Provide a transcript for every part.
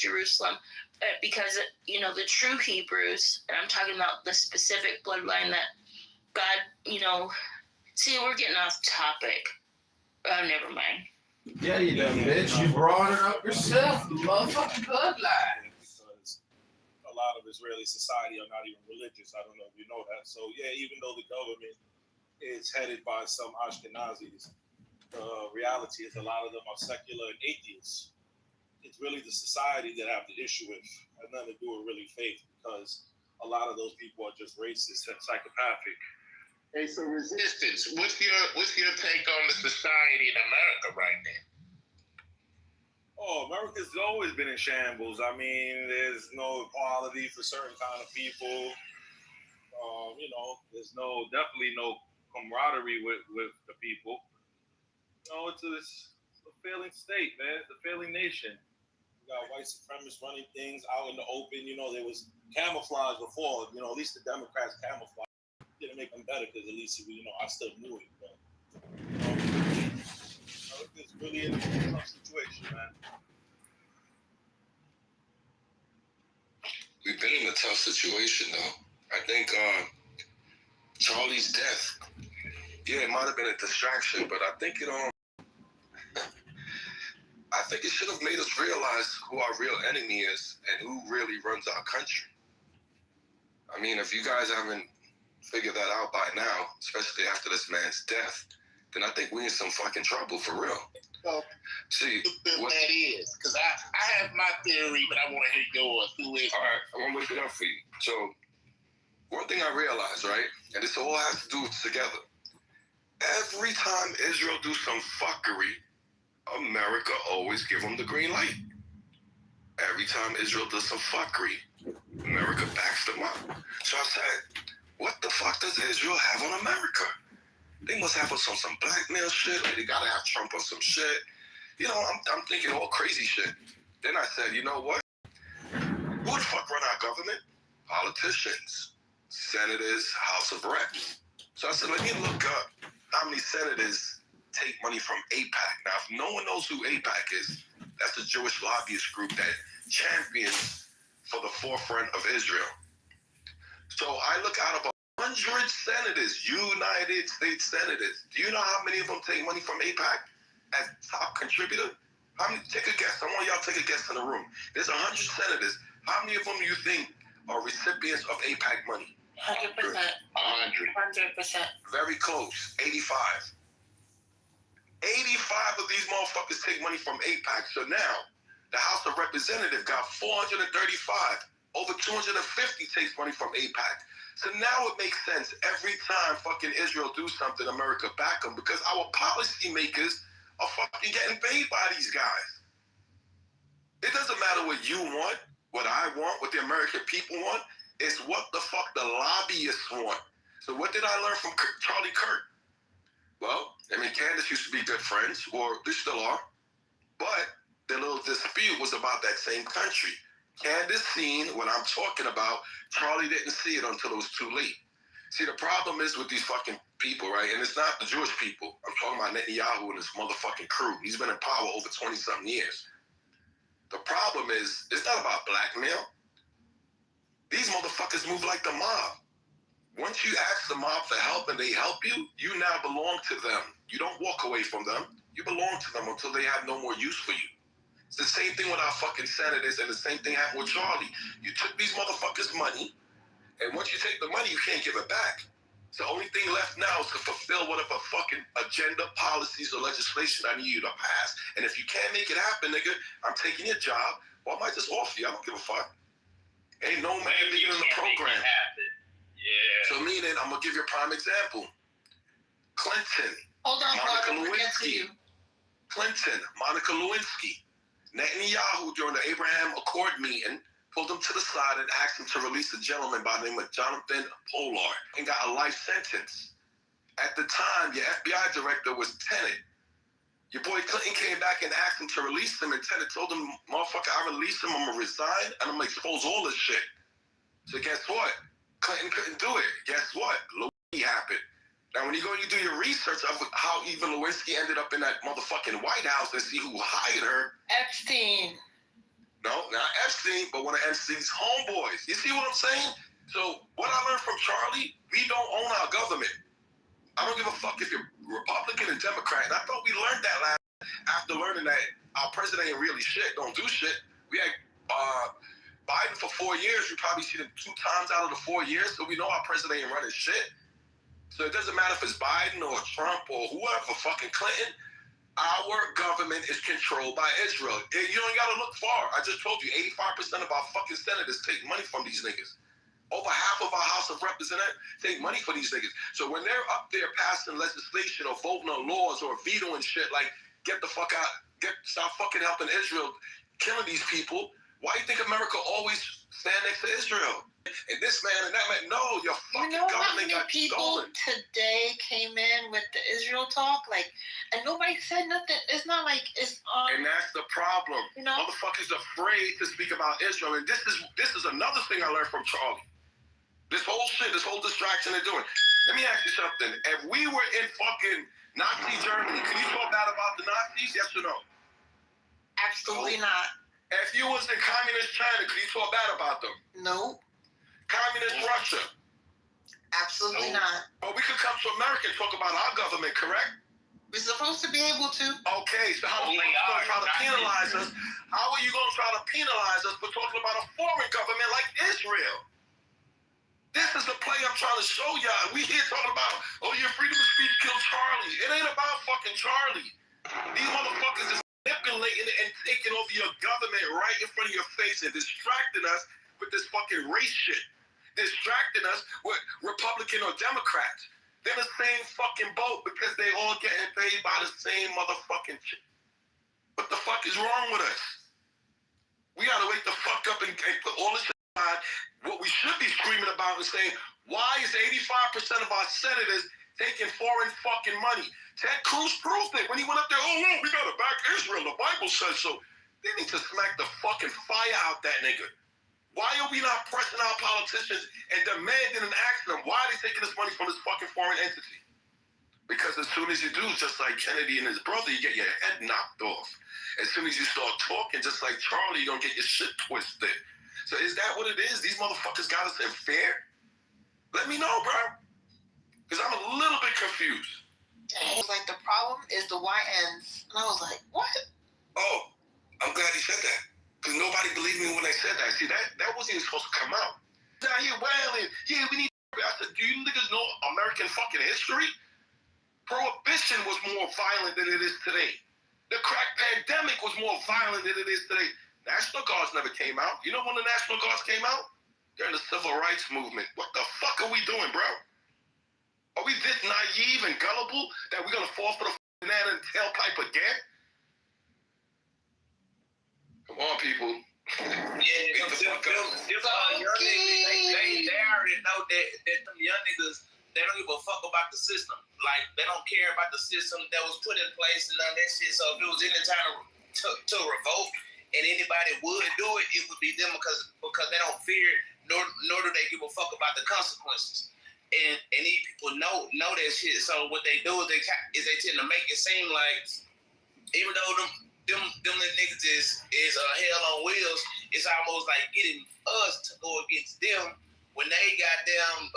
Jerusalem, because, you know, the true Hebrews, and I'm talking about the specific bloodline that God, see, we're getting off topic. Oh, never mind. Yeah, you done, bitch. You brought it up yourself, the motherfucking bloodline. Because a lot of Israeli society are not even religious. I don't know if you know that. So, yeah, even though the government is headed by some Ashkenazis, the reality is a lot of them are secular and atheists. It's really the society that I have the issue with. It has nothing to do with really faith, because a lot of those people are just racist and psychopathic. Hey, so resistance. What's your take on the society in America right now? Oh, America's always been in shambles. I mean, there's no equality for certain kind of people. There's definitely no camaraderie with the people. It's a failing state, man. It's a failing nation. You got white supremacists running things out in the open. There was camouflage before. At least the Democrats camouflage. Didn't make them better, because at least I still knew it. But it's really a tough situation, man. We've been in a tough situation, though. I think Charlie's death, it might have been a distraction, but I think it should have made us realize who our real enemy is and who really runs our country. I mean, if you guys haven't figured that out by now, especially after this man's death, then I think we're in some fucking trouble, for real. Well, see what that is, because I have my theory, but I want to hear yours. Who is? All right, I want to wake it up for you. So, one thing I realized, right, and this all has to do together. Every time Israel do some fuckery, America always give them the green light. Every time Israel does some fuckery, America backs them up. So I said, what the fuck does Israel have on America? They must have us on some blackmail shit. Like they gotta have Trump on some shit. I'm thinking all crazy shit. Then I said, you know what? Who the fuck run our government? Politicians, senators, House of Reps. So I said, let me look up how many senators take money from AIPAC. Now, if no one knows who AIPAC is, that's a Jewish lobbyist group that champions for the forefront of Israel. So I look out of 100 senators, United States senators. Do you know how many of them take money from AIPAC as top contributor? How many? Take a guess. I want y'all to take a guess in the room. There's 100 senators. How many of them you think are recipients of AIPAC money? 100%. 100. 100%. Very close. 85. 85 of these motherfuckers take money from AIPAC. So now, the House of Representatives got 435. Over 250 takes money from AIPAC. So now it makes sense. Every time fucking Israel do something, America back them, because our policymakers are fucking getting paid by these guys. It doesn't matter what you want, what I want, what the American people want. It's what the fuck the lobbyists want. So what did I learn from Charlie Kirk? Well, Candace used to be good friends, or they still are, but their little dispute was about that same country. Candace seen what I'm talking about. Charlie didn't see it until it was too late. See, the problem is with these fucking people, right? And it's not the Jewish people. I'm talking about Netanyahu and his motherfucking crew. He's been in power over 20-something years. The problem is, it's not about blackmail. These motherfuckers move like the mob. Once you ask the mob for help and they help you, you now belong to them. You don't walk away from them. You belong to them until they have no more use for you. It's the same thing with our fucking senators, and the same thing happened with Charlie. You took these motherfuckers' money, and once you take the money, you can't give it back. So the only thing left now is to fulfill whatever fucking agenda, policies, or legislation I need you to pass. And if you can't make it happen, nigga, I'm taking your job, or I might just offer you. I don't give a fuck. Ain't no man being in the program. Yeah. So meaning, I'm gonna give you a prime example. Clinton. Hold on, Monica Bob, Lewinsky. Clinton, Monica Lewinsky. Netanyahu, during the Abraham Accord meeting, pulled him to the side and asked him to release a gentleman by the name of Jonathan Pollard and got a life sentence. At the time, your FBI director was Tenet. Your boy Clinton came back and asked him to release him, and Tenet told him, motherfucker, I release him, I'm gonna resign, and I'm gonna expose all this shit. So guess what? Clinton couldn't do it. Guess what? Lewinsky happened. Now, when you do your research of how even Lewinsky ended up in that motherfucking White House and see who hired her. Epstein. No, not Epstein, but one of Epstein's homeboys. You see what I'm saying? So what I learned from Charlie, we don't own our government. I don't give a fuck if you're Republican and Democrat. And I thought we learned that last after learning that our president ain't really shit, don't do shit. We had Biden for 4 years. We probably seen him 2 times out of the 4 years, so we know our president ain't running shit. So it doesn't matter if it's Biden or Trump or whoever, fucking Clinton. Our government is controlled by Israel. You don't gotta look far. I just told you, 85% of our fucking senators take money from these niggas. Over half of our House of Representatives take money for these niggas. So when they're up there passing legislation or voting on laws or vetoing shit like get the fuck out, stop fucking helping Israel, killing these people, why do you think America always stand next to Israel? And this man and that man, no, your fucking government got people stolen. today came in with the Israel talk, like, and nobody said nothing. It's not like it's And that's the problem. you know? Motherfuckers afraid to speak about Israel. And this is another thing I learned from Charlie. This whole shit, this whole distraction they're doing. Let me ask you something. If we were in fucking Nazi Germany, can you talk bad about the Nazis? Yes or no? Absolutely not. If you was in communist China, could you talk bad about them? No, Communist Russia. absolutely not. But we could come to America and talk about our government, correct? We're supposed to be able to. Okay, so how are you going to try to penalize us? How are you going to try to penalize us for talking about a foreign government like Israel? This is the play I'm trying to show y'all. We here talking about, oh, your freedom of speech killed Charlie. It ain't about fucking Charlie. These motherfuckers is manipulating and taking over your government right in front of your face and distracting us with this fucking race shit. Distracting us with Republican or Democrats. They're the same fucking boat because they all getting paid by the same motherfucking shit. What the fuck is wrong with us? We gotta wake the fuck up and put all this shit aside. What we should be screaming about and saying, why is 85% of our senators taking foreign fucking money? Ted Cruz proved it when he went up there, oh, no, we gotta back Israel. The Bible says so. They need to smack the fucking fire out that nigga. Why are we not pressing our politicians and demanding and asking them, why are they taking this money from this fucking foreign entity? Because as soon as you do, just like Kennedy and his brother, you get your head knocked off. As soon as you start talking, just like Charlie, you're gonna get your shit twisted. So is that what it is? These motherfuckers got us in fear? Let me know, bro. Because I'm a little bit confused. And like the problem is the YNs. And I was like, what? Oh, I'm glad you said that. Because nobody believed me when I said that. See, that wasn't even supposed to come out. Now here wailing, yeah, we need. I said, do you niggas know American fucking history? Prohibition was more violent than it is today. The crack pandemic was more violent than it is today. National Guards never came out. You know when the National Guards came out? During the Civil Rights Movement. What the fuck are we doing, bro? Are we this naive and gullible that we're gonna fall for the banana and tailpipe again? Come on, people. Yeah, them young niggas, they already know that them young niggas, they don't give a fuck about the system. Like, they don't care about the system that was put in place and none of that shit. So if it was any time to revolt and anybody would do it, it would be them because they don't fear, nor do they give a fuck about the consequences. And these people know that shit. So what they do is they tend to make it seem like, even though them little niggas is hell on wheels, it's almost like getting us to go against them when they got them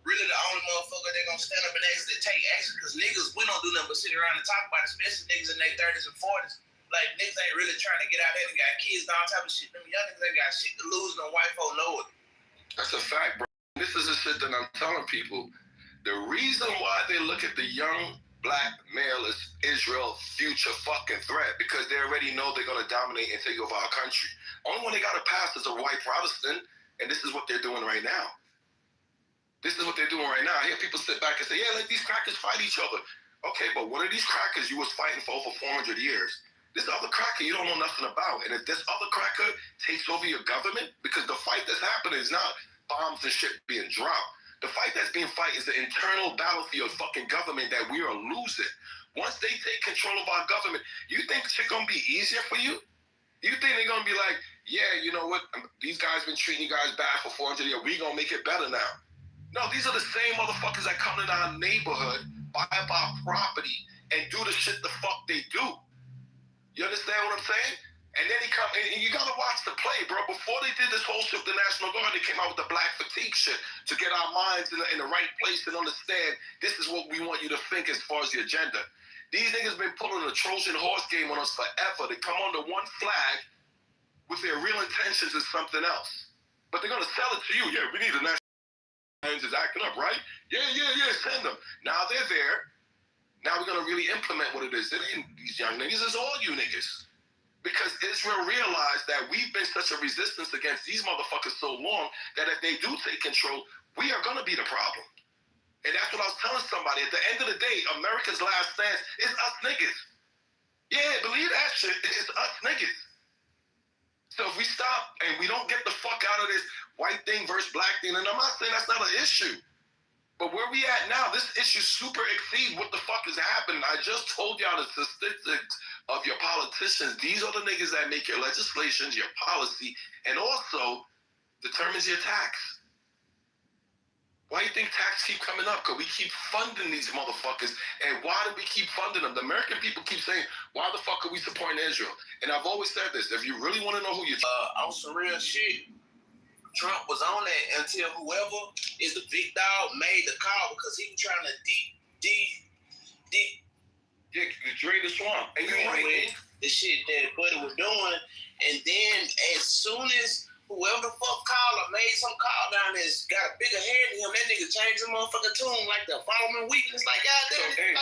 really the only motherfucker they gonna stand up and actually take action. Because niggas, we don't do nothing but sit around and talk about it, especially niggas in their 30s and 40s. Like, niggas ain't really trying to get out there and got kids and all type of shit. Them young niggas ain't got shit to lose, no white folk know it. That's a fact, bro. This is the shit that I'm telling people. The reason why they look at the young black male as Israel's future fucking threat, because they already know they're gonna dominate and take over our country. Only one they gotta pass is a white Protestant, and this is what they're doing right now. This is what they're doing right now. I hear people sit back and say, yeah, let these crackers fight each other. Okay, but one of these crackers you was fighting for over 400 years. This other cracker you don't know nothing about. And if this other cracker takes over your government, because the fight that's happening is not bombs and shit being dropped. The fight that's being fought is the internal battlefield fucking government that we are losing. Once they take control of our government, you think shit gonna be easier for you? You think they're gonna be like, yeah, you know what? These guys been treating you guys bad for 400 years. We gonna make it better now. No, these are the same motherfuckers that come in our neighborhood, buy up our property, and do the shit the fuck they do. You understand what I'm saying? And then he come, and you gotta watch the play, bro. Before they did this whole shit with the National Guard, they came out with the black fatigue shit to get our minds in the right place and understand this is what we want you to think as far as the agenda. These niggas been pulling a Trojan horse game on us forever. They come under one flag with their real intentions is something else. But they're gonna sell it to you. Yeah, we need a national is acting up, right? Yeah, send them. Now they're there. Now we're gonna really implement what it is. It ain't these young niggas, it's all you niggas. Because Israel realized that we've been such a resistance against these motherfuckers so long that if they do take control, we are going to be the problem. And that's what I was telling somebody. At the end of the day, America's last stand is us niggas. Yeah, believe that shit. It's us niggas. So if we stop and we don't get the fuck out of this white thing versus black thing, and I'm not saying that's not an issue. But where we at now, this issue super exceeds what the fuck is happening. I just told y'all the statistics of your politicians. These are the niggas that make your legislations, your policy, and also determines your tax. Why do you think tax keep coming up? Because we keep funding these motherfuckers. And why do we keep funding them? The American people keep saying, why the fuck are we supporting Israel? And I've always said this. If you really want to know who you're on some real shit, Trump was on that until whoever is the big dog made the call because he was trying to drain the swamp. And you're right. The shit that Buddy was doing. And then as soon as whoever the fuck called or made some call down there's got a bigger head than him, that nigga changed the motherfucking tune like the following week. And it's like, goddamn,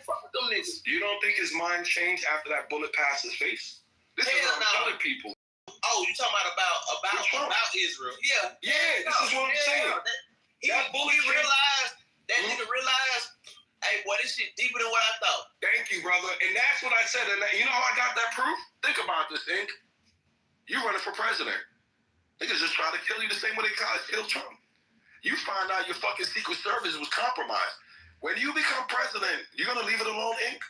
fuck with them niggas. You don't think his mind changed after that bullet passed his face? This is what I'm telling people. Oh, you talking about Israel? Yeah. Yeah, this is what I'm saying. He realized that nigga realized, hey, boy, this shit deeper than what I thought. Thank you, brother. And that's what I said. And you know how I got that proof? Think about this, Ink. You running for president. Niggas just try to kill you the same way they killed Trump. You find out your fucking Secret Service was compromised. When you become president, you're gonna leave it alone, Ink?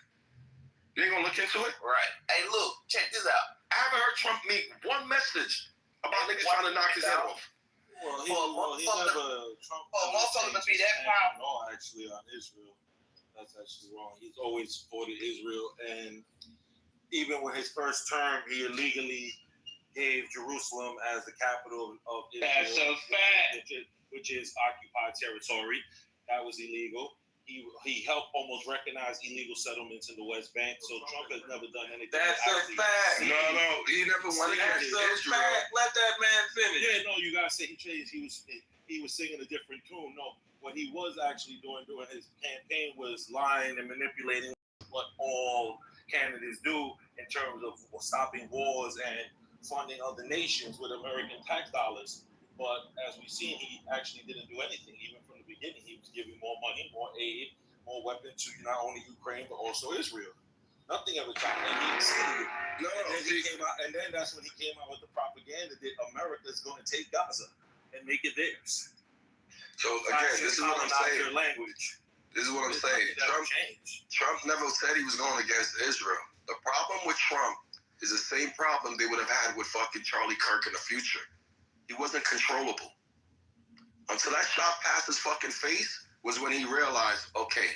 You ain't gonna look into it? Right. Hey, look, check this out. I haven't heard Trump make one message about niggas trying to knock his head off. Well, he never. Trump motherfucker to be that powerful. No, actually, on Israel. That's actually wrong. He's always supported Israel, and even with his first term, he illegally gave Jerusalem as the capital of Israel. That's a fact. Which is occupied territory. That was illegal. He helped almost recognize illegal settlements in the West Bank. So Trump has never done anything. That's a fact. No, he never went against Israel. Let that man finish. Yeah, no, you gotta say he changed. He was singing a different tune. No, what he was actually doing during his campaign was lying and manipulating what all candidates do in terms of stopping wars and funding other nations with American tax dollars. But as we've seen, he actually didn't do anything. Even from the beginning, he was giving more money, more aid, more weapons to not only Ukraine, but also Israel. Nothing ever happened. And he exceeded it. And then that's when he came out with the propaganda that America is going to take Gaza and make it theirs. So again, this is what I'm saying. This is what I'm saying. Trump never said he was going against Israel. The problem with Trump is the same problem they would have had with fucking Charlie Kirk in the future. He wasn't controllable. Until that shot passed his fucking face was when he realized, okay,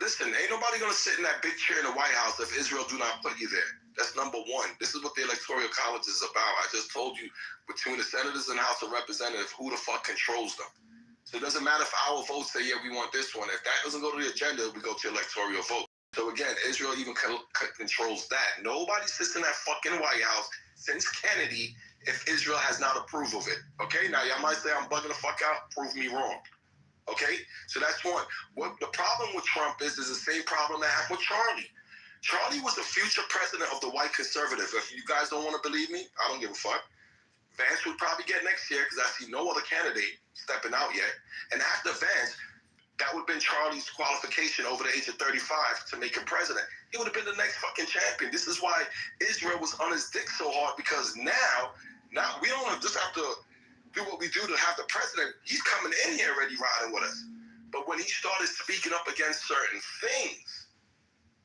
listen, ain't nobody gonna sit in that big chair in the White House if Israel do not put you there. That's number one. This is what the Electoral College is about. I just told you, between the senators and House of Representatives, who the fuck controls them. So it doesn't matter if our votes say, yeah, we want this one. If that doesn't go to the agenda, we go to electoral vote. So again, Israel even controls that. Nobody sits in that fucking White House since Kennedy if Israel has not approved of it. Okay, now y'all might say I'm bugging the fuck out. Prove me wrong. Okay, so that's one. What the problem with Trump is the same problem that happened with Charlie. Charlie was the future president of the white conservative. If you guys don't want to believe me, I don't give a fuck. Vance would probably get next year because I see no other candidate stepping out yet. And after Vance, that would have been Charlie's qualification over the age of 35 to make him president. He would have been the next fucking champion. This is why Israel was on his dick so hard, because now we don't just have to do what we do to have the president. He's coming in here already riding with us. But when he started speaking up against certain things,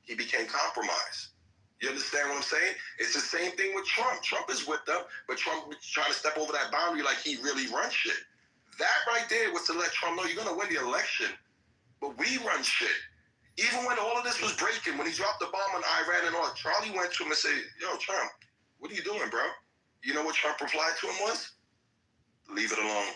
he became compromised. You understand what I'm saying? It's the same thing with Trump. Trump is with them, but Trump is trying to step over that boundary like he really runs shit. That right there was to let Trump know you're going to win the election, but we run shit. Even when all of this was breaking, when he dropped the bomb on Iran and all, Charlie went to him and said, yo, Trump, what are you doing, bro? You know what Trump replied to him was? Leave it alone.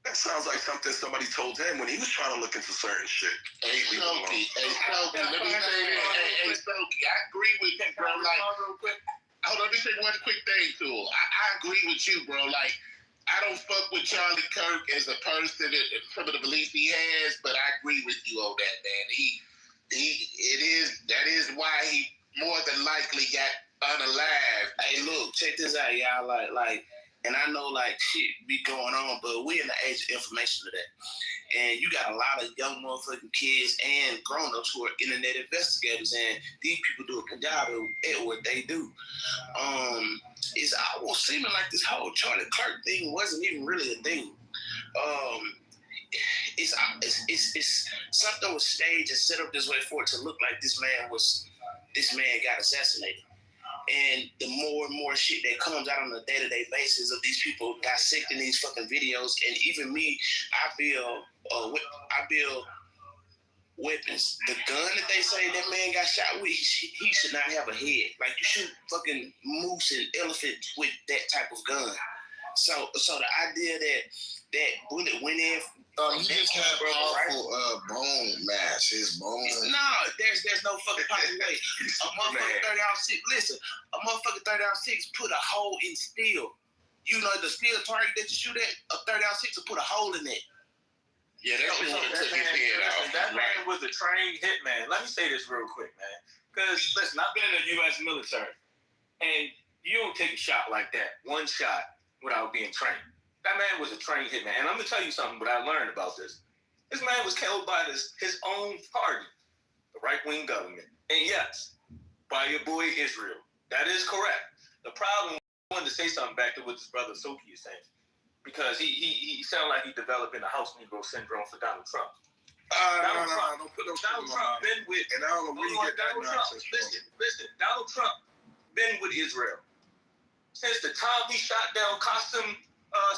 That sounds like something somebody told him when he was trying to look into certain shit. Hey, Soki, let me say this. Hey, Soki, I agree with you, bro. Like, hold on, let me say one quick thing to him. I agree with you, bro. Like, I don't fuck with Charlie Kirk as a person and some of the beliefs he has, but I agree with you on that, man. That is why he more than likely got unalived. Hey, look, check this out, y'all. Like, and I know like shit be going on, but we in the age of information today. And you got a lot of young motherfucking kids and grown-ups who are internet investigators, and these people do a good job at what they do. It's almost seeming like this whole Charlie Kirk thing wasn't even really a thing. It's something was staged and set up this way for it to look like this man got assassinated. And the more and more shit that comes out on a day-to-day basis of these people dissecting these fucking videos, and even me, I build weapons. The gun that they say that man got shot with, he should not have a head. Like, you shoot fucking moose and elephant with that type of gun. So the idea that bullet went in. He just had powerful bone mass. His bone. No, there's no fucking possible way. A motherfucking 30-06. Listen, a motherfucking 30-06 put a hole in steel. You know the steel target that you shoot at. A 30-06 will put a hole in it. Yeah, that shit would have took his head out. That man was a trained hitman. Let me say this real quick, man. Because listen, I've been in the U.S. military, and you don't take a shot like that, one shot, without being trained. That man was a trained hitman. And I'm going to tell you something, what I learned about this. This man was killed by his own party, the right-wing government. And yes, by your boy Israel. That is correct. The problem, I wanted to say something back to what this brother Soki is saying, because he sounded like he developed in the house Negro syndrome for Donald Trump. Don't put no Donald Trump been with, and I don't know where you get that nonsense from. Listen, Donald Trump been with Israel since the time he shot down Qasem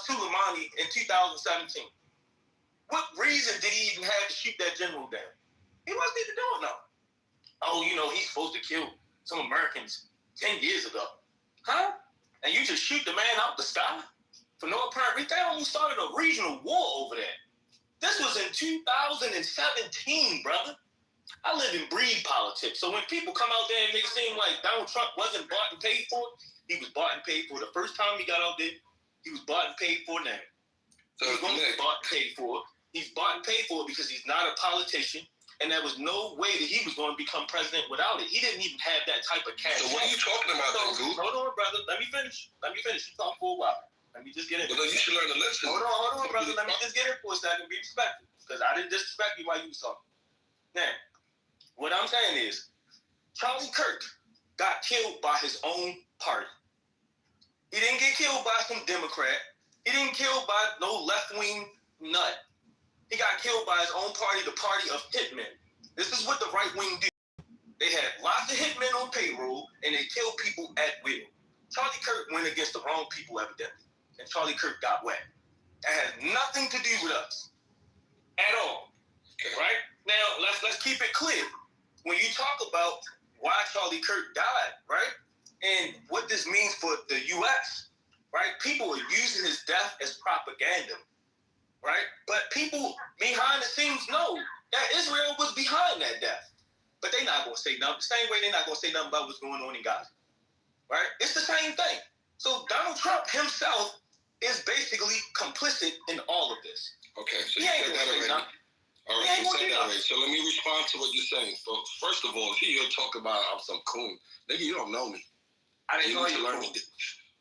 Soleimani in 2017. What reason did he even have to shoot that general down? He wasn't even doing nothing. Oh, he's supposed to kill some Americans 10 years ago. Huh? And you just shoot the man out the sky for no apparent reason? They almost started a regional war over that. This was in 2017, brother. I live and breathe politics. So when people come out there and make it seem like Donald Trump wasn't bought and paid for, he was bought and paid for. The first time he got out there, he was bought and paid for now. So he's going to be bought and paid for. He's bought and paid for because he's not a politician, and there was no way that he was going to become president without it. He didn't even have that type of cash. So what are you talking about, then, Goop? Hold on, brother. Let me finish. You talk for a while. Let me just get in. Well, you should learn to listen. Hold on, brother. Let me just get in for a second. Be respectful, because I didn't disrespect you while you was talking. Now, what I'm saying is, Charlie Kirk got killed by his own party. He didn't get killed by some Democrat. He didn't get killed by no left-wing nut. He got killed by his own party, the party of hitmen. This is what the right wing do. They had lots of hitmen on payroll, and they kill people at will. Charlie Kirk went against the wrong people, evidently, and Charlie Kirk got wet. That has nothing to do with us at all. Okay. Right? Now, let's keep it clear. When you talk about why Charlie Kirk died, right, and what this means for the U.S., right, people are using his death as propaganda, right? But people behind the scenes know that Israel was behind that death. But they're not going to say nothing. The same way they're not going to say nothing about what's going on in Gaza, right? It's the same thing. So Donald Trump himself is basically complicit in all of this. Okay, so he you ain't said that already. Nothing. All right, you said that already. So let me respond to what you're saying. So first of all, you're talking about I'm some coon. Nigga, you don't know me. I didn't know you learn me.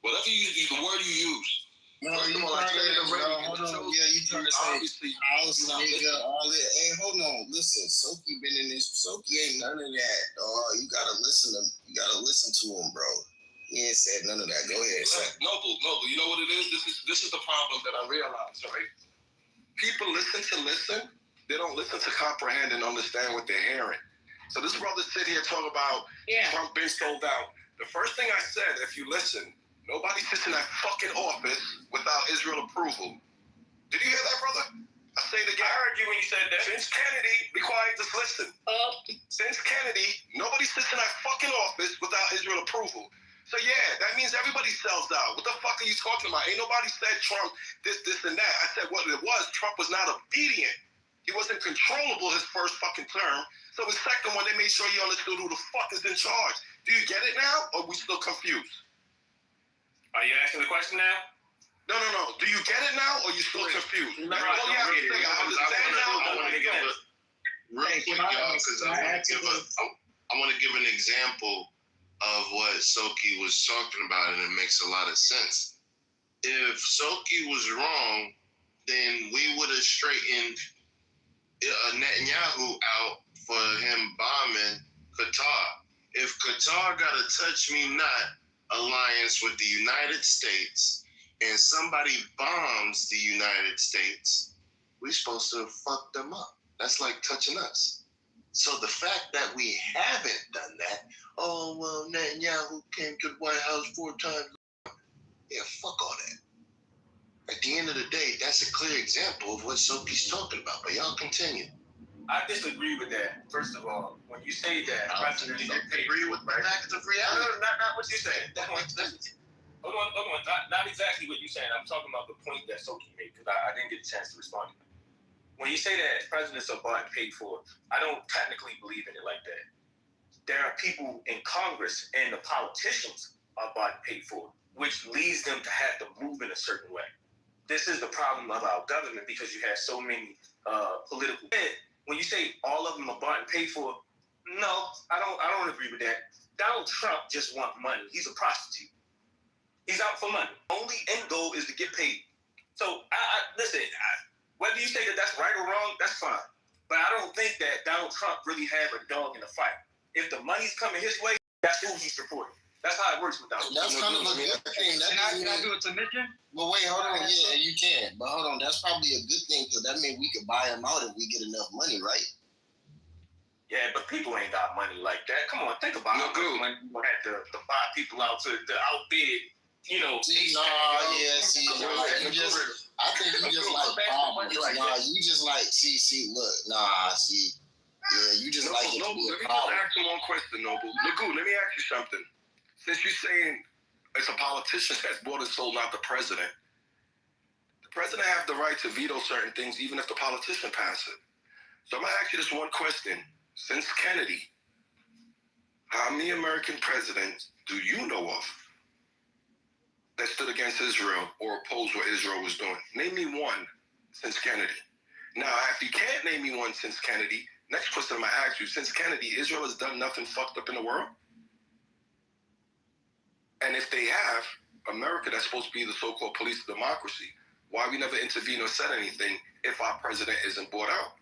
Whatever you use, the word you use. No, you trying to say house, nigga, all that. Hey, hold on. Listen, Soki been in this. Soki ain't none of that, dog. You gotta listen to him, bro. He ain't said none of that. Go ahead, son. Noble. You know what it is? This is the problem that I realize, right? People listen to listen. They don't listen to comprehend and understand what they're hearing. So this brother sit here talking about Trump being sold out. The first thing I said, if you listen, nobody sits in that fucking office without Israel approval. Did you hear that, brother? I say it again. I heard you when you said that. Since Kennedy, be quiet, just listen. Since Kennedy, nobody sits in that fucking office without Israel approval. So yeah, that means everybody sells out. What the fuck are you talking about? Ain't nobody said Trump this, and that. I said what it was. Trump was not obedient. He wasn't controllable his first fucking term. So his second one, they made sure he understood who the fuck is in charge. Do you get it now, or are we still confused? Are you asking the question now? No. Do you get it now, or are you still confused? No, All you have to say, I understand now. I want to give a real quick, y'all, because I want to give an example of what Soki was talking about, and it makes a lot of sense. If Soki was wrong, then we would have straightened Netanyahu out for him bombing Qatar. If Qatar got a touch me not alliance with the United States and somebody bombs the United States, we're supposed to fuck them up. That's like touching us. So the fact that we haven't done that, oh, well, Netanyahu came to the White House 4 times. Yeah, fuck all that. At the end of the day, that's a clear example of what Soki's talking about. But y'all continue. I disagree with that. First of all, when you say that, I agree with the facts of reality. No, not what you're saying. Hold on. Not exactly what you're saying. I'm talking about the point that Soki made, because I didn't get a chance to respond to it. When you say that presidents are bought and paid for, I don't technically believe in it like that. There are people in Congress and the politicians are bought and paid for, which leads them to have to move in a certain way. This is the problem of our government, because you have so many political. When you say all of them are bought and paid for, no, I don't agree with that. Donald Trump just wants money. He's a prostitute. He's out for money. Only end goal is to get paid. So listen. Whether you say that that's right or wrong, that's fine. But I don't think that Donald Trump really had a dog in the fight. If the money's coming his way, that's who he's supporting. That's how it works with Donald Trump. That's kind of a good thing. Can I do a submission? Well, wait, hold on. Yeah, you can. But hold on. That's probably a good thing, because that means we could buy him out if we get enough money, right? Yeah, but people ain't got money like that. Come on, think about how much money you had to buy people out to outbid. You know, see, I think you just like problems. You just like, you just like it to be a problem. Let me ask you one question, Noble. Nagu, let me ask you something. Since you're saying it's a politician that's bought and sold, not the president have the right to veto certain things, even if the politician passes it. So I'm going to ask you this one question. Since Kennedy, how many American presidents do you know of that stood against Israel or opposed what Israel was doing? Name me one since Kennedy. Now, if you can't name me one since Kennedy, next question I'm going to ask you, since Kennedy, Israel has done nothing fucked up in the world? And if they have, America, that's supposed to be the so-called police of democracy, why we never intervene or said anything if our president isn't bought out?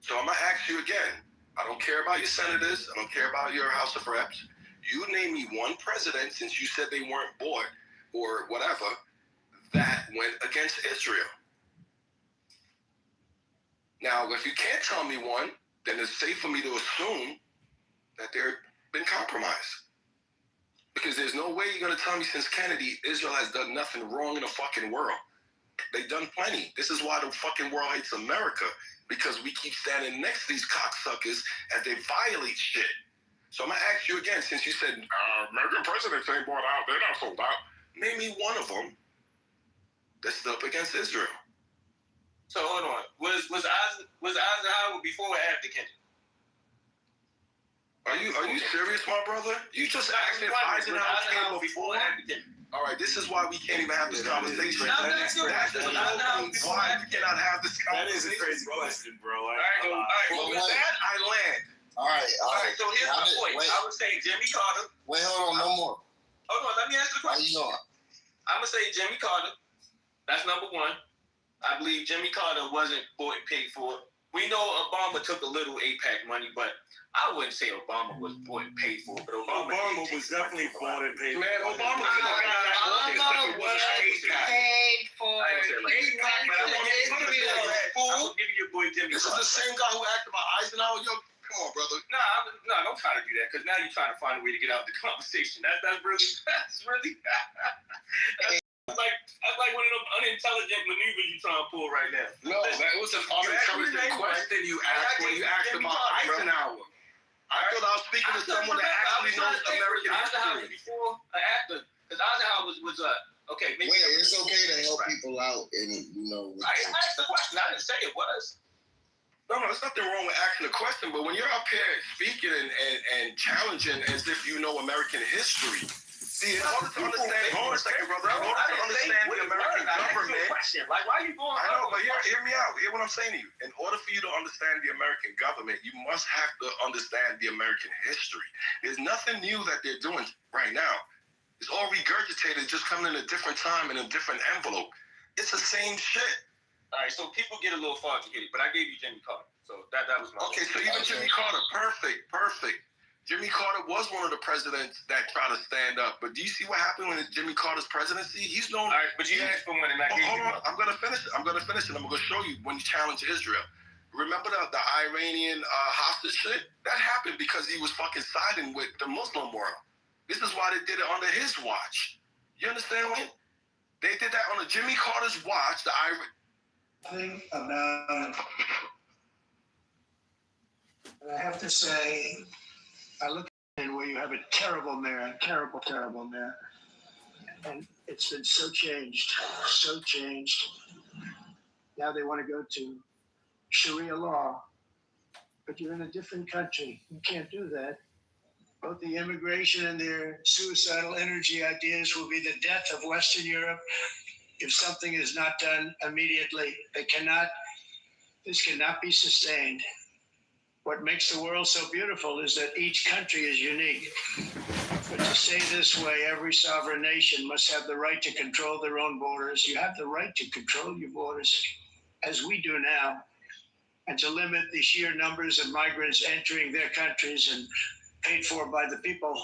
So I'm going to ask you again. I don't care about your senators. I don't care about your House of Reps. You name me one president, since you said they weren't bought or whatever, that went against Israel. Now, if you can't tell me one, then it's safe for me to assume that they've been compromised. Because there's no way you're going to tell me since Kennedy, Israel has done nothing wrong in the fucking world. They've done plenty. This is why the fucking world hates America, because we keep standing next to these cocksuckers as they violate shit. So I'm going to ask you again, since you said American presidents ain't bought out, they're not sold out. Name me one of them that stood up against Israel. So hold on. Was Eisenhower before or after Kennedy? Are you serious, my brother? You just asked if Eisenhower came before or after Kennedy. All right, this is why we can't even have this conversation. That's why we cannot have this conversation. That is a crazy question, bro. All right. Well, with that, I land. All right. So here's my point. I would say Jimmy Carter. Wait, hold on, no more. Hold on, let me answer the question. How you doing? I'm gonna say Jimmy Carter. That's number one. I believe Jimmy Carter wasn't bought and paid for. We know Obama took a little AIPAC money, but I wouldn't say Obama was bought and paid for. But Obama was definitely bought and paid for. Man, Obama was paid for. I'll give you your boy Jimmy This is Carter. the same guy who asked about Eisenhower. Yo, come on, brother. Nah, don't try to do that, because now you're trying to find a way to get out of the conversation. That's really. That's like one of them unintelligent maneuvers you trying to pull right now. No, that was an unintelligent question you asked when you asked about Eisenhower. I thought I was speaking to someone that actually knows American history. Before or after? Because Eisenhower was okay. Maybe it's okay to help people out, and I asked the question. I didn't say it was. No, there's nothing wrong with asking a question, but when you're up here speaking and challenging as if you know American history, see, in order to understand, hold on a second, brother, in order to understand the American government, like, why are you going? I know, but hear me out. Hear what I'm saying to you. In order for you to understand the American government, you must have to understand the American history. There's nothing new that they're doing right now. It's all regurgitated, just coming in a different time in a different envelope. It's the same shit. All right, so people get a little foggy here, but I gave you Jimmy Carter, so that was my. Okay, so even Jimmy Carter, perfect. Jimmy Carter was one of the presidents that tried to stand up, but do you see what happened when Jimmy Carter's presidency? He's known. All right, but you asked for one, and I gave you one. I'm gonna finish it, and I'm gonna show you when he challenged Israel. Remember the Iranian hostage shit? That happened because he was fucking siding with the Muslim world. This is why they did it under his watch. You understand what? They did that on Jimmy Carter's watch. Thing about, and I have to say, I look at it where you have a terrible mayor, terrible mayor, and it's been so changed. Now they want to go to Sharia law, but you're in a different country. You can't do that. Both the immigration and their suicidal energy ideas will be the death of Western Europe. If something is not done immediately, this cannot be sustained. What makes the world so beautiful is that each country is unique. But to say this way, every sovereign nation must have the right to control their own borders. You have the right to control your borders, as we do now, and to limit the sheer numbers of migrants entering their countries and paid for by the people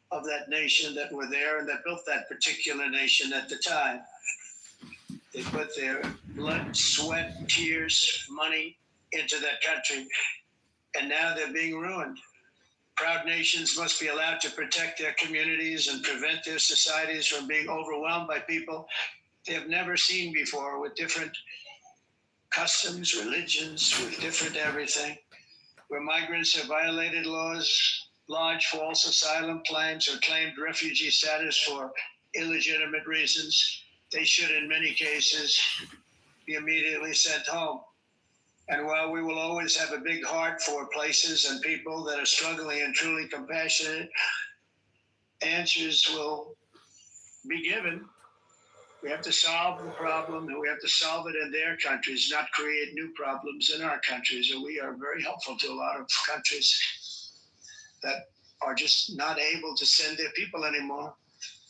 of that nation that were there and that built that particular nation at the time. They put their blood, sweat, tears, money into that country, and now they're being ruined. Proud nations must be allowed to protect their communities and prevent their societies from being overwhelmed by people they have never seen before, with different customs, religions, with different everything. Where migrants have violated laws, lodged false asylum claims, or claimed refugee status for illegitimate reasons, they should, in many cases, be immediately sent home. And while we will always have a big heart for places and people that are struggling and truly compassionate, answers will be given. We have to solve the problem, and we have to solve it in their countries, not create new problems in our countries. And we are very helpful to a lot of countries that are just not able to send their people anymore.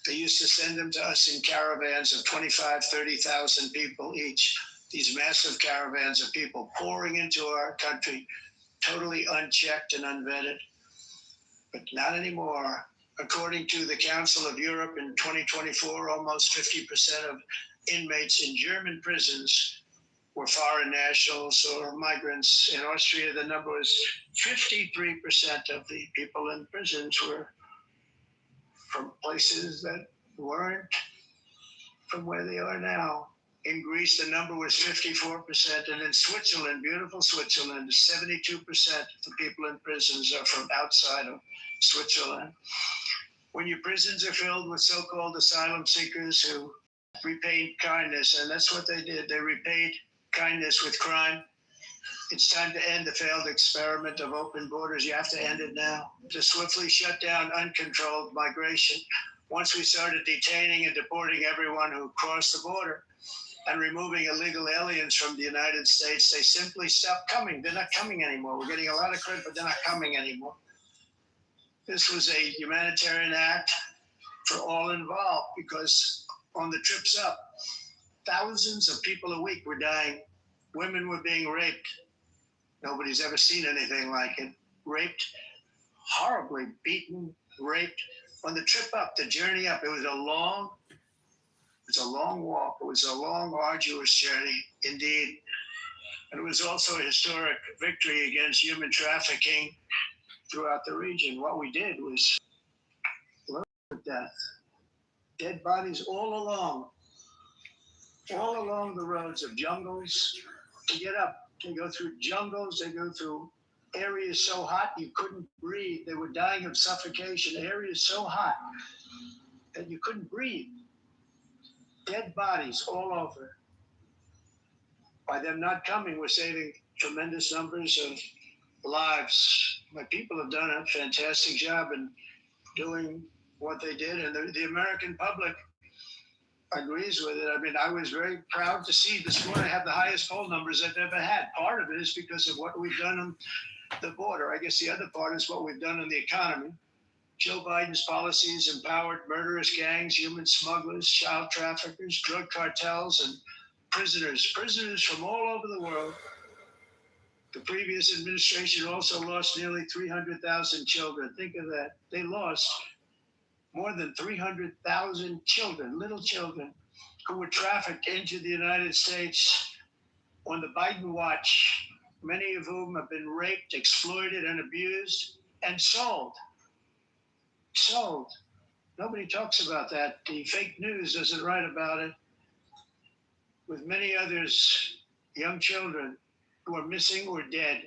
They used to send them to us in caravans of 25, 30,000 people each. These massive caravans of people pouring into our country, totally unchecked and unvetted. But not anymore. According to the Council of Europe in 2024, almost 50% of inmates in German prisons were foreign nationals or migrants. In Austria, the number was 53% of the people in prisons were from places that weren't from where they are now. In Greece, the number was 54%, and in Switzerland, beautiful Switzerland, 72% of the people in prisons are from outside of Switzerland. When your prisons are filled with so-called asylum seekers who repaid kindness, and that's what they did, they repaid kindness with crime. It's time to end the failed experiment of open borders. You have to end it now. To swiftly shut down uncontrolled migration. Once we started detaining and deporting everyone who crossed the border and removing illegal aliens from the United States, they simply stopped coming. They're not coming anymore. We're getting a lot of credit, but they're not coming anymore. This was a humanitarian act for all involved, because on the trips up, thousands of people a week were dying. Women were being raped. Nobody's ever seen anything like it. Raped, horribly beaten, raped. On the trip up, the journey up, it was a long walk. It was a long, arduous journey, indeed. And it was also a historic victory against human trafficking throughout the region. What we did was death. Dead bodies all along all along the roads of jungles to get up. They go through jungles, they go through areas so hot you couldn't breathe. They were dying of suffocation, areas so hot that you couldn't breathe. Dead bodies all over. By them not coming, we're saving tremendous numbers of lives. My people have done a fantastic job in doing what they did, and the American public agrees with it. I mean, I was very proud to see this morning have the highest poll numbers I've ever had. Part of it is because of what we've done on the border. I guess the other part is what we've done in the economy. Joe Biden's policies empowered murderous gangs, human smugglers, child traffickers, drug cartels, and prisoners from all over the world. The previous administration also lost nearly 300,000 children. Think of that. They lost more than 300,000 children, little children, who were trafficked into the United States on the Biden watch, many of whom have been raped, exploited, and abused, and sold. Sold. Nobody talks about that. The fake news doesn't write about it. With many others, young children who are missing or dead.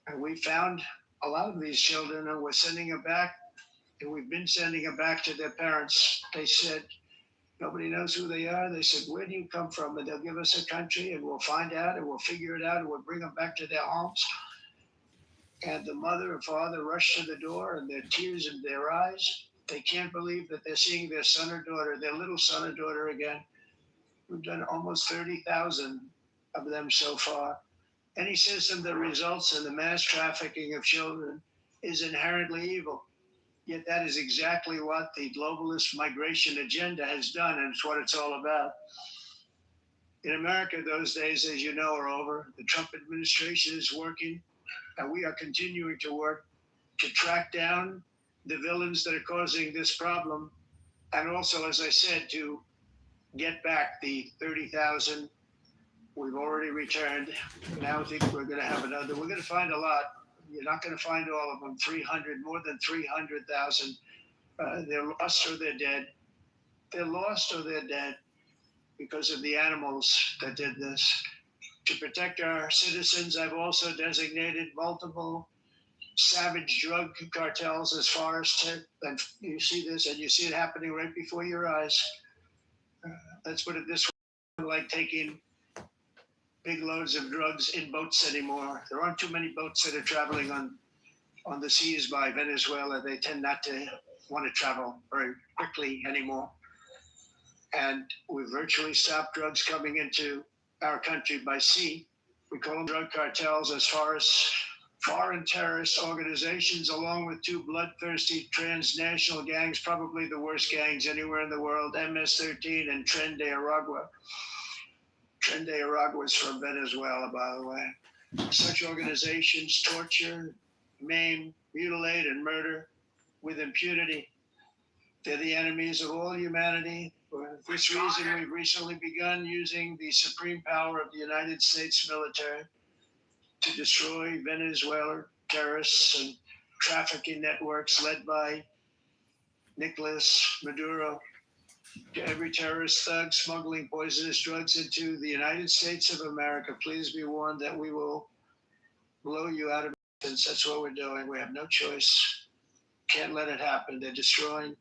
And we found a lot of these children, and we're sending them back. And we've been sending them back to their parents. They said, nobody knows who they are. They said, where do you come from? And they'll give us a country, and we'll find out, and we'll figure it out, and we'll bring them back to their homes. And the mother and father rush to the door, and their tears in their eyes. They can't believe that they're seeing their son or daughter, their little son or daughter again. We've done almost 30,000 of them so far. Any system that results in the mass trafficking of children is inherently evil. Yet that is exactly what the globalist migration agenda has done, and it's what it's all about. In America, those days, as you know, are over. The Trump administration is working, and we are continuing to work to track down the villains that are causing this problem, and also, as I said, to get back the 30,000 we've already returned. Now I think we're going to have another. We're going to find a lot. You're not going to find all of them. 300, more than 300,000. They're lost or they're dead. They're lost or they're dead because of the animals that did this. To protect our citizens, I've also designated multiple savage drug cartels as far as and you see this, and you see it happening right before your eyes. Let's put it this way, like taking big loads of drugs in boats anymore. There aren't too many boats that are traveling on the seas by Venezuela. They tend not to want to travel very quickly anymore. And we've virtually stopped drugs coming into our country by sea. We call them drug cartels as far as foreign terrorist organizations, along with two bloodthirsty transnational gangs, probably the worst gangs anywhere in the world, MS-13 and Tren de Aragua. Tren de Aragua is from Venezuela, by the way. Such organizations torture, maim, mutilate, and murder with impunity. They're the enemies of all humanity. For this reason, we've recently begun using the supreme power of the United States military to destroy Venezuela terrorists and trafficking networks led by Nicolas Maduro. To every terrorist thug smuggling poisonous drugs into the United States of America, please be warned that we will blow you out of existence. That's what we're doing. We have no choice. Can't let it happen. They're destroying.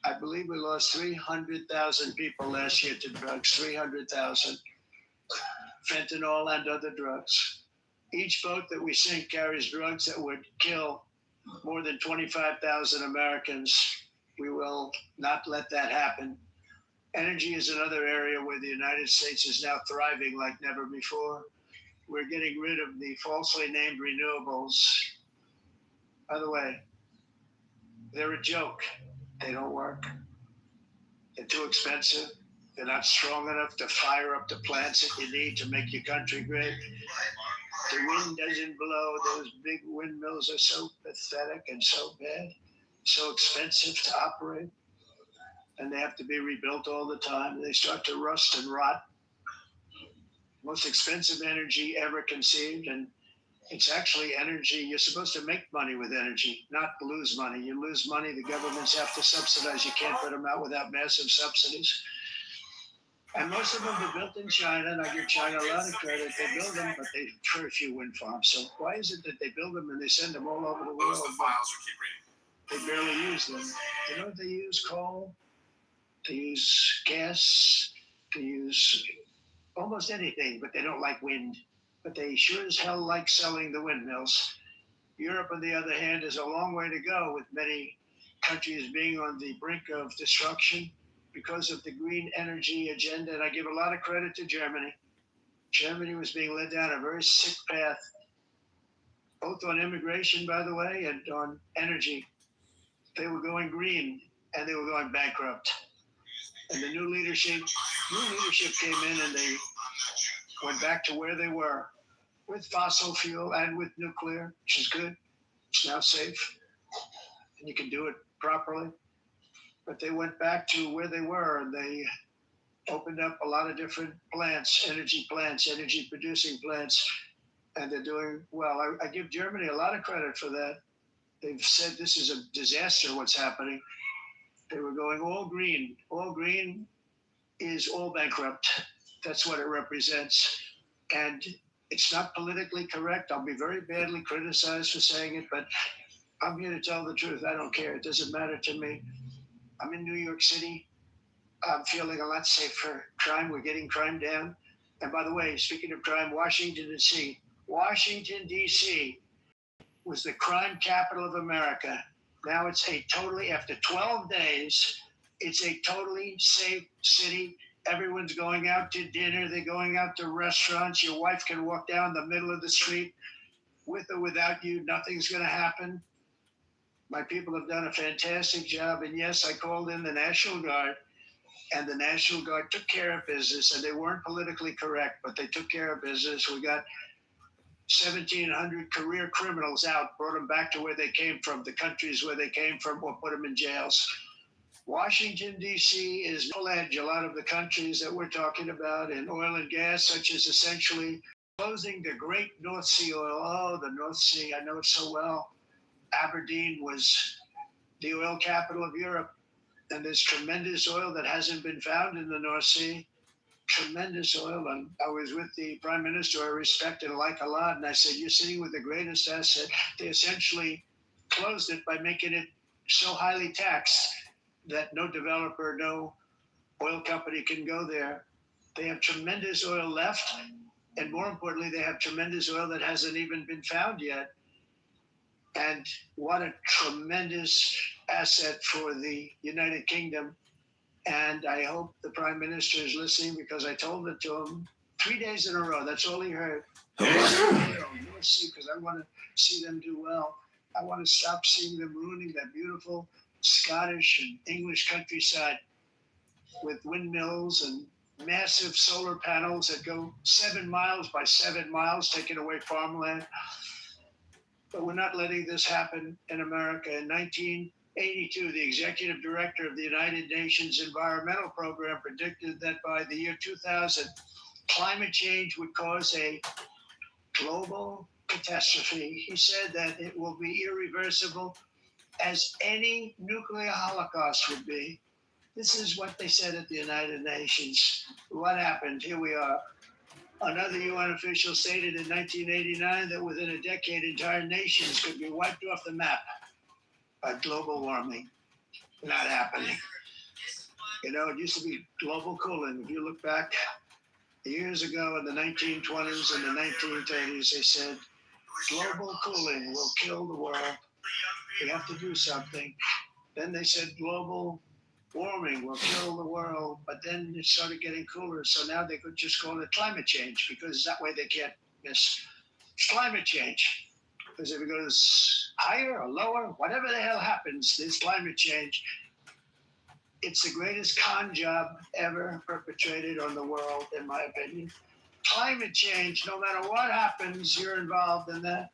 I believe we lost 300,000 people last year to drugs, 300,000. Fentanyl and other drugs. Each boat that we sink carries drugs that would kill more than 25,000 Americans. We will not let that happen. Energy is another area where the United States is now thriving like never before. We're getting rid of the falsely named renewables. By the way, they're a joke. They don't work. They're too expensive. They're not strong enough to fire up the plants that you need to make your country great. The wind doesn't blow. Those big windmills are so pathetic and so bad, so expensive to operate. And they have to be rebuilt all the time. They start to rust and rot. Most expensive energy ever conceived. And it's actually energy. You're supposed to make money with energy, not lose money. You lose money, the governments have to subsidize. You can't put them out without massive subsidies. And most of them were built in China, and I give China a lot of credit. They build them, but they very few wind farms. So why is it that they build them and they send them all over the world? They barely use them. You know, they use coal, they use gas, they use almost anything, but they don't like wind. But they sure as hell like selling the windmills. Europe, on the other hand, is a long way to go, with many countries being on the brink of destruction because of the green energy agenda. And I give a lot of credit to Germany. Germany was being led down a very sick path, both on immigration, by the way, and on energy. They were going green and they were going bankrupt. And the new leadership came in and they went back to where they were with fossil fuel and with nuclear, which is good. It's now safe and you can do it properly. But they went back to where they were and they opened up a lot of different plants, energy producing plants, and they're doing well. I give Germany a lot of credit for that. They've said this is a disaster, what's happening. They were going all green. All green is all bankrupt. That's what it represents. And it's not politically correct. I'll be very badly criticized for saying it, but I'm here to tell the truth. I don't care. It doesn't matter to me. I'm in New York City. I'm feeling a lot safer. Crime, we're getting crime down. And by the way, speaking of crime, Washington, D.C. was the crime capital of America. Now it's after 12 days, it's a totally safe city. Everyone's going out to dinner. They're going out to restaurants. Your wife can walk down the middle of the street with or without you. Nothing's going to happen. My people have done a fantastic job. And yes, I called in the National Guard, and the National Guard took care of business, and they weren't politically correct, but they took care of business. We got 1,700 career criminals out, brought them back to where they came from, the countries where they came from, or put them in jails. Washington, D.C. is full edge. A lot of the countries that we're talking about in oil and gas, such as essentially closing the great North Sea oil. Oh, the North Sea, I know it so well. Aberdeen was the oil capital of Europe, and there's tremendous oil that hasn't been found in the North Sea. Tremendous oil. And I was with the Prime Minister I respect and like a lot, and I said, you're sitting with the greatest asset. They essentially closed it by making it so highly taxed that no developer, no oil company can go there. They have tremendous oil left, and more importantly, they have tremendous oil that hasn't even been found yet. And what a tremendous asset for the United Kingdom. And I hope the Prime Minister is listening, because I told it to him 3 days in a row. That's all he heard. You'll see, because I want to see them do well. I want to stop seeing them ruining that beautiful Scottish and English countryside with windmills and massive solar panels that go 7 miles by 7 miles, taking away farmland. But we're not letting this happen in America. In 1982, the executive director of the United Nations Environmental Program predicted that by the year 2000, climate change would cause a global catastrophe. He said that it will be irreversible, as any nuclear holocaust would be. This is what they said at the United Nations. What happened? Here we are. Another UN official stated in 1989 that within a decade, entire nations could be wiped off the map by global warming. Not happening. You know, it used to be global cooling. If you look back years ago in the 1920s and the 1930s, they said global cooling will kill the world. We have to do something. Then they said global warming will kill the world, but then it started getting cooler. So now they could just call it climate change, because that way they can't miss climate change. Because if it goes higher or lower, whatever the hell happens, there's climate change. It's the greatest con job ever perpetrated on the world, in my opinion. Climate change, no matter what happens, you're involved in that.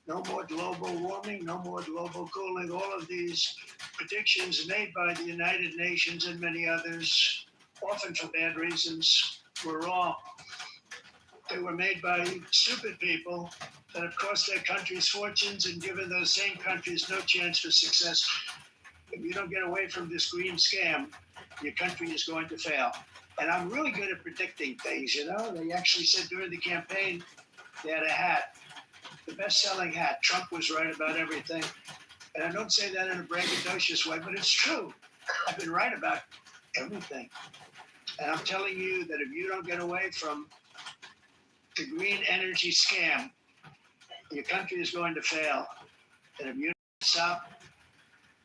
No more global warming, no more global cooling. All of these predictions made by the United Nations and many others, often for bad reasons, were wrong. They were made by stupid people that have cost their countries fortunes and given those same countries no chance for success. If you don't get away from this green scam, your country is going to fail. And I'm really good at predicting things, you know. They actually said during the campaign they had a hat, the best-selling hat. Trump was right about everything. And I don't say that in a braggadocious way, but it's true. I've been right about everything. And I'm telling you that if you don't get away from the green energy scam, your country is going to fail. And if you don't stop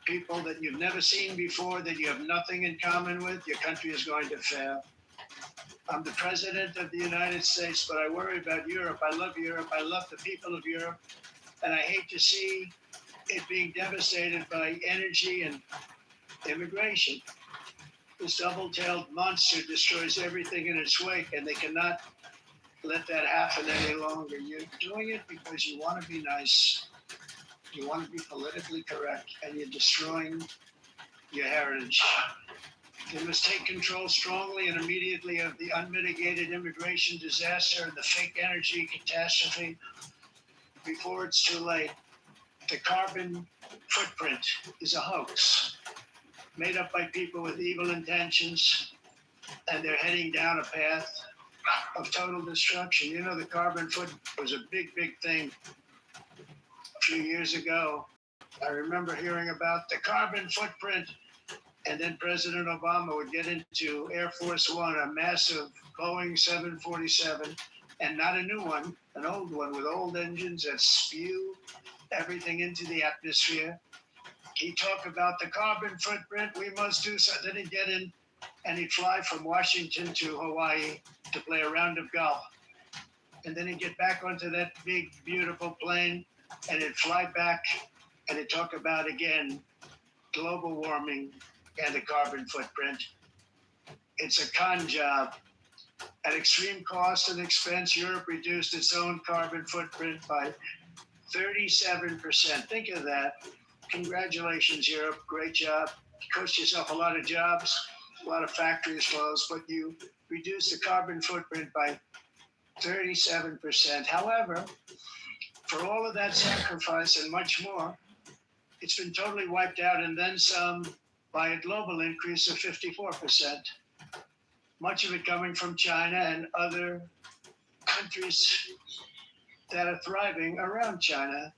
people that you've never seen before, that you have nothing in common with, your country is going to fail. I'm the president of the United States, but I worry about Europe. I love Europe. I love the people of Europe. And I hate to see it being devastated by energy and immigration. This double-tailed monster destroys everything in its wake, and they cannot let that happen any longer. You're doing it because you want to be nice. You want to be politically correct, and you're destroying your heritage. They must take control strongly and immediately of the unmitigated immigration disaster and the fake energy catastrophe before it's too late. The carbon footprint is a hoax made up by people with evil intentions, and they're heading down a path of total destruction. You know, the carbon footprint was a big, big thing a few years ago. I remember hearing about the carbon footprint, and then President Obama would get into Air Force One, a massive Boeing 747, and not a new one, an old one with old engines that spew everything into the atmosphere. He talked about the carbon footprint. We must do something. Then he'd get in and he'd fly from Washington to Hawaii to play a round of golf. And then he'd get back onto that big, beautiful plane and he'd fly back and he'd talk about, again, global warming and the carbon footprint. It's a con job. At extreme cost and expense, Europe reduced its own carbon footprint by 37%. Think of that. Congratulations, Europe. Great job. You cost yourself a lot of jobs, a lot of factories closed, but you reduced the carbon footprint by 37%. However, for all of that sacrifice and much more, it's been totally wiped out and then some by a global increase of 54%. Much of it coming from China and other countries that are thriving around China,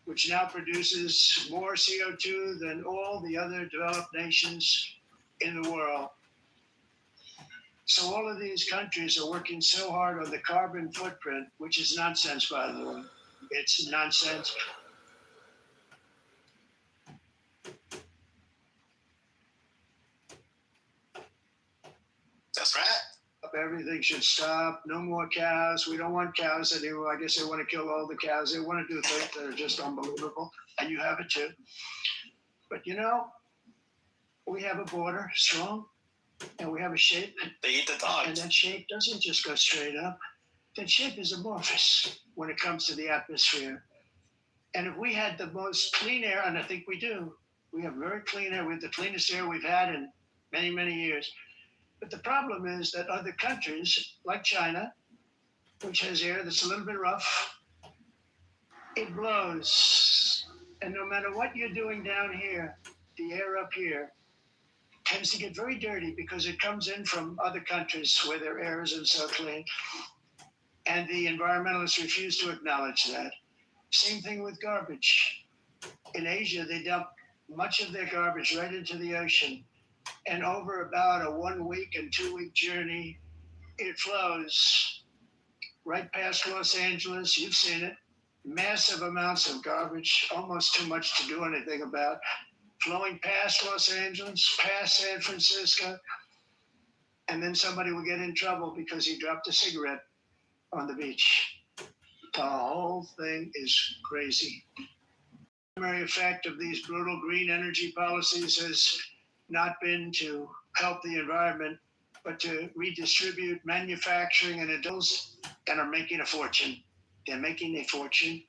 which now produces more CO2 than all the other developed nations in the world. So all of these countries are working so hard on the carbon footprint, which is nonsense, by the way. It's nonsense. That's right. Everything should stop. No more cows. We don't want cows anymore. I guess they want to kill all the cows. They want to do things that are just unbelievable. And you have it too. But you know, we have a border strong and we have a shape. They eat the dog. And that shape doesn't just go straight up. That shape is amorphous when it comes to the atmosphere. And if we had the most clean air, and I think we do, we have very clean air. We have the cleanest air we've had in many, many years. But the problem is that other countries, like China, which has air that's a little bit rough, it blows. And no matter what you're doing down here, the air up here tends to get very dirty because it comes in from other countries where their air isn't so clean. And the environmentalists refuse to acknowledge that. Same thing with garbage. In Asia, they dump much of their garbage right into the ocean. And over about a 1 week and 2 week journey, it flows right past Los Angeles. You've seen it. Massive amounts of garbage, almost too much to do anything about, flowing past Los Angeles, past San Francisco. And then somebody will get in trouble because he dropped a cigarette on the beach. The whole thing is crazy. The primary effect of these brutal green energy policies has not been to help the environment, but to redistribute manufacturing and adults and are making a fortune. They're making a fortune.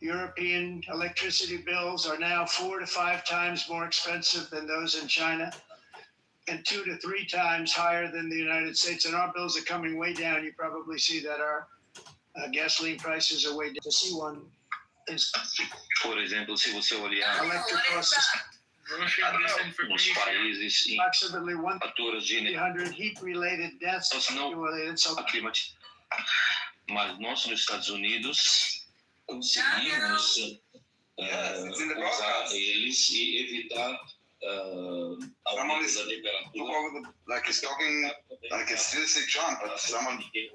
European electricity bills are now 4 to 5 times more expensive than those in China and 2 to 3 times higher than the United States. And our bills are coming way down. You probably see that our gasoline prices are way down. To see one is, por ejemplo, si você olhar electric costs. nos países em Approximately faturas de energia, 100 heat-related deaths accumulated so mas nós nos Estados Unidos conseguimos usar eles e evitar aumento da temperatura. Like he's talking, like it's still say Trump, but someone. Okay,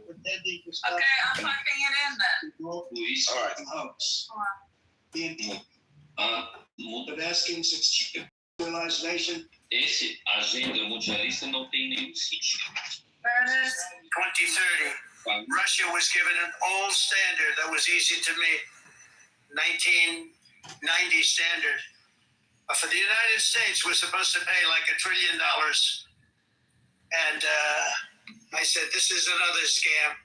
I'm typing it in then. Tudo isso All right. hoax. Asking 60 civilized nation. esse agenda mundialista não tem nenhum sentido. There it is. 2030. Russia was given an old standard that was easy to meet, 1990 standard. For the United States, we're supposed to pay like $1 trillion. And I said, this is another scam.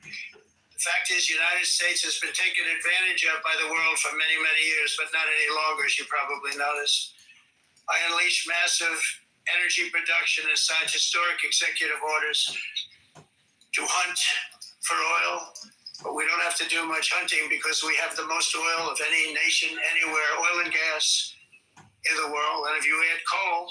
The fact is, the United States has been taken advantage of by the world for many, many years, but not any longer, as you probably noticed. I unleashed massive energy production and signed historic executive orders to hunt for oil, but we don't have to do much hunting because we have the most oil of any nation anywhere, oil and gas in the world. And if you add coal,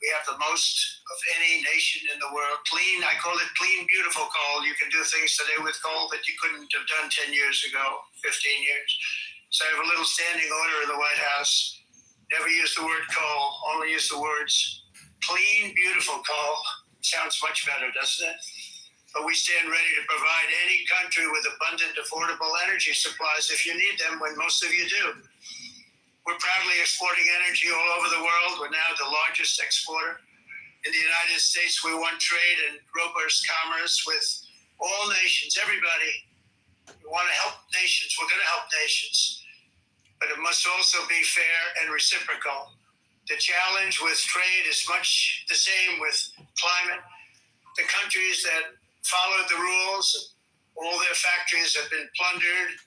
we have the most of any nation in the world. Clean, I call it clean, beautiful coal. You can do things today with coal that you couldn't have done 10 years ago, 15 years. So I have a little standing order in the White House. Never use the word coal, only use the words clean, beautiful coal. Sounds much better, doesn't it? But we stand ready to provide any country with abundant, affordable energy supplies if you need them, when most of you do. We're proudly exporting energy all over the world. We're now the largest exporter. In the United States, we want trade and robust commerce with all nations, everybody. We want to help nations. We're going to help nations. But it must also be fair and reciprocal. The challenge with trade is much the same with climate. The countries that followed the rules, all their factories have been plundered.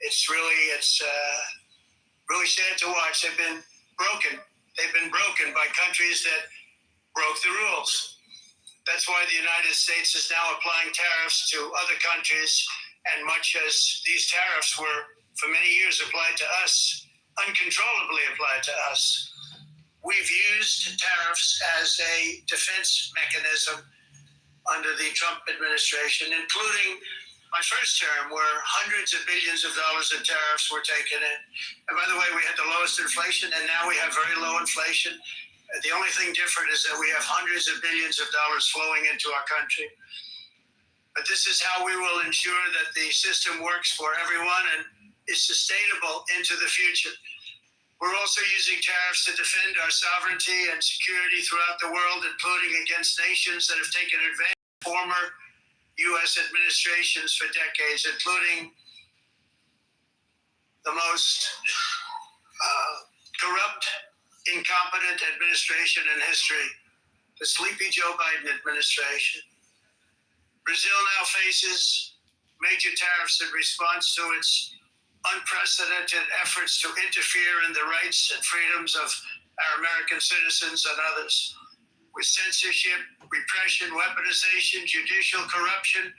It's really sad to watch. They've been broken. They've been broken by countries that broke the rules. That's why the United States is now applying tariffs to other countries, and much as these tariffs were for many years applied to us, uncontrollably applied to us. We've used tariffs as a defense mechanism under the Trump administration, including my first term, where hundreds of billions of dollars in tariffs were taken in. And by the way, we had the lowest inflation, and now we have very low inflation. The only thing different is that we have hundreds of billions of dollars flowing into our country. But this is how we will ensure that the system works for everyone and is sustainable into the future. We're also using tariffs to defend our sovereignty and security throughout the world, including against nations that have taken advantage of former U.S. administrations for decades, including the most corrupt, incompetent administration in history, the sleepy Joe Biden administration. Brazil now faces major tariffs in response to its unprecedented efforts to interfere in the rights and freedoms of our American citizens and others, with censorship, repression, weaponization, judicial corruption,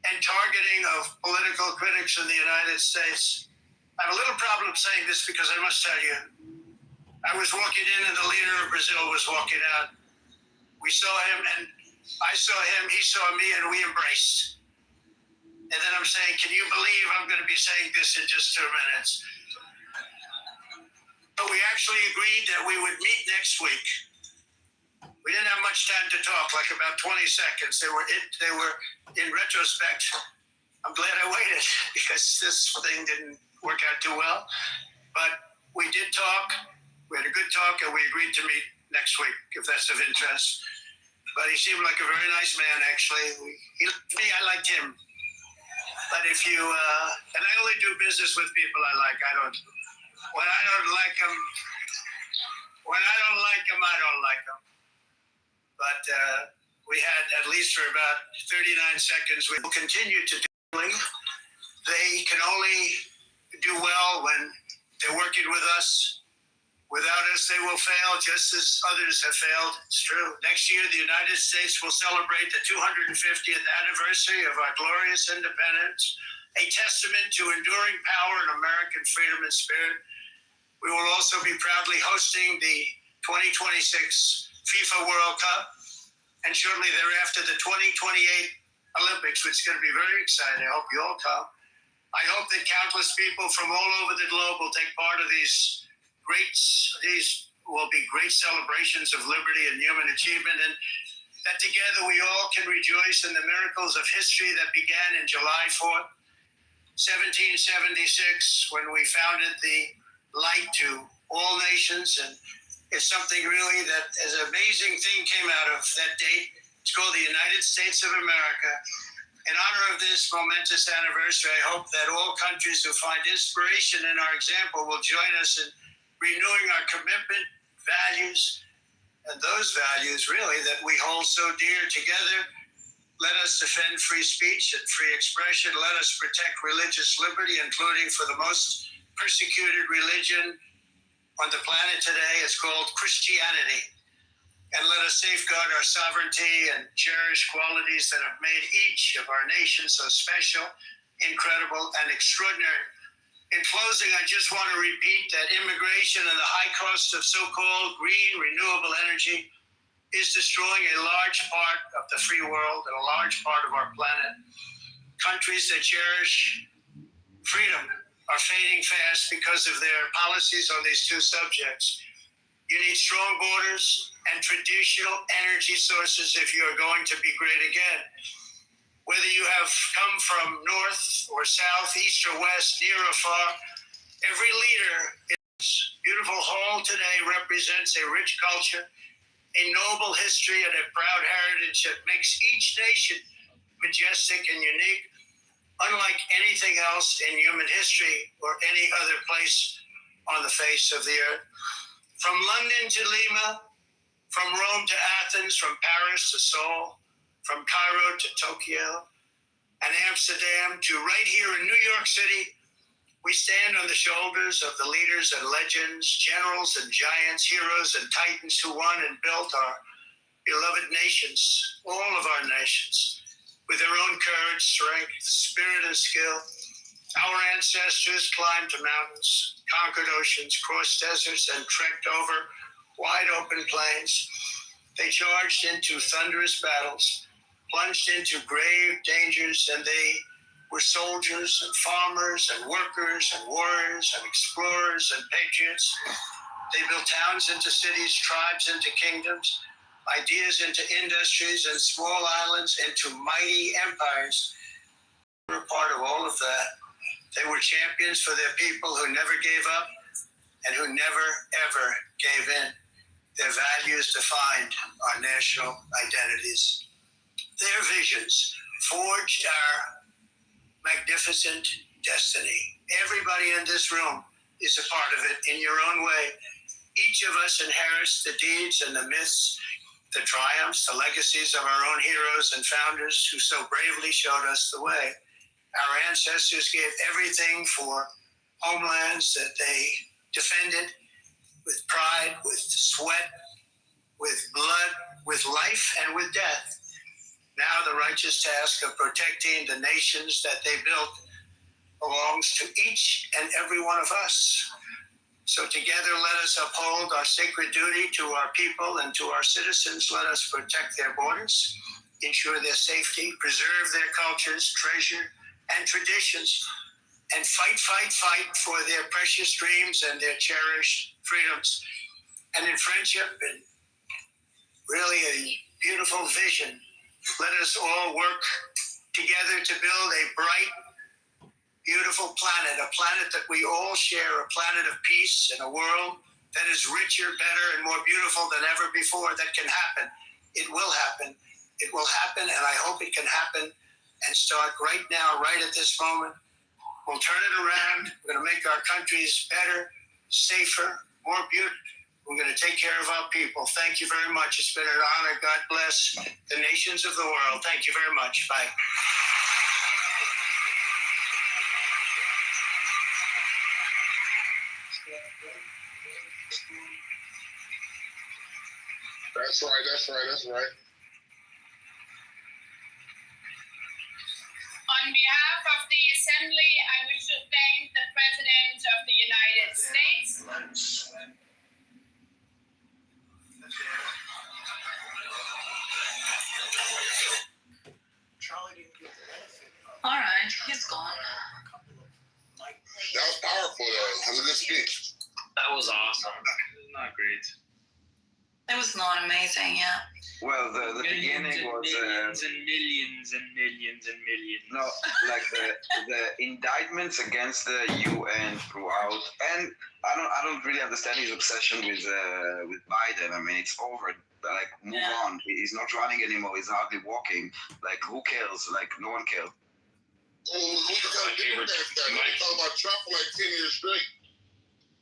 and targeting of political critics in the United States. I have a little problem saying this because I must tell you, I was walking in and the leader of Brazil was walking out. We saw him and I saw him, he saw me, and we embraced. And then I'm saying, can you believe I'm going to be saying this in just 2 minutes? But we actually agreed that we would meet next week. We didn't have much time to talk, like about 20 seconds. They were in retrospect, I'm glad I waited because this thing didn't work out too well. But we did talk. We had a good talk, and we agreed to meet next week, if that's of interest. But he seemed like a very nice man, actually. He liked me, I liked him. But if you, and I only do business with people I like. When I don't like them, I don't like them. But we had, at least for about 39 seconds, we will continue to do. They can only do well when they're working with us. Without us, they will fail, just as others have failed. It's true. Next year, the United States will celebrate the 250th anniversary of our glorious independence, a testament to enduring power and American freedom and spirit. We will also be proudly hosting the 2026 FIFA World Cup, and shortly thereafter the 2028 Olympics, which is going to be very exciting. I hope you all come. I hope that countless people from all over the globe will take part of these will be great celebrations of liberty and human achievement, and that together we all can rejoice in the miracles of history that began in July 4th, 1776, when we founded the light to all nations. And it's something really that is an amazing thing came out of that date. It's called the United States of America. In honor of this momentous anniversary, I hope that all countries who find inspiration in our example will join us in renewing our commitment, values, and those values really that we hold so dear together. Let us defend free speech and free expression. Let us protect religious liberty, including for the most persecuted religion on the planet today. It's called Christianity. And let us safeguard our sovereignty and cherish qualities that have made each of our nations so special, incredible, and extraordinary. In closing, I just want to repeat that immigration and the high cost of so-called green renewable energy is destroying a large part of the free world and a large part of our planet. Countries that cherish freedom are fading fast because of their policies on these two subjects. You need strong borders and traditional energy sources if you are going to be great again. Whether you have come from north or south, east or west, near or far, every leader in this beautiful hall today represents a rich culture, a noble history, and a proud heritage that makes each nation majestic and unique, unlike anything else in human history or any other place on the face of the earth. From London to Lima, from Rome to Athens, from Paris to Seoul, from Cairo to Tokyo and Amsterdam to right here in New York City, we stand on the shoulders of the leaders and legends, generals and giants, heroes and titans who won and built our beloved nations, all of our nations, with their own courage, strength, spirit, and skill. Our ancestors climbed mountains, conquered oceans, crossed deserts, and trekked over wide open plains. They charged into thunderous battles, plunged into grave dangers, and they were soldiers and farmers and workers and warriors and explorers and patriots. They built towns into cities, tribes into kingdoms, ideas into industries, and small islands into mighty empires. We were part of all of that. They were champions for their people who never gave up and who never, ever gave in. Their values defined our national identities. Their visions forged our magnificent destiny. Everybody in this room is a part of it in your own way. Each of us inherits the deeds and the myths, the triumphs, the legacies of our own heroes and founders who so bravely showed us the way. Our ancestors gave everything for homelands that they defended with pride, with sweat, with blood, with life, and with death. Now the righteous task of protecting the nations that they built belongs to each and every one of us. So together let us uphold our sacred duty to our people and to our citizens. Let us protect their borders, ensure their safety, preserve their cultures, treasure, and traditions, and fight for their precious dreams and their cherished freedoms. And in friendship and really a beautiful vision, let us all work together to build a bright, beautiful planet, a planet that we all share, a planet of peace and a world that is richer, better, and more beautiful than ever before. That can happen. It will happen. It will happen, and I hope it can happen and start right now, right at this moment. We'll turn it around. We're going to make our countries better, safer, more beautiful. We're going to take care of our people. Thank you very much. It's been an honor. God bless the nations of the world. Thank you very much. Bye. That's right. That's right. That's right. On behalf of the Assembly, I wish to thank the President of the United States. All right, he's gone. That was powerful, though. That was a good speech. That was awesome. Not great. It was not amazing, yeah. Well, the beginning was millions and millions and millions and millions. no, like the indictments against the UN throughout, and I don't really understand his obsession with Biden. I mean, it's over. Like, move on. He's not running anymore. He's hardly walking. Like, who cares? Like, no one cares. Well, who's the kind of different that? They talk about Trump for like 10 years straight.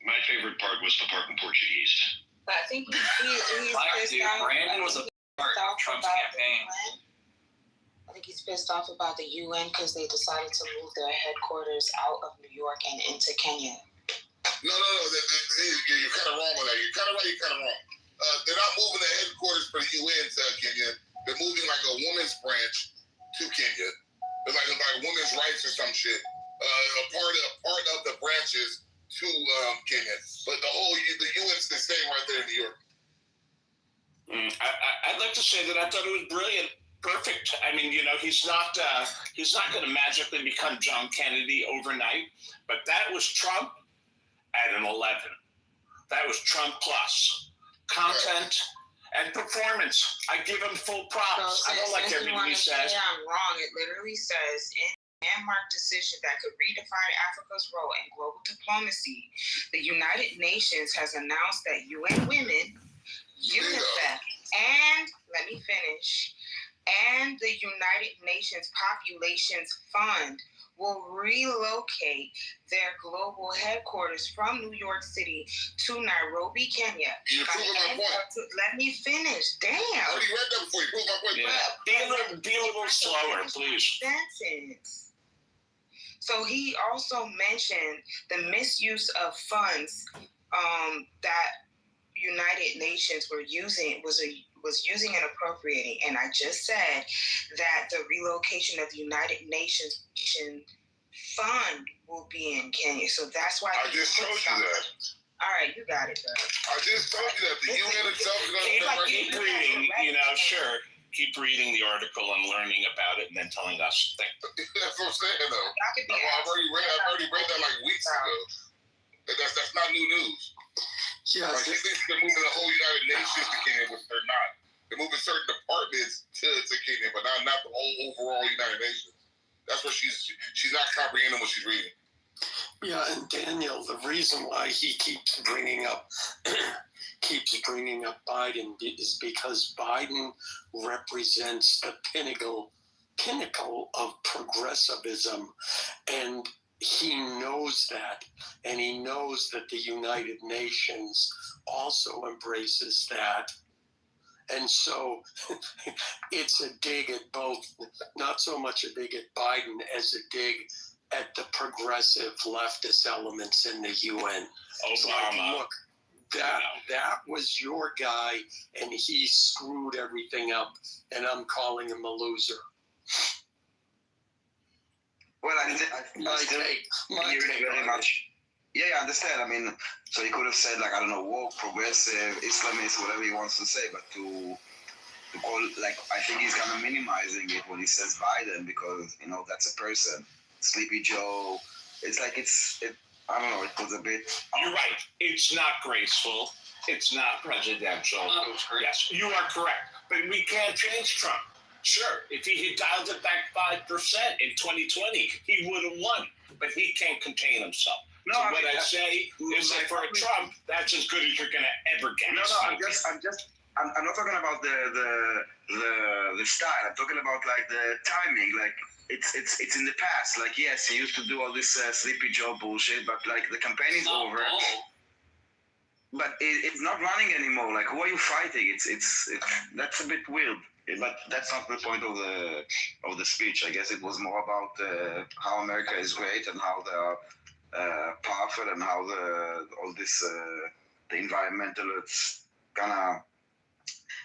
My favorite part was the part in Portuguese. But I think he's pissed off. Brandon was a part of Trump's campaign. I think he's pissed off about the UN because they decided to move their headquarters out of New York and into Kenya. No. You're kind of wrong on that. You're kind of right. You're kind of wrong. They're not moving the headquarters for the UN to Kenya. They're moving like a women's branch to Kenya. It's like women's rights or some shit. A part of the branches to Kenya, but the UN's the same right there in New York. I'd like to say that I thought it was brilliant, perfect. I mean, he's not going to magically become John Kennedy overnight, but that was Trump at an 11. That was Trump plus content and performance. I give him full props. I don't like everything he says. I'm wrong. It literally says in landmark decision that could redefine Africa's role in global diplomacy, the United Nations has announced that UN Women, UNICEF, and let me finish, and the United Nations Populations Fund will relocate their global headquarters from New York City to Nairobi, Kenya. You're proving my point. Let me finish. Damn. I already read that before. You proved my point. Yeah. Be a little slower, please. Sentence. So he also mentioned the misuse of funds that United Nations was using and appropriating. And I just said that the relocation of the United Nations fund will be in Kenya. So that's why I just told you that. All right, you got it, bro. I just told you that the UN itself is going to keep reading, sure. Keep reading the article and learning about it and then telling us. That's what I'm saying, though. I've already read that like weeks ago. That's not new news. Yeah, like, they're moving the whole United Nations to Kenya, which they're not. They're moving certain departments to Kenya, but not the whole overall United Nations. That's what she's not comprehending what she's reading. Yeah, and Daniel, the reason why he keeps bringing up Biden is because Biden represents the pinnacle of progressivism, and he knows that, and he knows that the United Nations also embraces that. And so it's a dig at both, not so much a dig at Biden as a dig at the progressive leftist elements in the UN. Obama. Like, look, that was your guy, and he screwed everything up, and I'm calling him a loser. Well, I take very much. Yeah, I understand. I mean, so he could have said, like, I don't know, woke, progressive, Islamist, whatever he wants to say, but to call, like, I think he's kind of minimizing it when he says Biden because, that's a person. Sleepy Joe. It's like, I don't know, it was a bit. You're right. It's not graceful. It's not presidential. Yes, you are correct. But we can't change Trump. Sure, if he had dialed it back 5% in 2020, he would have won. But he can't contain himself. No, so what I say is that for a Trump, that's as good as you're going to ever get. No, I'm not talking about the style. I'm talking about like the timing. Like it's in the past. Like yes, he used to do all this Sleepy Joe bullshit, but like the campaign is over. But it's not running anymore. Like who are you fighting? It's that's a bit weird. But that's not the point of the speech. I guess it was more about how America is great and how they are powerful and how all this the environmentalists kind of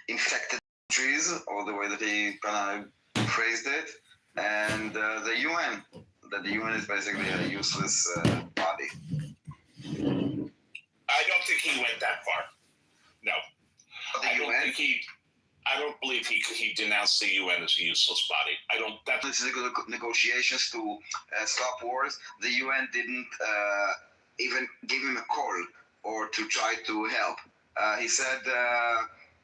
infected countries, or the way that he kind of phrased it, and the UN. that the UN is basically a useless body. I don't think he went that far. No. I don't believe he denounced the UN as a useless body. I don't. That's political negotiations to stop wars. The UN didn't even give him a call or to try to help. He said,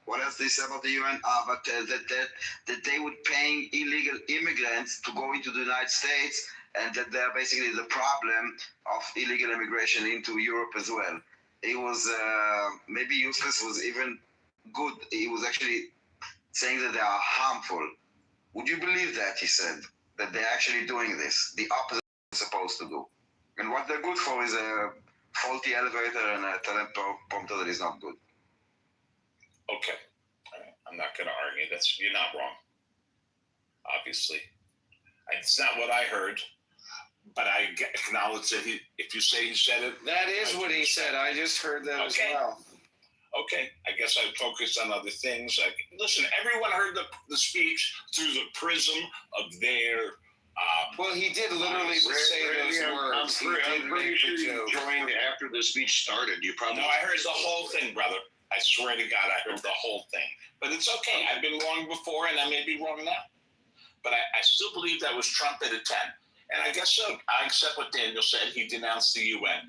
what else did he say about the UN? But that they would paying illegal immigrants to go into the United States, and that they're basically the problem of illegal immigration into Europe as well. It was maybe useless was even good. He was actually saying that they are harmful. Would you believe that, he said, that they're actually doing this, the opposite they're supposed to do? And what they're good for is a faulty elevator and a teleprompter that is not good. okay. All right. I'm not going to argue. You're not wrong. Obviously. It's not what I heard, but I acknowledge that if you say he said it. That is what he said. I just heard that as well. Okay, I guess I focused on other things. Listen, everyone heard the speech through the prism of their. Well, he did literally say those words. I'm pretty sure you joined after the speech started. You probably. No, I heard the whole thing, brother. I swear to God, I heard the whole thing. But it's okay. I've been wrong before, and I may be wrong now. But I still believe that was Trump at a 10. And I guess so. I accept what Daniel said. He denounced the UN.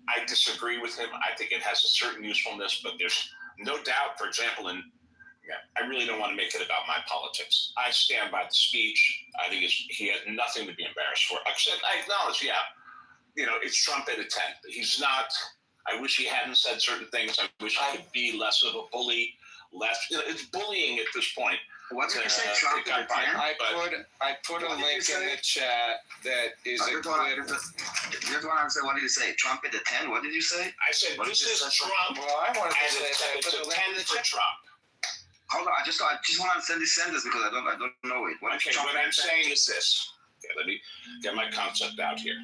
I disagree with him. I think it has a certain usefulness, but there's no doubt, for example, I really don't want to make it about my politics. I stand by the speech. I think he has nothing to be embarrassed for. Except I acknowledge, it's Trump at a 10. He's not. I wish he hadn't said certain things. I wish he could be less of a bully. It's bullying at this point. What did you say, Trump at a 10? I put a link in the chat that is a clip. Just want to say, what did you say? Trump at a 10? What did you say? I said, this is Trump. Well, I wanted to say that. It's a 10 for Trump. Hold on, I just want to send this sentence because I don't know it. What I'm saying is this. Okay, let me get my concept out here.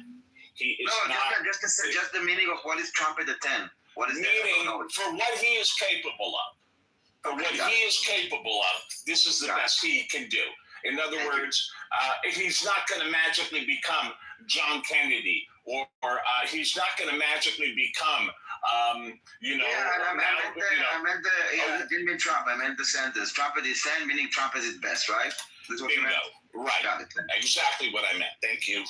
He is just the meaning of what is Trump at a 10. What is meaning for what he is capable of. For what he is capable of, this is the best he can do. In other words, he's not going to magically become John Kennedy, or he's not going to magically become, I didn't mean Trump. I meant the sentence. Trump at his 10, meaning Trump at his best, right? That's what you meant? Right. Exactly what I meant. Thank you.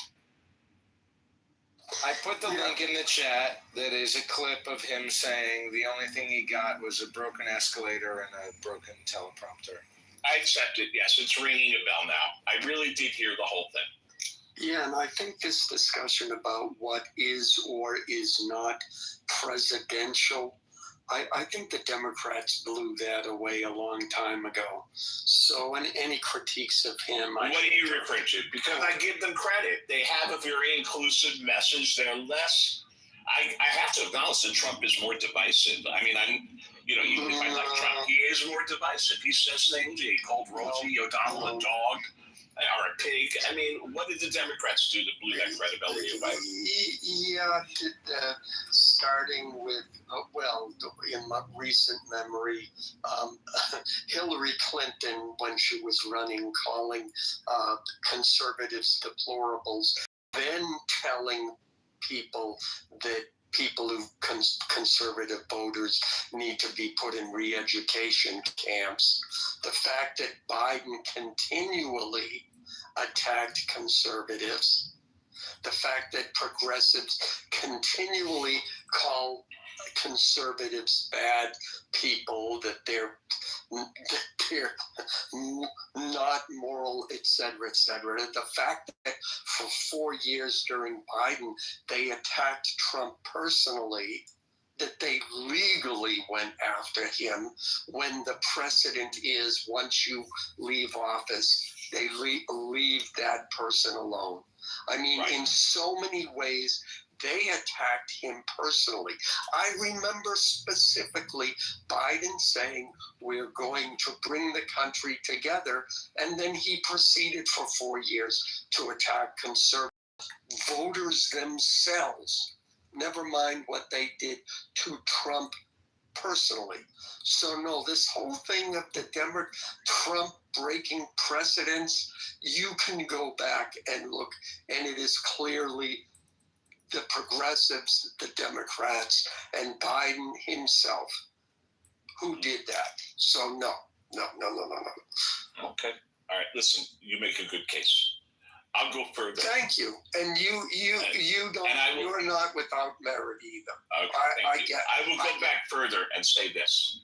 I put the link in the chat that is a clip of him saying the only thing he got was a broken escalator and a broken teleprompter. I accept it. Yes, it's ringing a bell now. I really did hear the whole thing. Yeah, and I think this discussion about what is or is not presidential, I think the Democrats blew that away a long time ago. So any critiques of him... What do you refer to? Because I give them credit. They have a very inclusive message. They're less... I have to acknowledge that Trump is more divisive. I mean, even if I like Trump, he is more divisive. He says things. He called Rosie O'Donnell a dog or a pig. I mean, what did the Democrats do that blew that credibility away? Starting with, in my recent memory, Hillary Clinton, when she was running, calling conservatives deplorables, then telling people that people who conservative voters need to be put in re-education camps. The fact that Biden continually attacked conservatives, the fact that progressives continually call conservatives bad people, that they're not moral, etc., etc. The fact that for 4 years during Biden, they attacked Trump personally, that they legally went after him, when the precedent is once you leave office, they leave that person alone. I mean, in so many ways, they attacked him personally. I remember specifically Biden saying, we're going to bring the country together, and then he proceeded for 4 years to attack conservative voters themselves. Never mind what they did to Trump personally. So no, this whole thing of the Trump breaking precedents, you can go back and look, and it is clearly the progressives, the Democrats, and Biden himself who did that. So no. Okay. All right. Listen, you make a good case. I'll go further. Thank you. And you don't. And you're not without merit either. Okay, I will go back further and say this: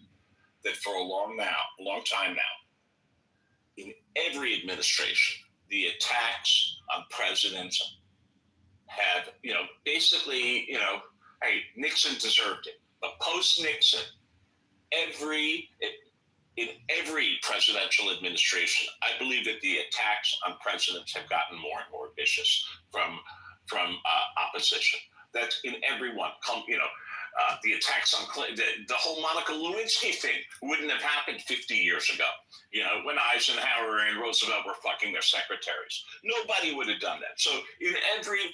that for a long time now, in every administration, the attacks on presidents have, basically, hey, Nixon deserved it, but post Nixon, in every presidential administration, I believe that the attacks on presidents have gotten more and more vicious from opposition. That's in everyone. The attacks on Clinton, the whole Monica Lewinsky thing wouldn't have happened 50 years ago. When Eisenhower and Roosevelt were fucking their secretaries, nobody would have done that. So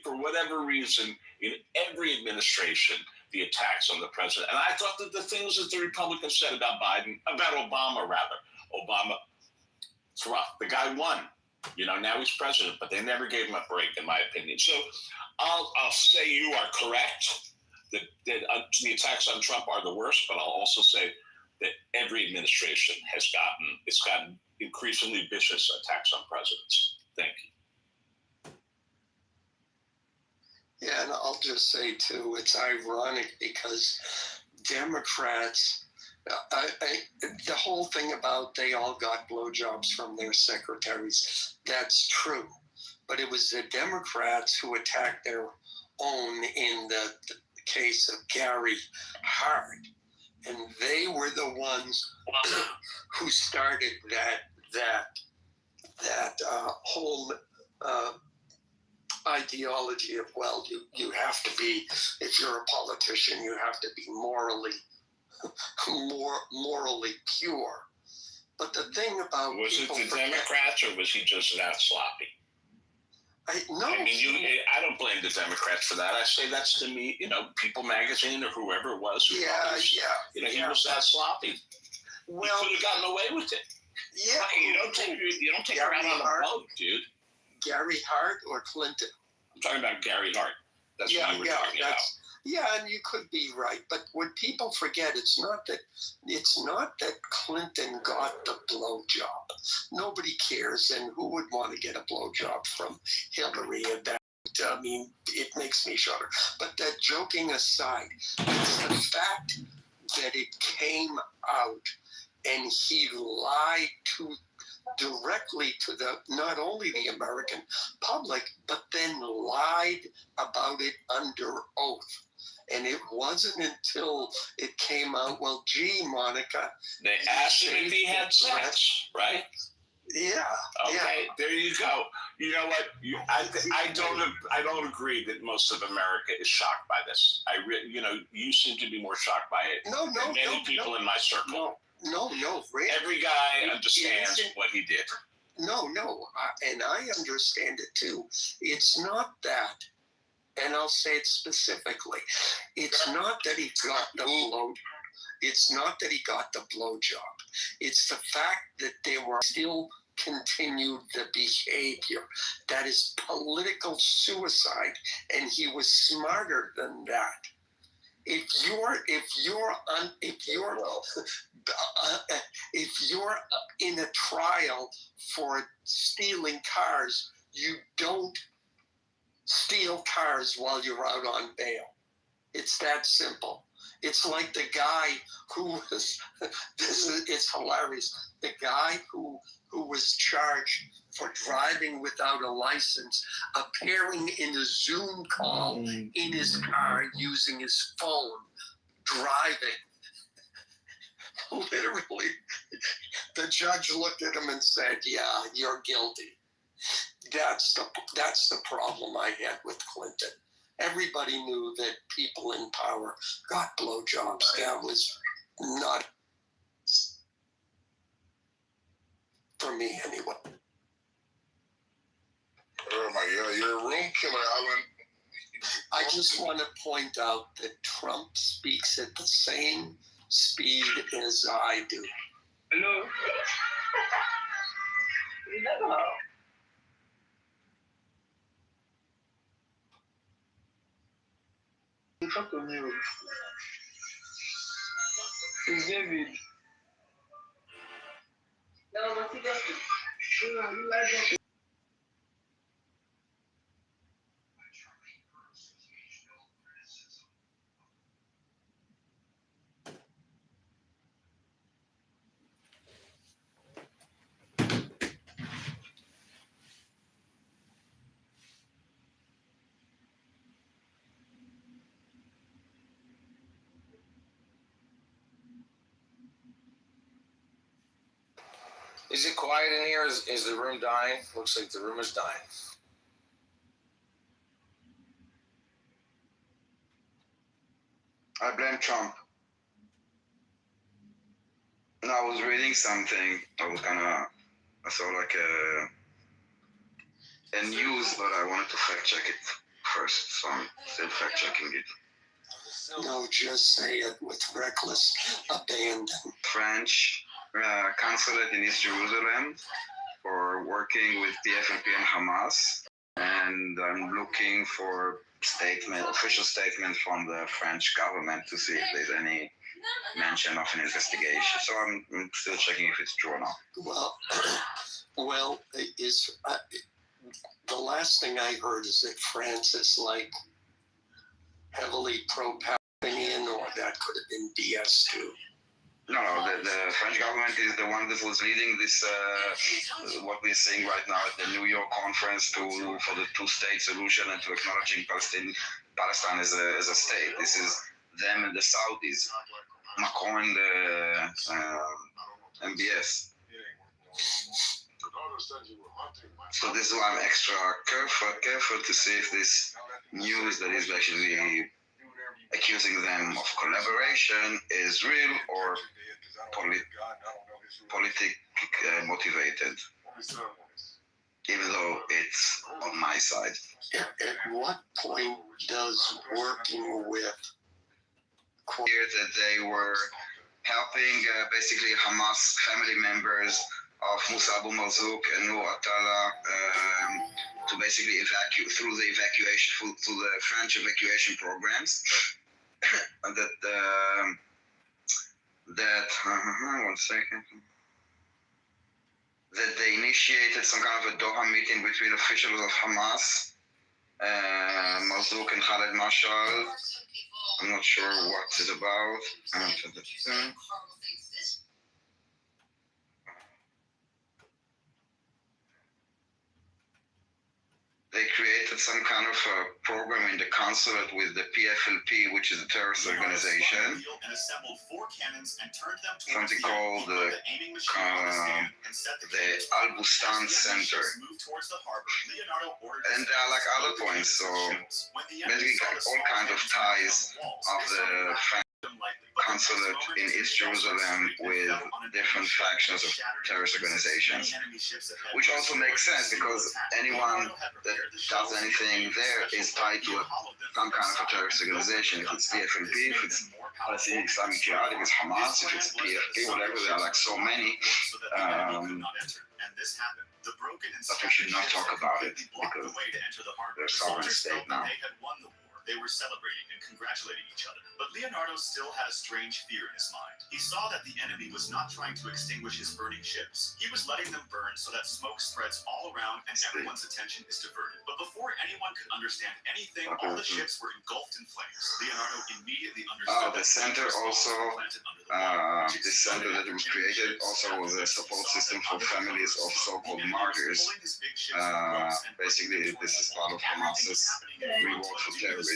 for whatever reason, in every administration, the attacks on the president. And I thought that the things that the Republicans said about Obama, it's rough. The guy won. Now he's president, but they never gave him a break, in my opinion. So I'll say you are correct. That the attacks on Trump are the worst, but I'll also say that every administration has gotten increasingly vicious attacks on presidents. Thank you. Yeah, and I'll just say too, it's ironic because Democrats, the whole thing about they all got blowjobs from their secretaries, that's true. But it was the Democrats who attacked their own in the case of Gary Hart. And they were the ones who started that whole ideology of, well, you have to be, if you're a politician, you have to be morally pure. But the thing about was it the Democrats, or was he just that sloppy? I don't blame the Democrats for that. I say that's to me, People Magazine or whoever it was. He was that sloppy. Well, he could have gotten away with it. Yeah, you don't take her out on a boat, dude. Gary Hart or Clinton? I'm talking about Gary Hart. That's what you were talking about. Yeah, and you could be right, but what people forget, it's not that Clinton got the blowjob. Nobody cares, and who would want to get a blowjob from Hillary? And that, it makes me shudder. But that joking aside, it's the fact that it came out, and he lied directly to not only the American public, but then lied about it under oath. And it wasn't until it came out, well, gee, Monica. They asked him if he had sex, right? Yeah. Okay, there you go. You know what? I don't agree that most of America is shocked by this. You seem to be more shocked by it than many people in my circle. No. Every guy understands what he did. No, and I understand it too. It's not that. And I'll say it specifically. It's not that he got the blow. It's not that he got the blowjob. It's the fact that they were still continued the behavior. That is political suicide, and he was smarter than that. If you're in a trial for stealing cars, you don't steal cars while you're out on bail. It's that simple. It's like the guy who was, it's hilarious. The guy who was charged for driving without a license, appearing in a Zoom call in his car using his phone, driving. Literally, the judge looked at him and said, yeah, you're guilty. That's the problem I had with Clinton. Everybody knew that people in power got blowjobs. That was not for me anyway. Oh my God, you're a room killer, Alan. I just want to point out that Trump speaks at the same speed as I do. Hello? Talk to me. It's David. No, what's he doing? Is it quiet in here? Is the room dying? Looks like the room is dying. I blame Trump. No, I was reading something. I saw like a news, but I wanted to fact check it first, so I'm still fact checking it. No, just say it with reckless abandon. French consulate in East Jerusalem for working with the FLP and Hamas, and I'm looking for official statement from the French government to see if there's any mention of an investigation. So I'm still checking if it's true or not. Well, the last thing I heard is that France is like heavily pro-Palestinian, or that could have been BS too. No, the French government is the one that was leading this, what we're seeing right now at the New York conference for the two-state solution and to acknowledging Palestine as a state. This is them and the Saudis, Macron, the MBS. So this is why I'm extra careful to see if this news that is actually accusing them of collaboration is real or politically motivated, even though it's on my side. At what point does working with Here that they were helping basically Hamas family members of Musa Abu Marzouk and Nour Atala to basically evacuate through the French evacuation programs. And one second. That they initiated some kind of a Doha meeting between officials of Hamas, Marzouk and Khaled Mashal. I'm not sure what it's about. They created some kind of a program in the consulate with the PFLP, which is a terrorist organization. Something called the Al Bustan Center. And there are like other points, so basically all kinds of ties of the consulate in East Jerusalem with different factions of terrorist organizations, which also makes sense because anyone that does anything there is tied to some kind of a terrorist organization. If it's PFLP, if it's Palestinian Islamic Jihad, if it's Hamas, if it's PFP, whatever, there are like so many. But we should not talk about it because they're a sovereign state now. They were celebrating and congratulating each other. But Leonardo still had a strange fear in his mind. He saw that the enemy was not trying to extinguish his burning ships. He was letting them burn so that smoke spreads all around and everyone's attention is diverted. But before anyone could understand anything, all the ships were engulfed in flames. Leonardo immediately understood the center also, this center that was created also was a support system for families of so-called martyrs. Basically, this is part of Hamas's reward for terrorism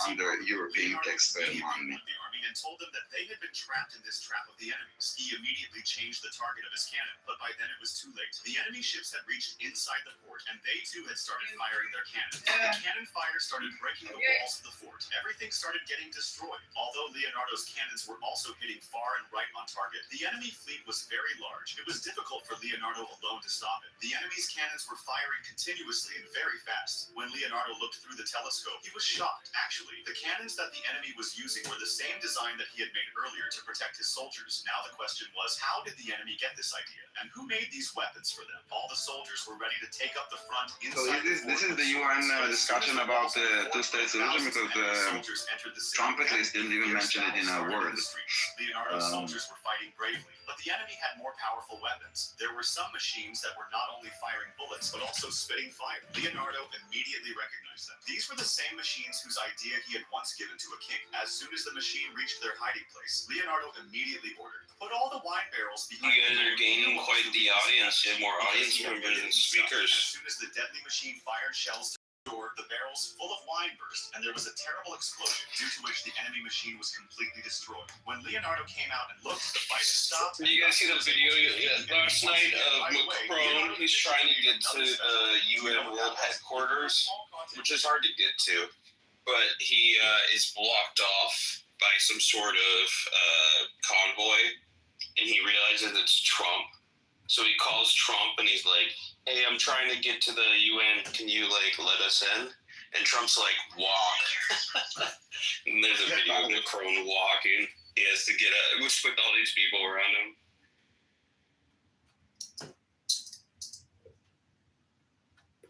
under European taxpayer money. And told them that they had been trapped in this trap of the enemies. He immediately changed the target of his cannon, but by then it was too late. The enemy ships had reached inside the fort, and they too had started firing their cannons. The cannon fire started breaking the walls of the fort. Everything started getting destroyed. Although Leonardo's cannons were also hitting far and right on target, the enemy fleet was very large. It was difficult for Leonardo alone to stop it. The enemy's cannons were firing continuously and very fast. When Leonardo looked through the telescope, he was shocked. Actually, the cannons that the enemy was using were the same design that he had made earlier to protect his soldiers. Now the question was, how did the enemy get this idea? And who made these weapons for them? All the soldiers were ready to take up the front inside this is the UN discussion about the two-state solution, because Trump at least didn't even mention it in a word. Leonardo's soldiers were fighting bravely, but the enemy had more powerful weapons. There were some machines that were not only firing bullets, but also spitting fire. Leonardo immediately recognized them. These were the same machines whose idea he had once given to a king. As soon as the machine reached their hiding place, Leonardo immediately ordered, "Put all the wine barrels behind." You guys are gaining quite the audience. You have more audience members than speakers. As soon as the deadly machine fired shells to the door, the barrels full of wine burst, and there was a terrible explosion, due to which the enemy machine was completely destroyed. When Leonardo came out and looked, the fight had stopped. You guys see the video last night of Macron? He's trying to get to the UN World Headquarters, which is hard to get to, but he is blocked off by some sort of convoy, and he realizes it's Trump. So he calls Trump and he's like, "Hey, I'm trying to get to the UN. Can you let us in?" And Trump's like, "Walk." And there's a video of Macron walking. He has to get with all these people around him.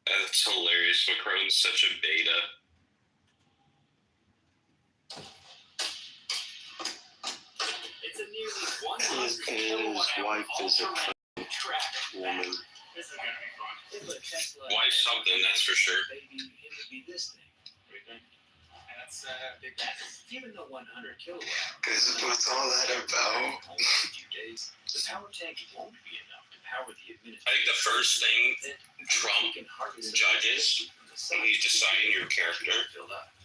That's hilarious. Macron's such a beta. It's a nearly 100 his wife is a woman. This is gonna be fun. Wife something, that's for sure. Baby, it would be this thing. That's big. Even though 100 kilowatts. Because what's all that about? Days, the power tank won't be enough to power the administration. I think the first thing Trump judges when he's deciding your character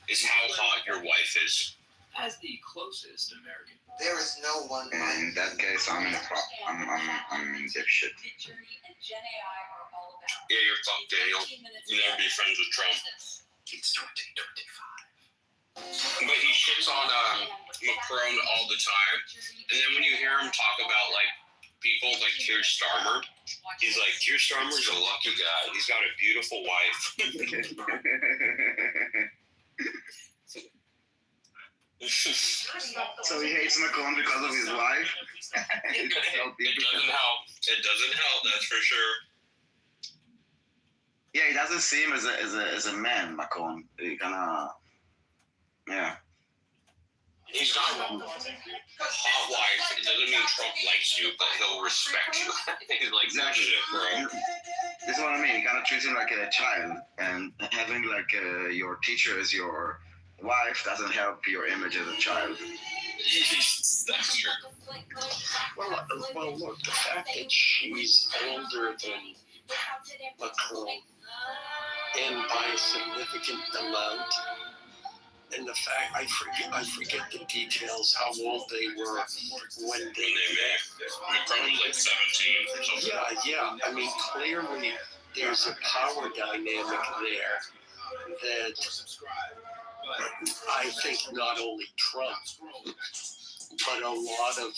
is how hot your wife is. As the closest American. There is no one. In that case, I'm in dipshit. Yeah, you're fucked, Daniel. You never be friends with Trump. It's 2025. But he shits on Macron all the time. And then when you hear him talk about people like Keir Starmer, he's like, Keir Starmer's a lucky guy. He's got a beautiful wife. So he hates Macron because of his wife? It doesn't help. It doesn't help, that's for sure. Yeah, he doesn't seem as a man, Macron. He kinda, yeah. He's got a hot wife. It doesn't mean Trump likes you, but he'll respect you. He's like, exactly. Shit, bro. This is what I mean. He kind of treats him like a child, and having your teacher as your wife doesn't help your image as a child. That's true. Well, look, the fact that she's older than Macron, and by a significant amount, and the fact I forget the details how old they were when they met. Macron was like 17 or something. Yeah. I mean, clearly there's a power dynamic there that I think not only Trump, but a lot of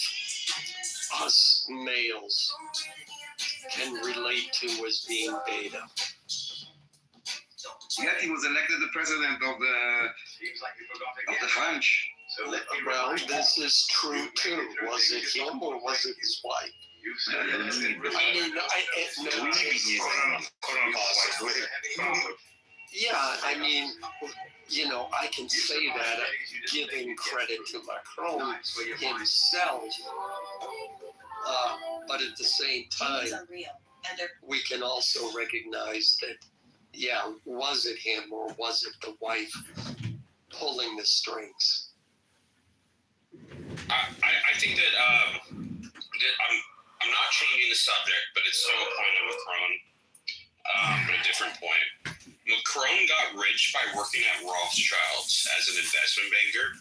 us males can relate to as being beta. Yet he was elected the president of the French. Well, this is true too. Was it him or was it his wife? I mean, I can say that giving credit to Macron himself, but at the same time, we can also recognize that, was it him or was it the wife pulling the strings? I think that I'm not changing the subject, but it's still a point of Macron, but a different point. Macron got rich by working at Rothschild's as an investment banker.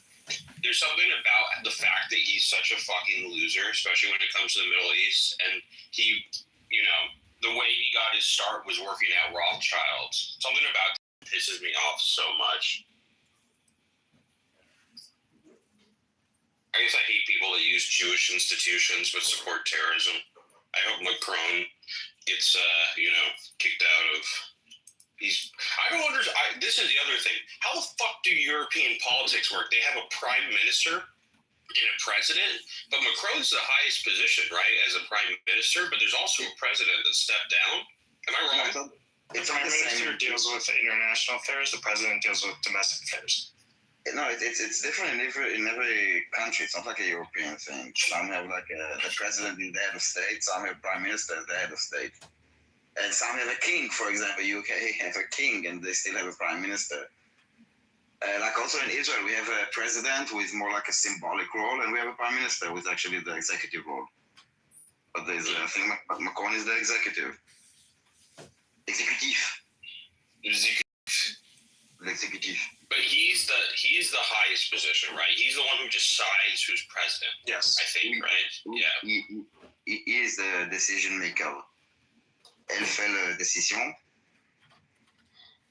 There's something about the fact that he's such a fucking loser, especially when it comes to the Middle East, and he, the way he got his start was working at Rothschild's. Something about that pisses me off so much. I guess I hate people that use Jewish institutions but support terrorism. I hope Macron gets, kicked out of I don't understand. This is the other thing. How the fuck do European politics work? They have a prime minister and a president, but Macron's the highest position, right, as a prime minister, but there's also a president that stepped down. Am I wrong? The prime minister deals with international affairs, the president deals with domestic affairs. No, it's different in every country. It's not like a European thing. Some have like the president is the head of state, some have prime minister as the head of state. And some have a king, for example, UK have a king and they still have a prime minister. Like also in Israel, we have a president who is more like a symbolic role, and we have a prime minister who is actually the executive role. But there's I think Macron is the executive. Executive. But he's the highest position, right? He's the one who decides who's president. Yes. I think, right? Yeah. He is the decision maker. Elle fait la décision.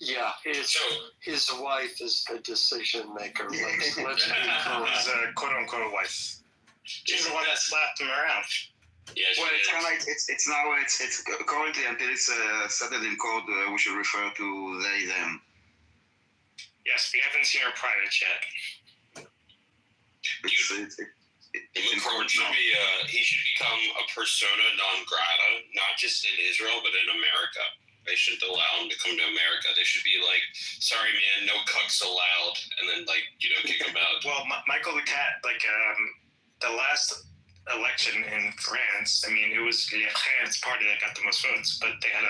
Yeah, his wife is the decision maker. Let's be His quote unquote wife. She's the one that slapped him around. Yes, well, it's kind of like it's now it's currently until it's settled in court. We should refer to they them. Yes, we haven't seen her private yet. Macron should be he should become a persona non grata, not just in Israel but in America. They shouldn't allow him to come to America. They should be like, sorry man, no cucks allowed, and then like kick him out. Well, Michael the Cat, like the last election in France, I mean, it was the France party that got the most votes, but they had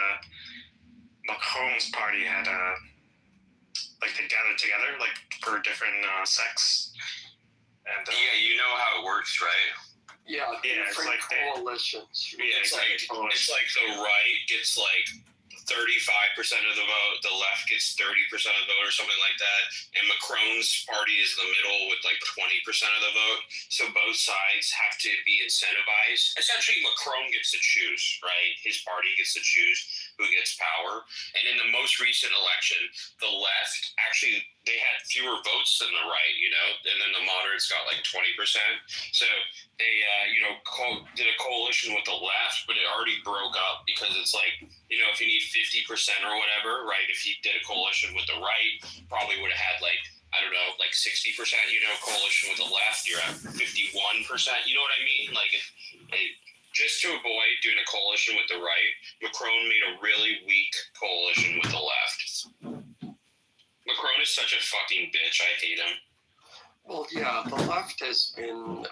Macron's party had like they gathered together like for different sects. And yeah, you know how it works, right? Yeah, it's like coalitions. Yeah, it's like the right gets like 35% of the vote, the left gets 30% of the vote, or something like that, and Macron's party is in the middle with like 20% of the vote. So both sides have to be incentivized. Essentially, Macron gets to choose, right? His party gets to choose who gets power. And in the most recent election, the left actually they had fewer votes than the right, and then the moderates got like 20%. So they, did a coalition with the left, but it already broke up because it's like, if you need 50% or whatever, right? If you did a coalition with the right, probably would have had like, I don't know, like 60%, coalition with the left, you're at 51%. You know what I mean? Like, just to avoid doing a coalition with the right, Macron made a really weak coalition with the left. Macron is such a fucking bitch. I hate him. Well, yeah, the left has been,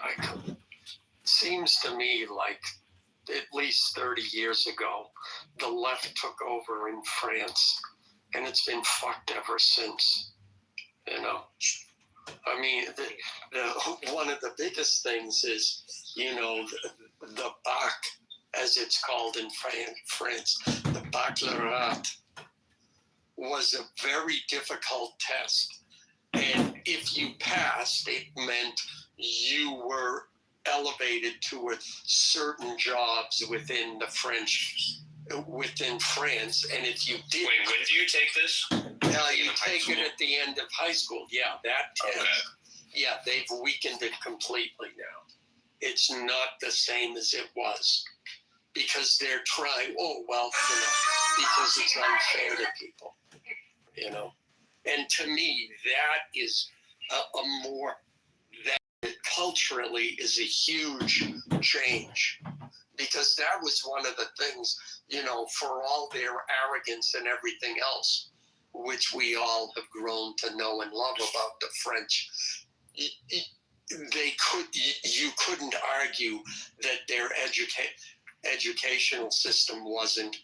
seems to me like at least 30 years ago, the left took over in France, and it's been fucked ever since. I mean, one of the biggest things is, the bac, as it's called in France, the baccalaureate was a very difficult test. And if you passed, it meant you were elevated to certain jobs within France. And if you didn't... Wait, when do you take this? You take it at the end of high school. Yeah, that test. Okay. Yeah, they've weakened it completely now. It's not the same as it was. Because they're trying, because it's unfair to people. And to me, that is that culturally is a huge change, because that was one of the things, for all their arrogance and everything else, which we all have grown to know and love about the French. You couldn't argue that their educational system wasn't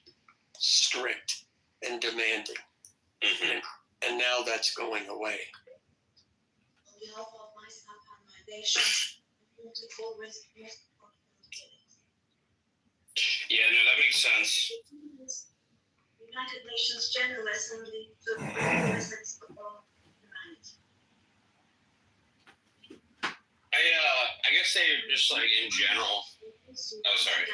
strict and demanding. Mm-hmm. And now that's going away. On behalf of myself and my nation, yeah, no, that makes sense. United Nations General Assembly to represent all humanity. I guess they just like in general. Oh, sorry.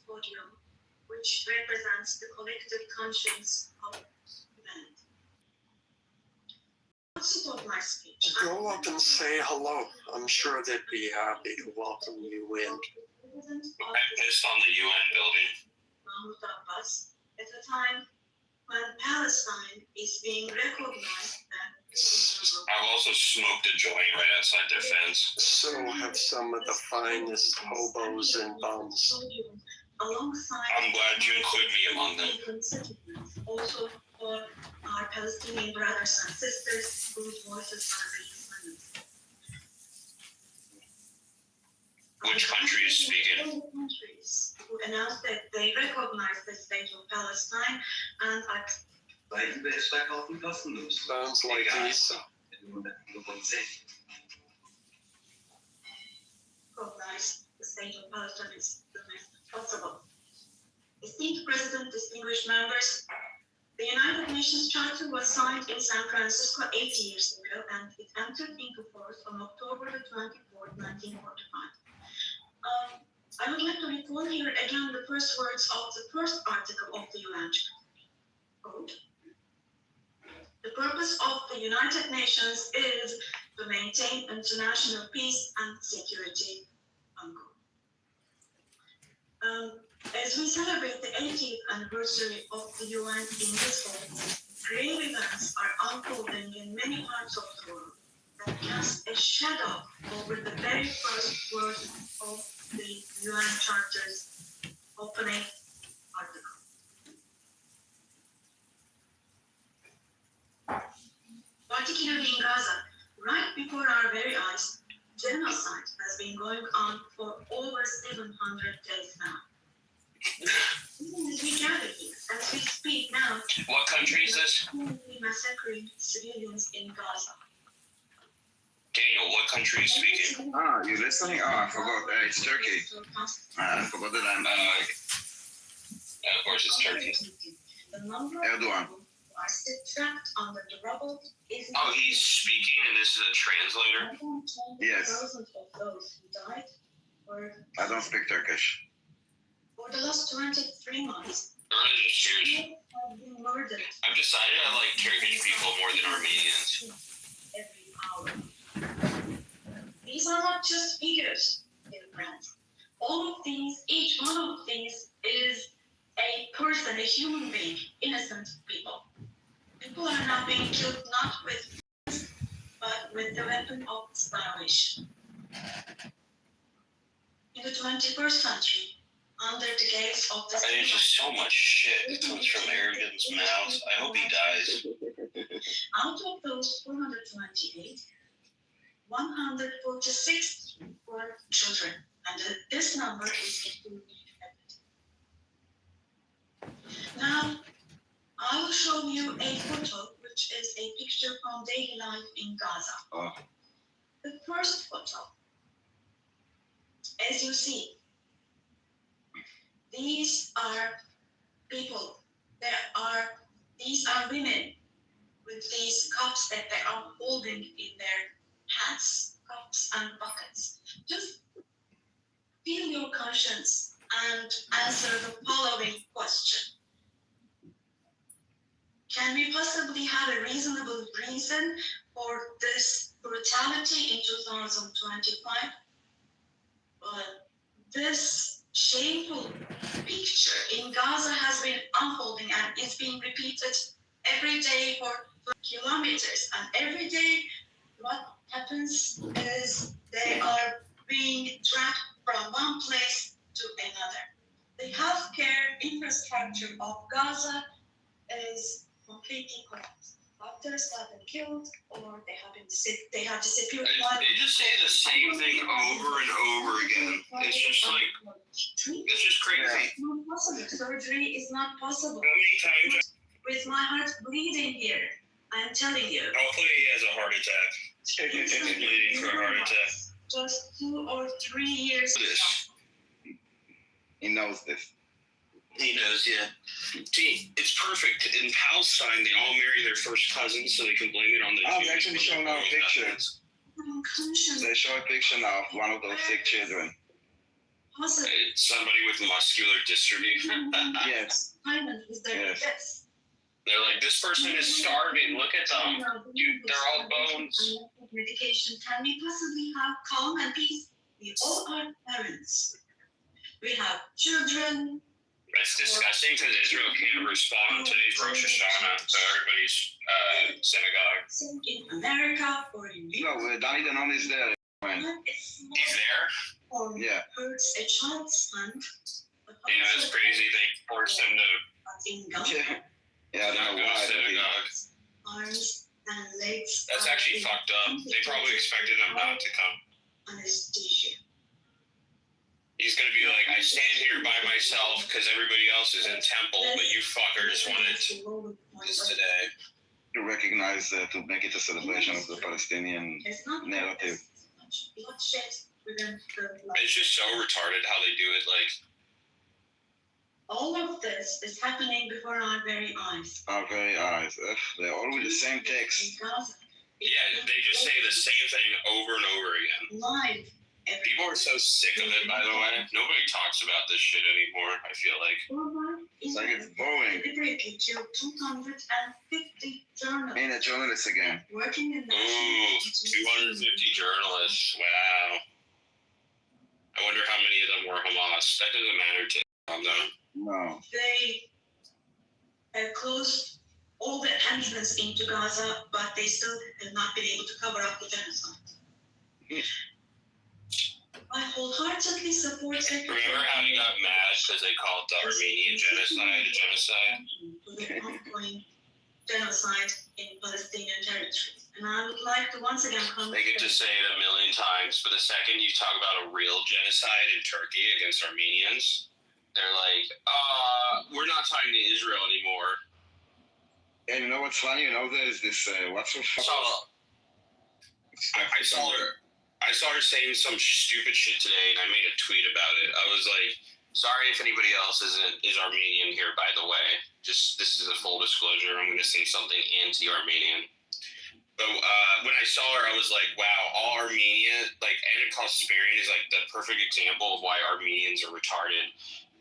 Podium, which represents the collective conscience of humanity. What's it of my speech? Go up and say hello. I'm sure they'd be happy to welcome you in. I'm pissed on the UN building. Mahmoud Abbas, at a time when Palestine is being recognized I've also smoked a joint right outside their fence. So have some of the finest hobos and bums. I'm glad you include me among them. Also for our Palestinian brothers and sisters whose voices are being silenced. Which country is speaking? Countries who announced that they recognize the state of Palestine and are Sounds like Esau. recognize the state of Palestine is the best possible. Esteemed President, distinguished members, the United Nations Charter was signed in San Francisco 80 years ago and it entered into force on October the 24th, 1945. I would like to recall here again the first words of the first article of the UN Charter. Quote, the purpose of the United Nations is to maintain international peace and security. Unquote. As we celebrate the 80th anniversary of the UN in this fall, grave events are unfolding in many parts of the world that cast a shadow over the very first words of the UN Charter's opening article. Particularly in Gaza, right before our very eyes, genocide has been going on for over 700 days now. Even as we gather here, as we speak now, What country is this? massacring civilians in Gaza. Daniel, what country is speaking? Ah, you listening? Oh, I forgot. It's Turkey. I forgot that I'm. Of course, it's Turkey. Erdogan. Are still trapped under the rubble. Oh, he's speaking, and this is a translator? Yes. Thousands of those who died were I don't speak Turkish. for the last 23 months. Religious cheers. Have been murdered I've decided I like Turkish people more than Armenians. every hour. These are not just figures, dear friends. All of these, each one of these is a person, a human being, innocent people. People are now being killed not with guns, but with the weapon of starvation. In the 21st century, under the gaze of the There's just so much shit that comes from Erdogan's mouth. I hope he dies. out of those 428, 146 were children, and this number is including infant. Now, I will show you a photo, which is a picture from daily life in Gaza. Oh. The first photo, as you see, these are people. These are women with these cups that they are holding in their hands, cups and buckets. Just feel your conscience and answer the following question. Can we possibly have a reasonable reason for this brutality in 2025? But this shameful picture in Gaza has been unfolding and it's being repeated every day for kilometers. And every day what happens is they are being dragged from one place to another. The healthcare infrastructure of Gaza is completely collapsed. Doctors have been killed or they have disappeared. They just say the same thing over and over again. It's just like, it's just crazy. Not possible. Surgery is not possible. How many times? With my heart bleeding here, I'm telling you. Hopefully he has a heart attack. Bleeding for a heart attack. Just 2 or 3 years ago. He knows this. He knows, yeah. See, it's perfect. In Palestine, they all marry their first cousins so they can blame it on the I've Jews. actually shown now a picture. They show a picture now of one of those sick children. It's somebody with muscular dystrophy. Yes. Yes. They're like, this person is starving. Look at them. Dude, they're all bones. Medication. Can we possibly have calm and peace? We all are parents. We have children. That's disgusting. fasting because Israel can't respond. Today's Rosh Hashanah, so everybody's synagogue. In America or in Europe. No, Danny Danon is there. He's there? Yeah. Hurts a child's hand. Yeah, that's crazy. They forced him to Yeah, I don't know go to why. synagogue. Arms and legs. That's actually fucked up. They probably expected him not to come. Anesthesia. He's gonna be like, I stand here by myself because everybody else is in temple, but you fuckers wanted this today. To recognize, to make it a celebration of the Palestinian narrative. It's just so retarded how they do it. Like, all of this is happening before our very eyes. Our very eyes. They're all with the same text. yeah, they just say the same thing over and over again. Live. People are so sick of it, by the way. Nobody talks about this shit anymore, I feel like. It's like it's boring. Deliberately killed 250 journalists. Ain't a journalist again. Working in the Ooh, 250 journalists. Wow. I wonder how many of them were Hamas. That doesn't matter to them, though. No. They closed all the entrance into Gaza, but they still have not been able to cover up the genocide. I wholeheartedly support Remember how he got mad because they called the Armenian genocide a genocide? the ongoing genocide in Palestinian territories. And I would like to once again come. They get to say it a million times, but the second you talk about a real genocide in Turkey against Armenians, they're like, we're not talking to Israel anymore. And you know what's funny? You know, there's this, what's the fuck? I saw her saying some stupid shit today, and I made a tweet about it. I was like, sorry if anybody else is Armenian here, by the way. Just, this is a full disclosure. I'm going to say something anti-Armenian. But when I saw her, I was like, wow, all Armenia, like, Anna Kosparian is like the perfect example of why Armenians are retarded.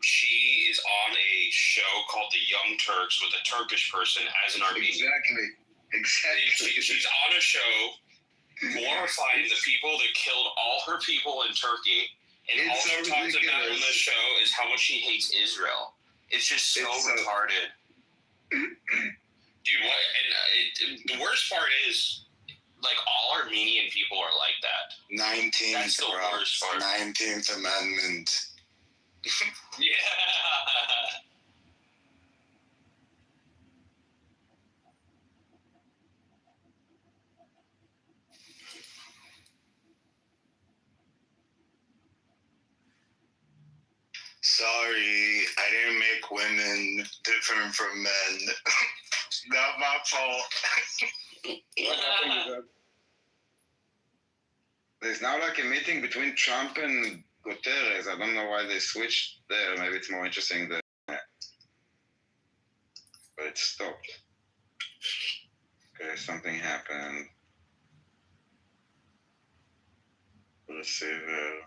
She is on a show called The Young Turks with a Turkish person as an Armenian. Exactly. She's on a show glorifying the people that killed all her people in Turkey, and all she talks about on the show is how much she hates Israel. It's just so retarded. Dude, what? And the worst part is, like, all Armenian people are like that. 19th, That's the worst part. 19th Amendment. Yeah. Sorry, I didn't make women different from men. Not my fault. What happened with that? There's now like a meeting between Trump and Guterres. I don't know why they switched there. Maybe it's more interesting than that. But it stopped. Okay, something happened. Receiver.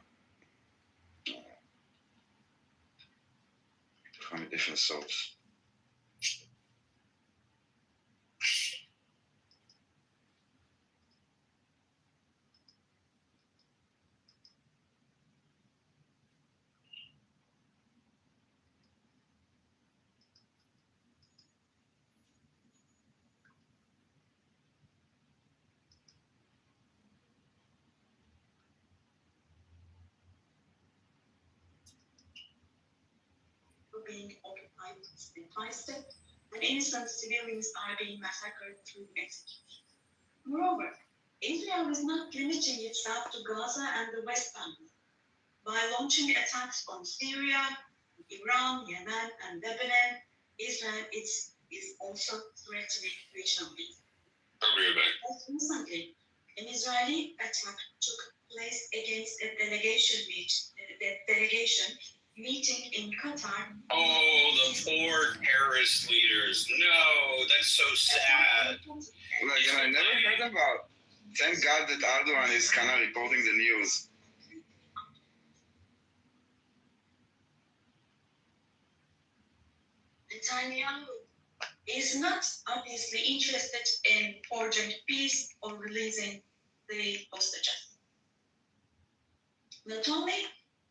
From a different source. Being occupied in Palestine, and innocent civilians are being massacred through execution. Moreover, Israel is not limiting itself to Gaza and the West Bank. By launching attacks on Syria, Iran, Yemen, and Lebanon, Israel is also threatening regional peace. Most recently, an Israeli attack took place against a delegation meeting in Qatar. Oh, the poor terrorist leaders. No, that's so sad. Like, I never heard about. Thank God that Erdogan is kind of reporting the news. Netanyahu is not obviously interested in forging peace or releasing the hostages. Not only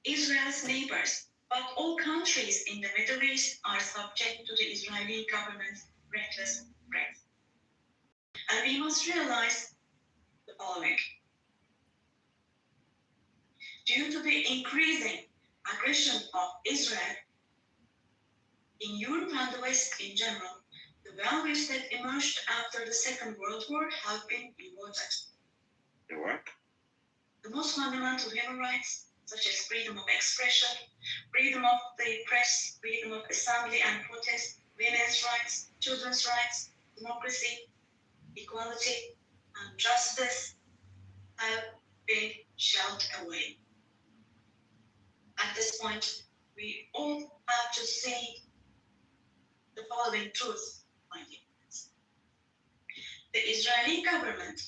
Israel's neighbors But all countries in the Middle East are subject to the Israeli government's reckless threats. And we must realize the following. Due to the increasing aggression of Israel in Europe and the West in general, the values that emerged after the Second World War have been eroded. The what? The most fundamental human rights, such as freedom of expression, freedom of the press, freedom of assembly and protest, women's rights, children's rights, democracy, equality, and justice, have been shelled away. At this point, we all have to see the following truth, my dear friends. The Israeli government,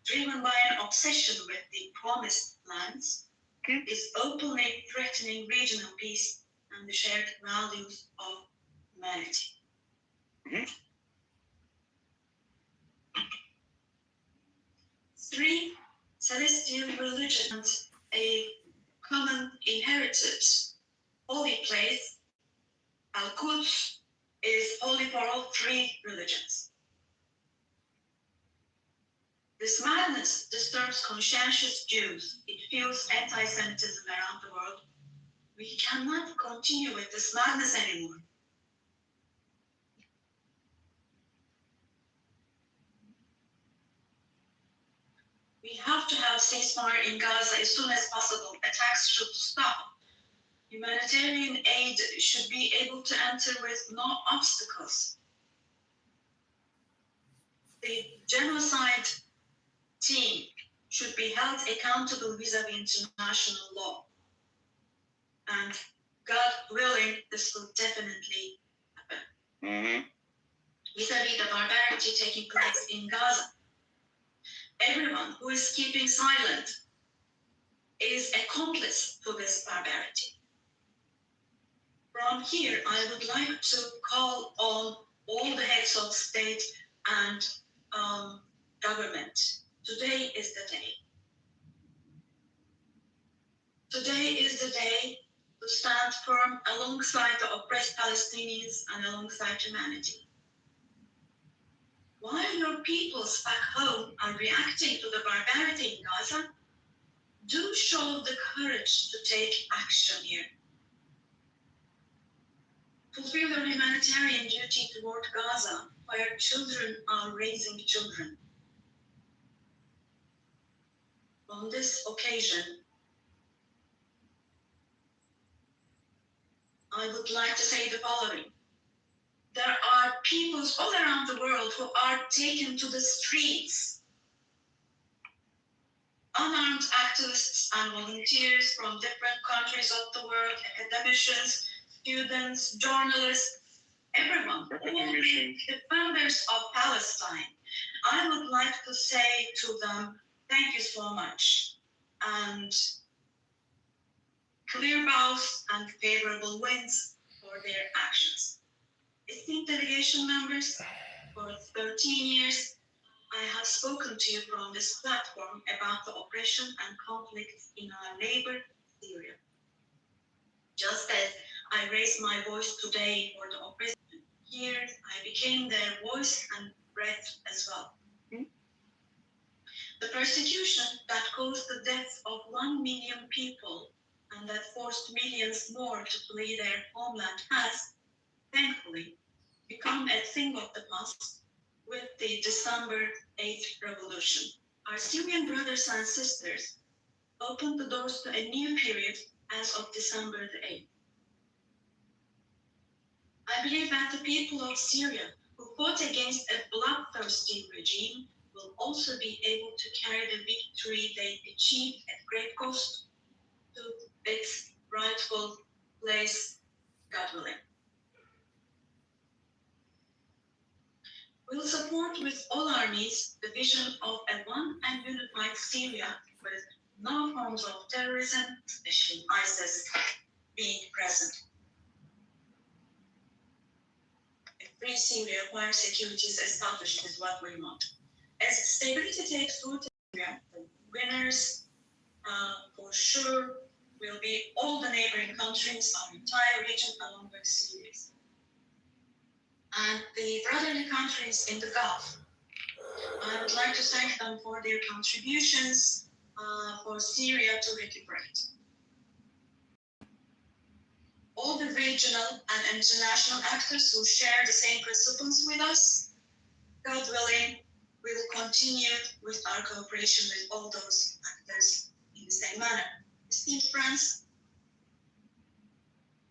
driven by an obsession with the promised lands, is openly threatening regional peace and the shared values of humanity. Three celestial religions, a common inherited holy place, Al-Quds, is holy for all three religions. This madness disturbs conscientious Jews. It fuels anti-Semitism around the world. We cannot continue with this madness anymore. We have to have ceasefire in Gaza as soon as possible. Attacks should stop. Humanitarian aid should be able to enter with no obstacles. The genocide team should be held accountable vis-a-vis international law. And God willing, this will definitely happen. Vis-a-vis the barbarity taking place in Gaza. Everyone who is keeping silent is accomplice to this barbarity. From here, I would like to call on all the heads of state and government. Today is the day. Today is the day to stand firm alongside the oppressed Palestinians and alongside humanity. While your peoples back home are reacting to the barbarity in Gaza, do show the courage to take action here. Fulfill your humanitarian duty toward Gaza, where children are raising children. On this occasion, I would like to say the following. There are peoples all around the world who are taken to the streets. Unarmed activists and volunteers from different countries of the world, academicians, students, journalists, everyone, all the defenders of Palestine. I would like to say to them, thank you so much. And clear bows and favorable winds for their actions. Esteemed delegation members, for 13 years, I have spoken to you from this platform about the oppression and conflict in our neighbor, Syria. Just as I raised my voice today for the oppressed, here I became their voice and breath as well. The persecution that caused the death of 1 million people and that forced millions more to flee their homeland has, thankfully, become a thing of the past with the December 8th revolution. Our Syrian brothers and sisters opened the doors to a new period as of December the 8th. I believe that the people of Syria who fought against a bloodthirsty regime will also be able to carry the victory they achieved at great cost to its rightful place, God willing. We'll support with all our means the vision of a one and unified Syria with no forms of terrorism, especially ISIS, being present. A free Syria where security is established is what we want. As stability takes root in Syria, the winners for sure will be all the neighboring countries, our entire region along with Syria. And the brotherly countries in the Gulf. I would like to thank them for their contributions for Syria to recuperate. All the regional and international actors who share the same principles with us, God willing, we will continue with our cooperation with all those actors in the same manner. Esteemed friends,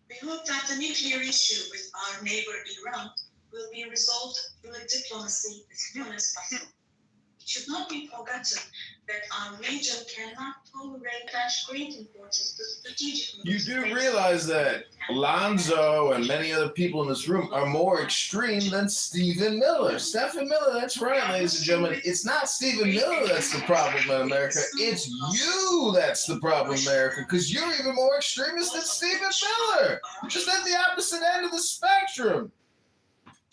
we hope that the nuclear issue with our neighbor Iran will be resolved through diplomacy as soon as possible. It should not be forgotten that our region cannot tolerate such great importance to strategic. You do realize that Lonzo and many other people in this room are more extreme than Stephen Miller. Stephen Miller, that's right, ladies and gentlemen. It's not Stephen Miller that's the problem in America. It's you that's the problem in America, because you're even more extremist than Stephen Miller. You're just at the opposite end of the spectrum.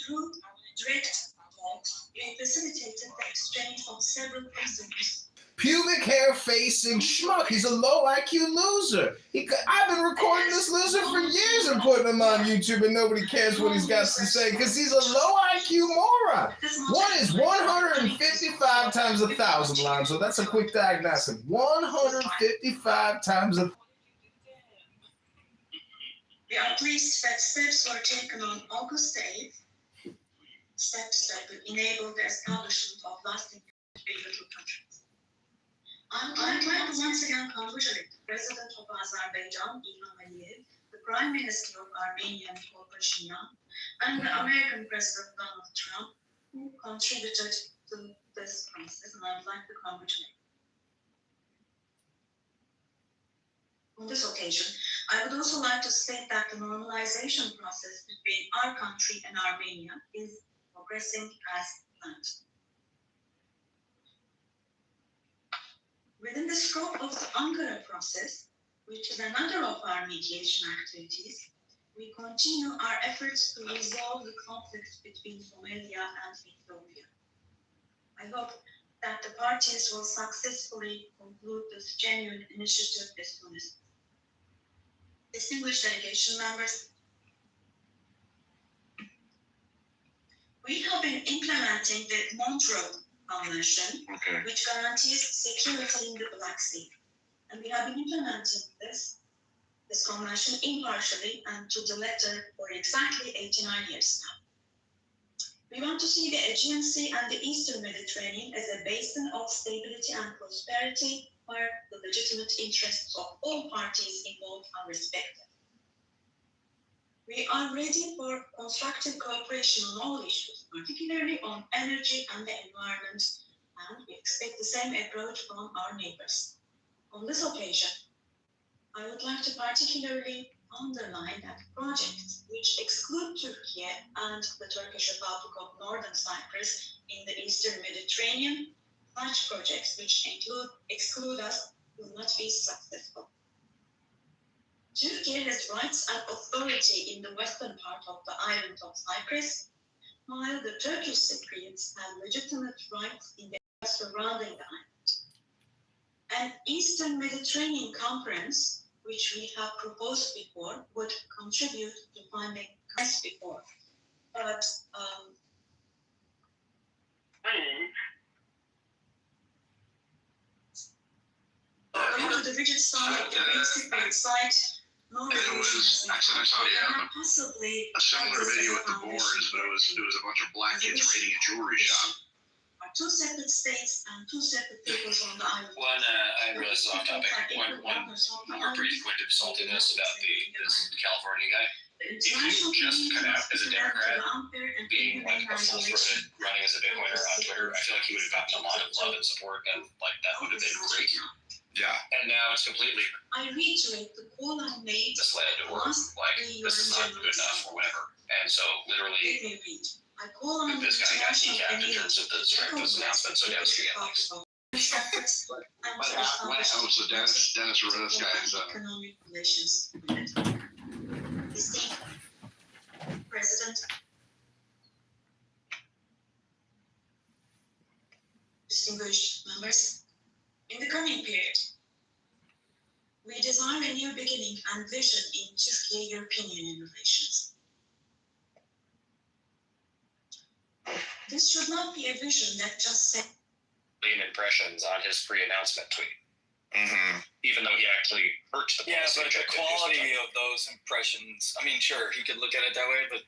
Through direct talks, we facilitated the exchange of several prisoners. Pubic hair facing schmuck. He's a low IQ loser. I've been recording this loser for years and putting him on YouTube, and nobody cares what he's got to say because he's a low IQ moron. What is 155 times 1,000, Lonzo? That's a quick diagnostic. 155 times 1,000. We are pleased that steps were taken on August 8th, steps that will enable the establishment of lasting bilateral countries. I'd like to once again congratulate the President of Azerbaijan, Ilham Aliyev, the Prime Minister of Armenia, Nikol Pashinyan, and the American President Donald Trump, who contributed to this process, and I'd like to congratulate. On this occasion, I would also like to state that the normalization process between our country and Armenia is progressing as planned. Within the scope of the Ankara process, which is another of our mediation activities, we continue our efforts to resolve the conflict between Somalia and Ethiopia. I hope that the parties will successfully conclude this genuine initiative as soon as possible. Distinguished delegation members, we have been implementing the Montreux Convention, which guarantees security in the Black Sea. And we have been implementing this convention impartially and to the letter for exactly 89 years now. We want to see the Aegean Sea and the Eastern Mediterranean as a basin of stability and prosperity where the legitimate interests of all parties involved are respected. We are ready for constructive cooperation on all issues, particularly on energy and the environment, and we expect the same approach from our neighbors. On this occasion, I would like to particularly underline that projects which exclude Turkey and the Turkish Republic of Northern Cyprus in the Eastern Mediterranean, such projects which exclude us will not be successful. Turkey has rights and authority in the western part of the island of Cyprus, while the Turkish Cypriots have legitimate rights in the area surrounding the island. An Eastern Mediterranean conference, which we have proposed before, would contribute to finding peace before. But due to the rigid side of the Greek Cypriot site, no resolution has been found. Possibly a similar video at the Boars, but it was a bunch of black kids raiding a jewelry shop. Are two separate states and two separate peoples on the island. I realize it's off topic. One more brief point of saltiness about the California guy. If you just cut out as a Democrat, being like a full-throated running as a Bitcoiner on Twitter, I feel like he would have gotten a lot of love and support, and like that would have been great. Yeah. And now it's completely. I reiterate the call I made. Misled or like this is not good enough or whatever. And so literally, I call on this guy got kneecapped in terms of the strength of his announcement. So downstream athletics. So Dennis Rose guy is economic relations. Esteemed President, distinguished members, in the coming period, We desire a new beginning and vision in Turkey-European Union relations. This should not be a vision that just says impressions on his pre-announcement tweet. Mm-hmm. Even though he actually hurts the Yeah, policy but the objective, quality of those impressions, I mean, sure, he could look at it that way, but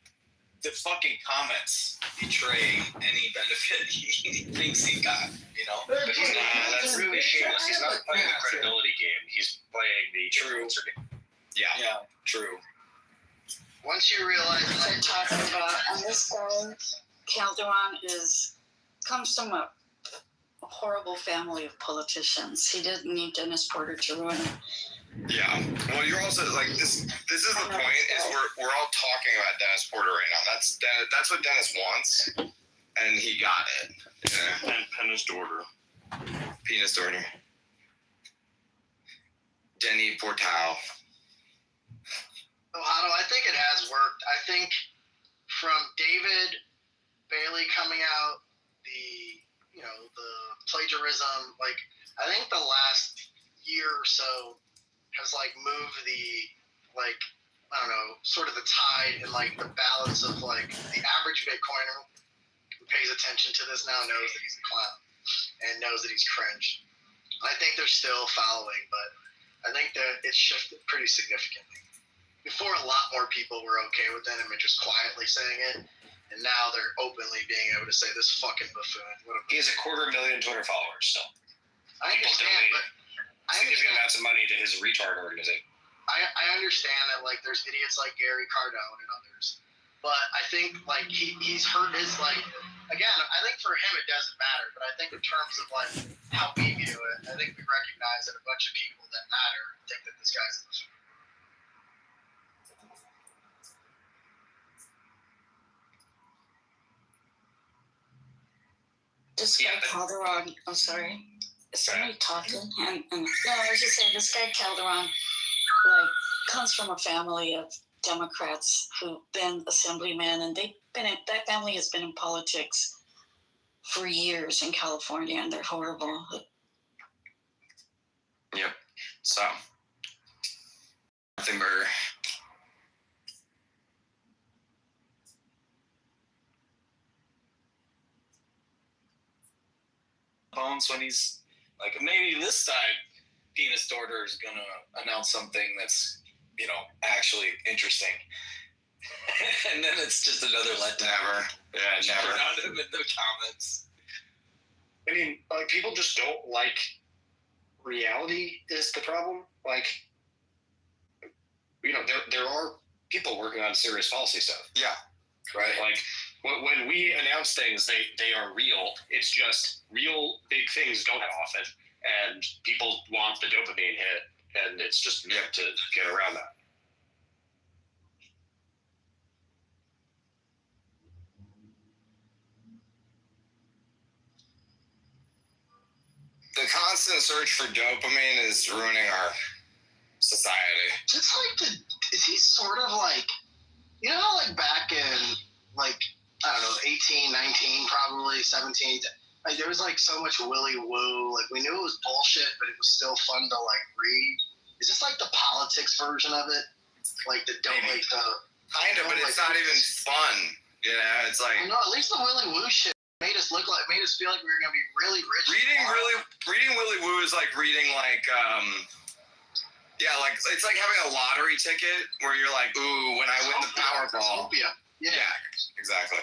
the fucking comments betray any benefit he thinks he got, you know? But he's not, that's really shameless. He's not playing the credibility game. He's playing the true. Yeah, true. Once you realize what they're talking about, and this guy, Calderon, comes from a horrible family of politicians. He didn't need Dennis Porter to ruin it. Yeah. Well, you're also like this. This is the point. Is we're all talking about Dennis Porter right now. That's what Dennis wants, and he got it. Yeah. And penis order. Penis order. Denny Portal. Ohado, I think it has worked. I think from David Bailey coming out, the plagiarism, like I think the last year or so has like moved the like I don't know, sort of the tide and like the balance of like the average Bitcoiner who pays attention to this now knows that he's a clown and knows that he's cringe. I think they're still following, but I think that it's shifted pretty significantly. Before, a lot more people were okay with them and just quietly saying it, and now they're openly being able to say this fucking buffoon. He has 250,000 Twitter followers still. I understand, but significant amounts of money to his retard organization. I understand that like there's idiots like Gary Cardone and others, but I think like he's hurt his like again. I think for him it doesn't matter, but I think in terms of like how we view it, I think we recognize that a bunch of people that matter think that this guy's a buffoon. This guy Calderon, I'm sorry, is somebody talking? And no, I was just saying, this guy Calderon, like, comes from a family of Democrats who've been assemblymen, and that family has been in politics for years in California, and they're horrible. Yep. So, nothing burger. Bones when he's like, maybe this time Penis Order is gonna announce something that's, you know, actually interesting. And then it's just another letdown. Never. Yeah, never. Around him in the comments. I mean, like, people just don't like reality is the problem. Like, you know, there are people working on serious policy stuff. Yeah. Right? Like, when we announce things, they are real. It's just real big things don't happen, and people want the dopamine hit, and it's just to get around that. The constant search for dopamine is ruining our society. Just like is he sort of like, you know, like back in like, I don't know, 18, 19, probably 17, like there was like so much willy woo, like we knew it was bullshit, but it was still fun to like read. Is this like the politics version of it? Like the don't like the kind of, but it's not even fun. You know, it's like no, at least the willy woo shit made us feel like we were gonna be really rich. Reading Willy Woo is like reading like like it's like having a lottery ticket where you're like, ooh, when I win the Powerball. Yeah, exactly.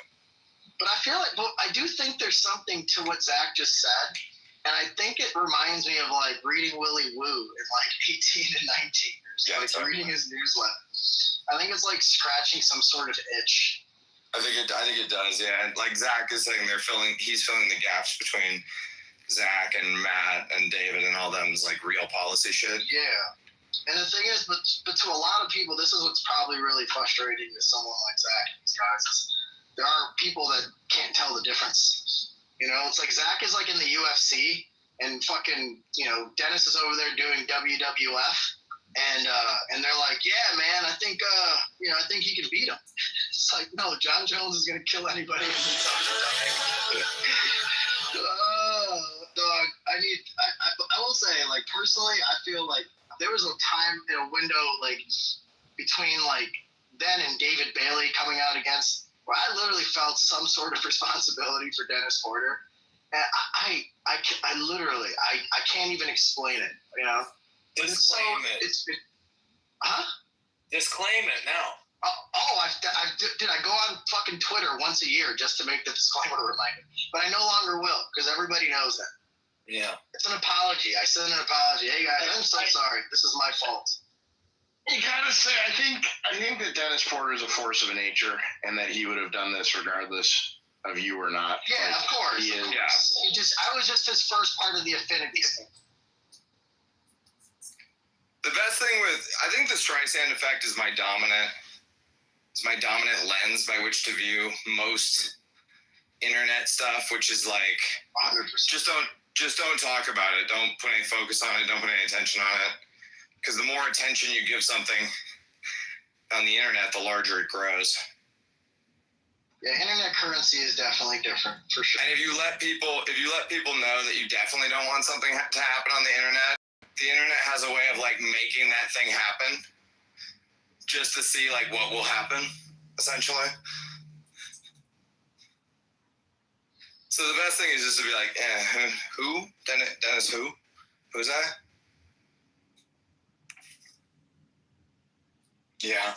But I feel like, I do think there's something to what Zach just said, and I think it reminds me of like reading Willy Woo in like 18 and 19 years, like reading his newsletter. I think it's like scratching some sort of itch. I think it does, yeah. And like Zach is saying, he's filling the gaps between Zach and Matt and David and all them's like real policy shit. Yeah. And the thing is, but to a lot of people, this is what's probably really frustrating to someone like Zach and these guys. There are people that can't tell the difference. You know, it's like Zach is like in the UFC and fucking, you know, Dennis is over there doing WWF. And they're like, yeah, man, I think he can beat him. It's like, no, John Jones is gonna kill anybody. Dog. I will say, like, personally, I feel like there was a time in a window like between like then and David Bailey coming out against where I literally felt some sort of responsibility for Dennis Porter. And I literally can't even explain it, you know. Disclaim it. Huh? Disclaim it now. Did I go on fucking Twitter once a year just to make the disclaimer reminder? But I no longer will because everybody knows that. Yeah. It's an apology. I send an apology. Hey guys, I'm so sorry. This is my fault. You gotta say, I think that Dennis Porter is a force of nature, and that he would have done this regardless of you or not. Yeah, Like, of course. He is. Yeah. I was just his first part of the affinity. The best thing I think the Streisand effect is my dominant lens by which to view most internet stuff, which is like 100%. just don't talk about it. Don't put any focus on it. Don't put any attention on it. Because the more attention you give something on the internet, the larger it grows. Yeah, internet currency is definitely different for sure. And if you let people know that you definitely don't want something to happen on the internet has a way of like making that thing happen, just to see like what will happen, essentially. So the best thing is just to be like, who? Dennis who? Who's that? Yeah.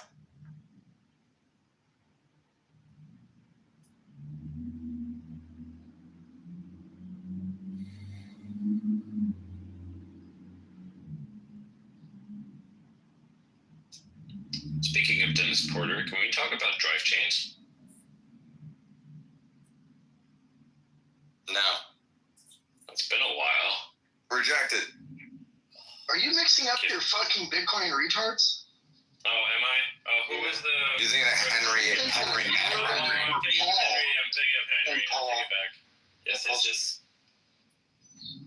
Speaking of Dennis Porter, can we talk about drive chains? No. It's been a while. Rejected. Are you mixing up your fucking Bitcoin retards? Oh, am I? Oh, who is the... You're thinking of Henry. I'm thinking of Henry. I'm taking it back. Yes.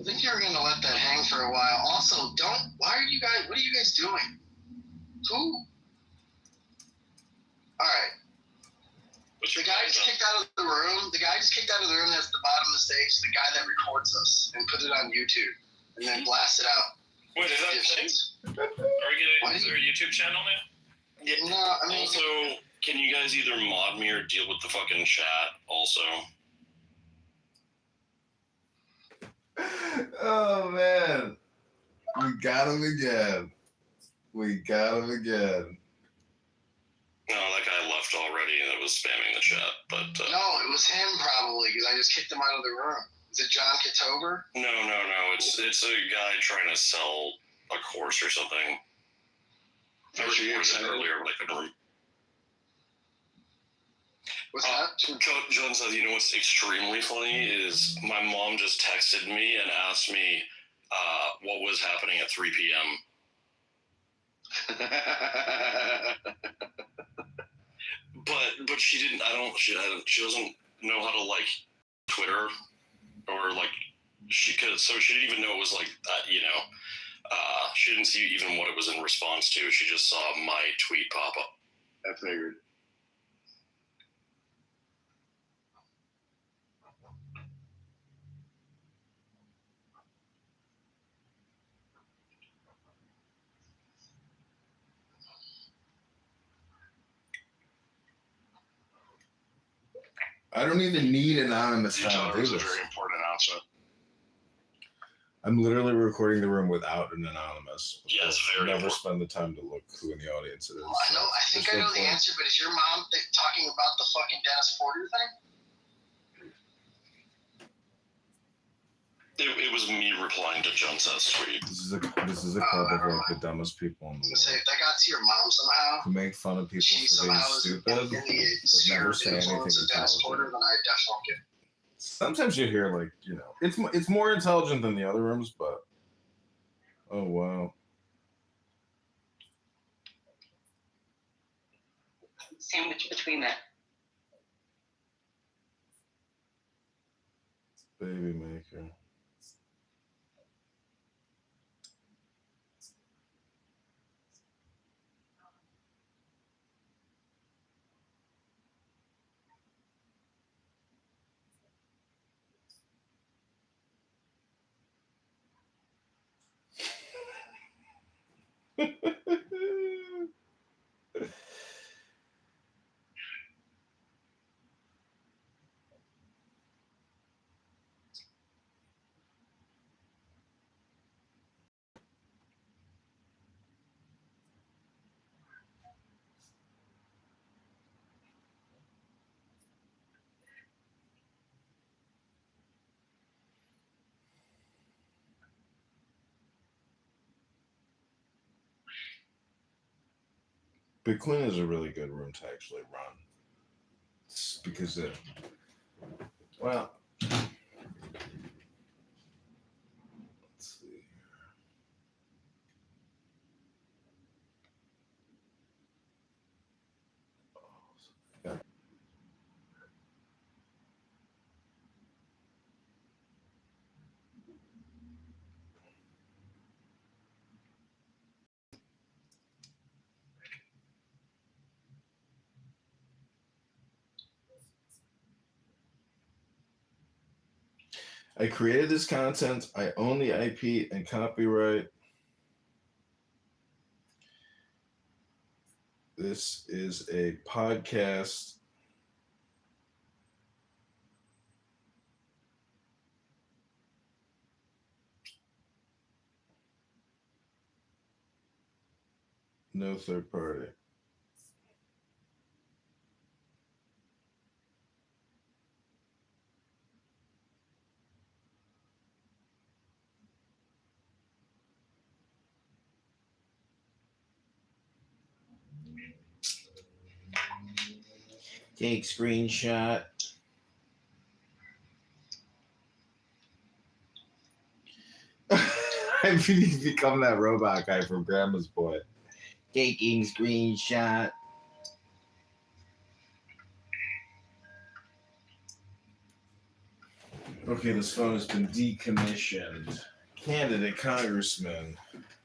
I think you were going to let that hang for a while. Also, what are you guys doing? Who? Alright. The guy just kicked out of the room. That's at the bottom of the stage. The guy that records us and put it on YouTube and then blast it out. Wait, is that a thing? Is there a YouTube channel now? Yeah. No, I mean... Also, can you guys either mod me or deal with the fucking chat also? Oh man, we got him again. No, that guy left already and it was spamming the chat. But no, it was him probably because I just kicked him out of the room. Is it John Kitover? No. It's a guy trying to sell a course or something. I reported it earlier, but I couldn't remember. What's that? John says, you know what's extremely funny is my mom just texted me and asked me what was happening at 3 p.m. But she didn't. She doesn't know how to like Twitter or like she didn't even know it was like that. You know, she didn't see even what it was in response to. She just saw my tweet pop up. I figured. I don't even need anonymous time to do It's a this. very important announcement. I'm literally recording the room without an anonymous. Yes, very never important. spend the time to look who in the audience it is. I know. I think I know the answer, but is your mom talking about the fucking Dennis Porter thing? It was me replying to Johnson's tweet. This is a club of like the dumbest people in the world. Say if that got to your mom somehow, Who make fun of people she for being somehow is stupid, in the but never say anything influence of Dennis Porter, intelligent. then I definitely get. Sometimes you hear like, it's more intelligent than the other rooms, but oh wow. Sandwich between that. Baby maker. Bitcoin is a really good room to actually run. It's because well, let's see. Yeah. I created this content. I own the IP and copyright. This is a podcast. No third party. Take screenshot. I've become that robot guy from Grandma's Boy. Taking screenshot. Okay, this phone has been decommissioned. Candidate Congressman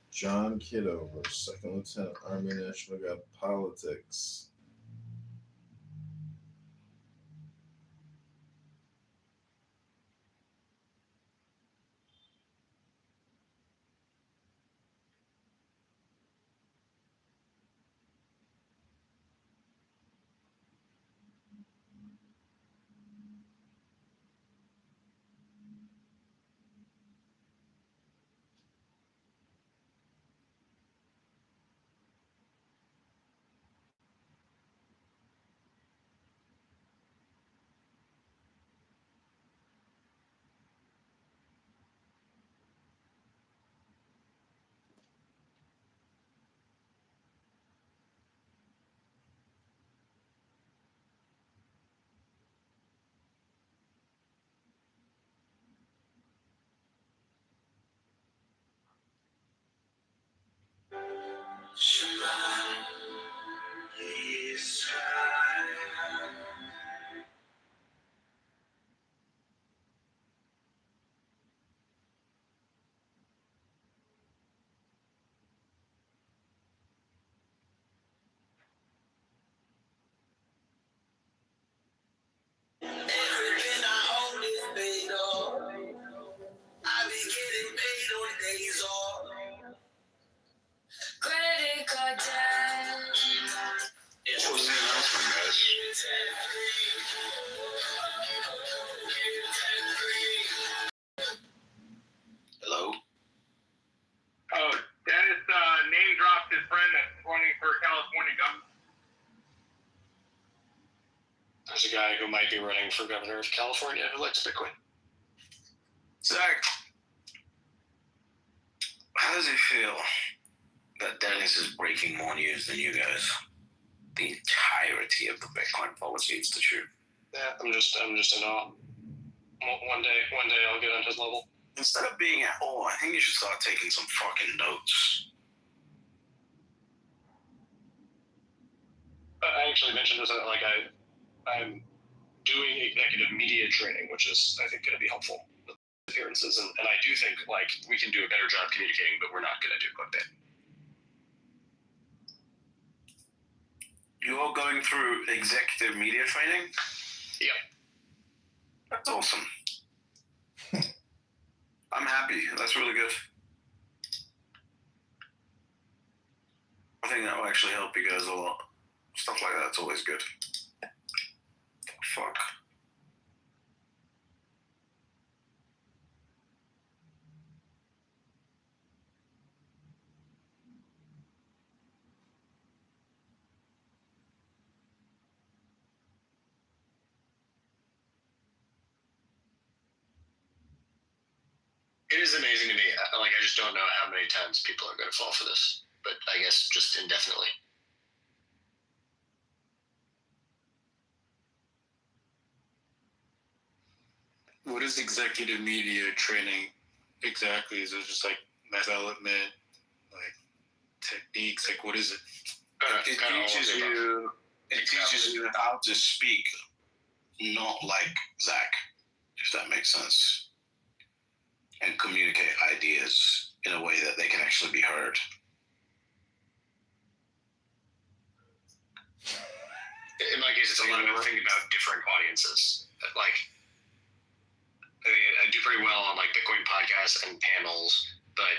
John Kitover, Second Lieutenant, Army National Guard Politics. Hello? Oh, Dennis name dropped his friend that's running for California governor. There's a guy who might be running for governor of California who likes Bitcoin. Zach, how does it feel that Dennis is breaking more news than you guys? The entirety of the Bitcoin Policy Institute. Yeah, I'm just in awe. One day I'll get on his level. Instead of being at awe, I think you should start taking some fucking notes. I actually mentioned this, I'm doing executive media training, which is, I think, going to be helpful with appearances. And I do think, we can do a better job communicating, but we're not going to do clickbait. You're going through executive media training? Yep. That's awesome. I'm happy. That's really good. help you guys a lot. Stuff like that's always good. Fuck. It is amazing to me. Like, I just don't know how many times people are going to fall for this. But I guess just indefinitely. What is executive media training exactly? Is it just like development, like techniques? Like, what is it? It teaches you how to speak, not like Zach, if that makes sense, and communicate ideas in a way that they can actually be heard. In my case, it's a lot about thinking about different audiences. Like, I mean, I do pretty well on like Bitcoin podcasts and panels, but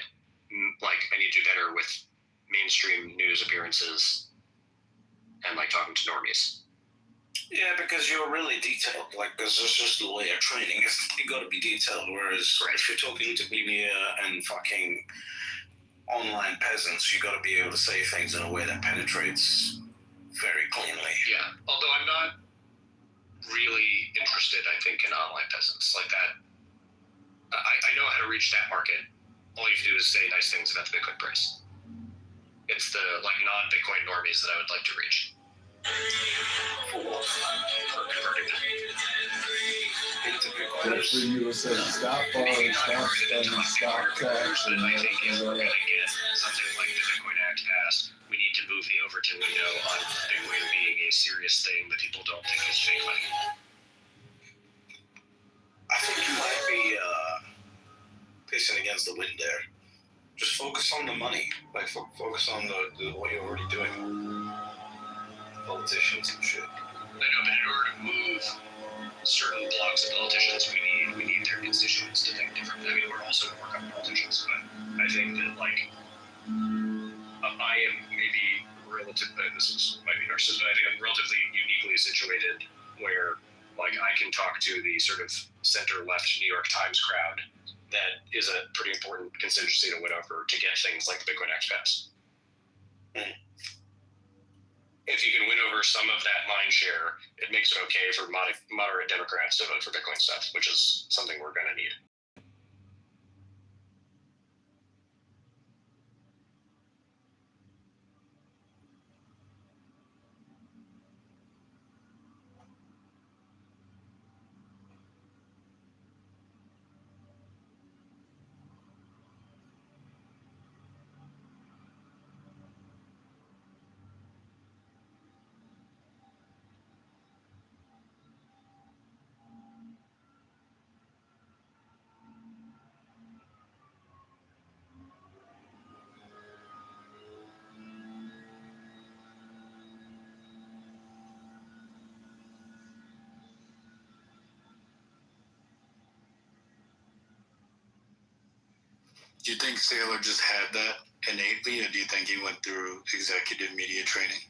like I need to do better with mainstream news appearances and like talking to normies. Yeah, because you're really detailed. Like, this is just the way of training. You got to be detailed. Whereas if you're talking to media and fucking online peasants, you got to be able to say things in a way that penetrates very cleanly. Yeah, although I'm not really interested, I think, in online peasants like that. I know how to reach that market. All you have to do is say nice things about the Bitcoin price. It's the like non-Bitcoin normies that I would like to reach. For converting them. That's for you. It says stop borrowing, stop spending, stop taxing. I think if we're going to get something like the Bitcoin Act passed, we need to move the Overton window on Bitcoin being a serious thing that people don't think is fake money. I think you might be pissing against the wind there. Just focus on the money. Like, focus on the what you're already doing. Politicians and shit. I know, but in order to move certain blocks of politicians, we need their constituents to think differently. I mean, we're also going to work on politicians, but I think that, like, I am maybe might be narcissistic, but I think I'm relatively uniquely situated where, like, I can talk to the sort of center-left New York Times crowd that is a pretty important constituency to win over to get things like the Bitcoin Act passed. If you can win over some of that mind share, it makes it okay for moderate Democrats to vote for Bitcoin stuff, which is something we're going to need. Do you think Saylor just had that innately, or do you think he went through executive media training?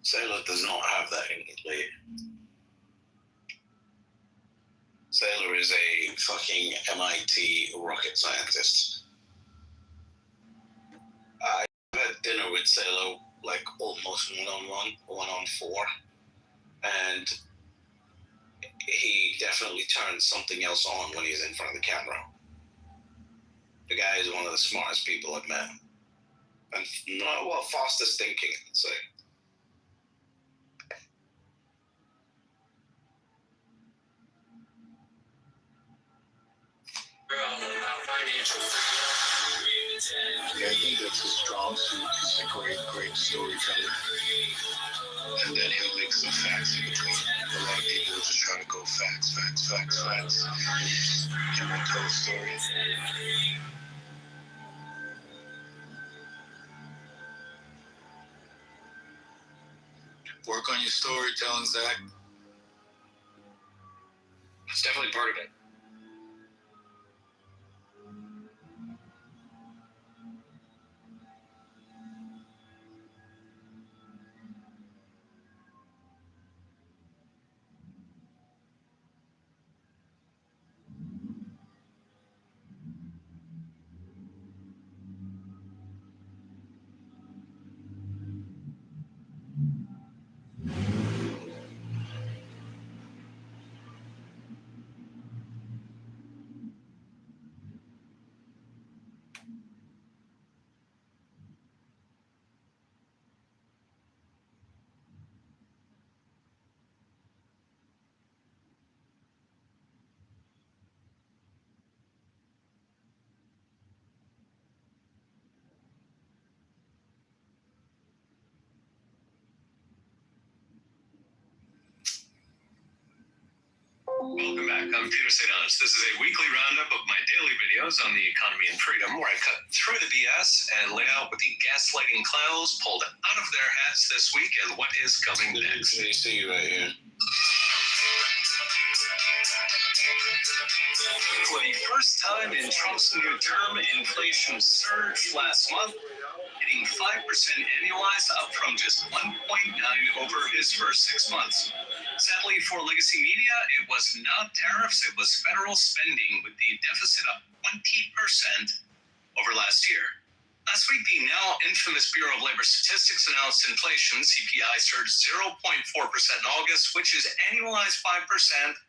Saylor does not have that innately. Saylor is a fucking MIT rocket scientist. I had dinner with Saylor like almost one-on-4, and he definitely turns something else on when he's in front of the camera. The guy is one of the smartest people I've met. And, fastest thinking, I'd say. Yeah, I think that's his strong suit. He's a great storyteller. And then he'll mix some facts in between. A lot of people just try to go facts. He won't tell a story. Work on your storytelling, Zach. It's definitely part of it. Welcome back. I'm Peter St. Honest. This is a weekly roundup of my daily videos on the economy and freedom, where I cut through the BS and lay out what the gaslighting clowns pulled out of their hats this week and what is coming next. You see right here. For the first time in Trump's new term, inflation surged last month, hitting 5% annualized, up from just 1.9 over his first 6 months. Sadly for legacy media, it was not tariffs, it was federal spending, with the deficit up 20% over last year. Last week, the now infamous Bureau of Labor Statistics announced inflation. CPI surged 0.4% in August, which is annualized 5%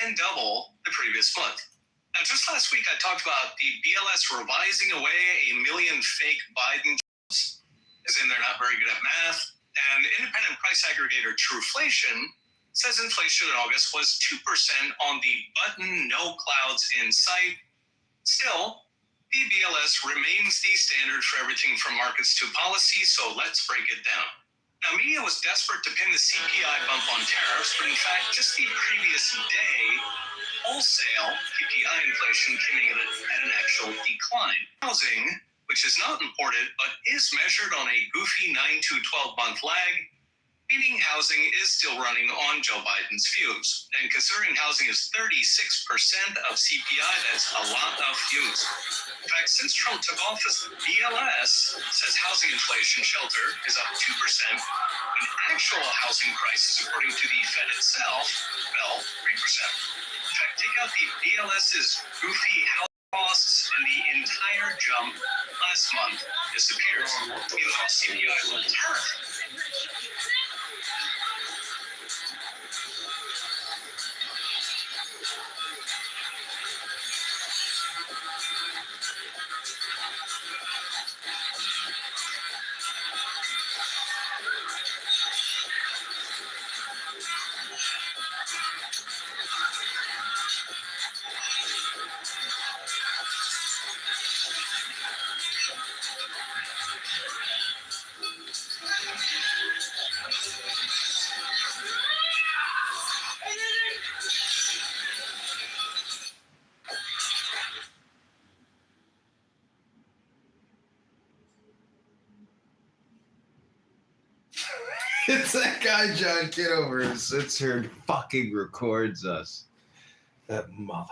and double the previous month. Now, just last week, I talked about the BLS revising away 1 million fake Biden jobs, as in they're not very good at math. And independent price aggregator Truflation says inflation in August was 2% on the button, no clouds in sight. Still, the BLS remains the standard for everything from markets to policy, so let's break it down. Now, media was desperate to pin the CPI bump on tariffs, but in fact, just the previous day, wholesale PPI inflation came in at an actual decline. Housing, which is not imported, but is measured on a goofy 9 to 12 month lag, meaning housing is still running on Joe Biden's fumes. And considering housing is 36% of CPI, that's a lot of fumes. In fact, since Trump took office, the BLS says housing inflation shelter is up 2%, and actual housing prices, according to the Fed itself, fell 3%. In fact, take out the BLS's goofy housing costs, and the entire jump last month disappears. Meanwhile, CPI will tariff. It's that guy John Kitover who sits here and fucking records us. That motherfucker.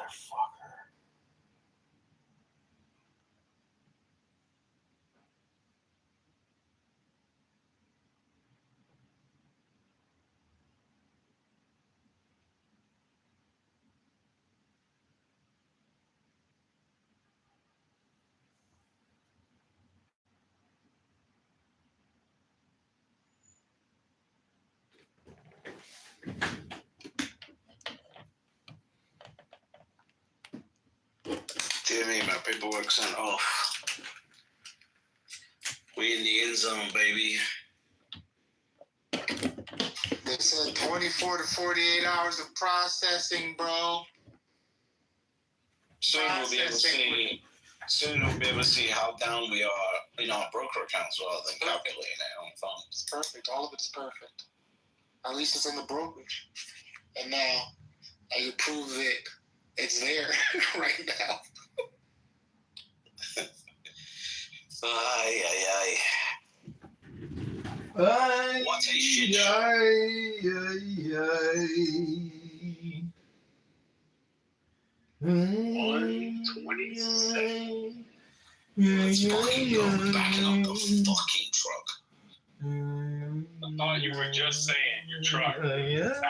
Jimmy, my paperwork sent off. We in the end zone, baby. They said 24 to 48 hours of processing, bro. Soon we'll be able to see how down we are in our broker accounts rather than calculating it on phones. It's perfect. All of it's perfect. At least it's in the brokerage. And now I prove that it's there right now. Aye, aye, aye. Aye, what a shit show. aye, aye, aye. 127. Let's fucking go. Backing up the fucking truck. I thought you were just saying your truck out of gas.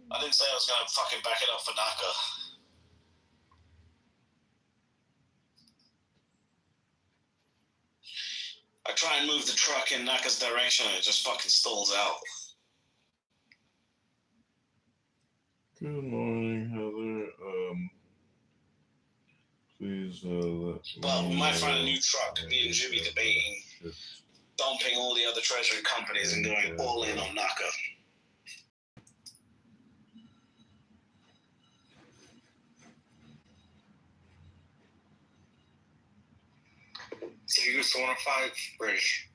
I didn't say I was going to fucking back it up for NACA. I try and move the truck in NACA's direction and it just fucking stalls out. Good morning, Heather. Please Well, we might find a new truck. Me and Jimmy debating dumping all the other treasury companies and going all in on NACA. So you used to 105, British.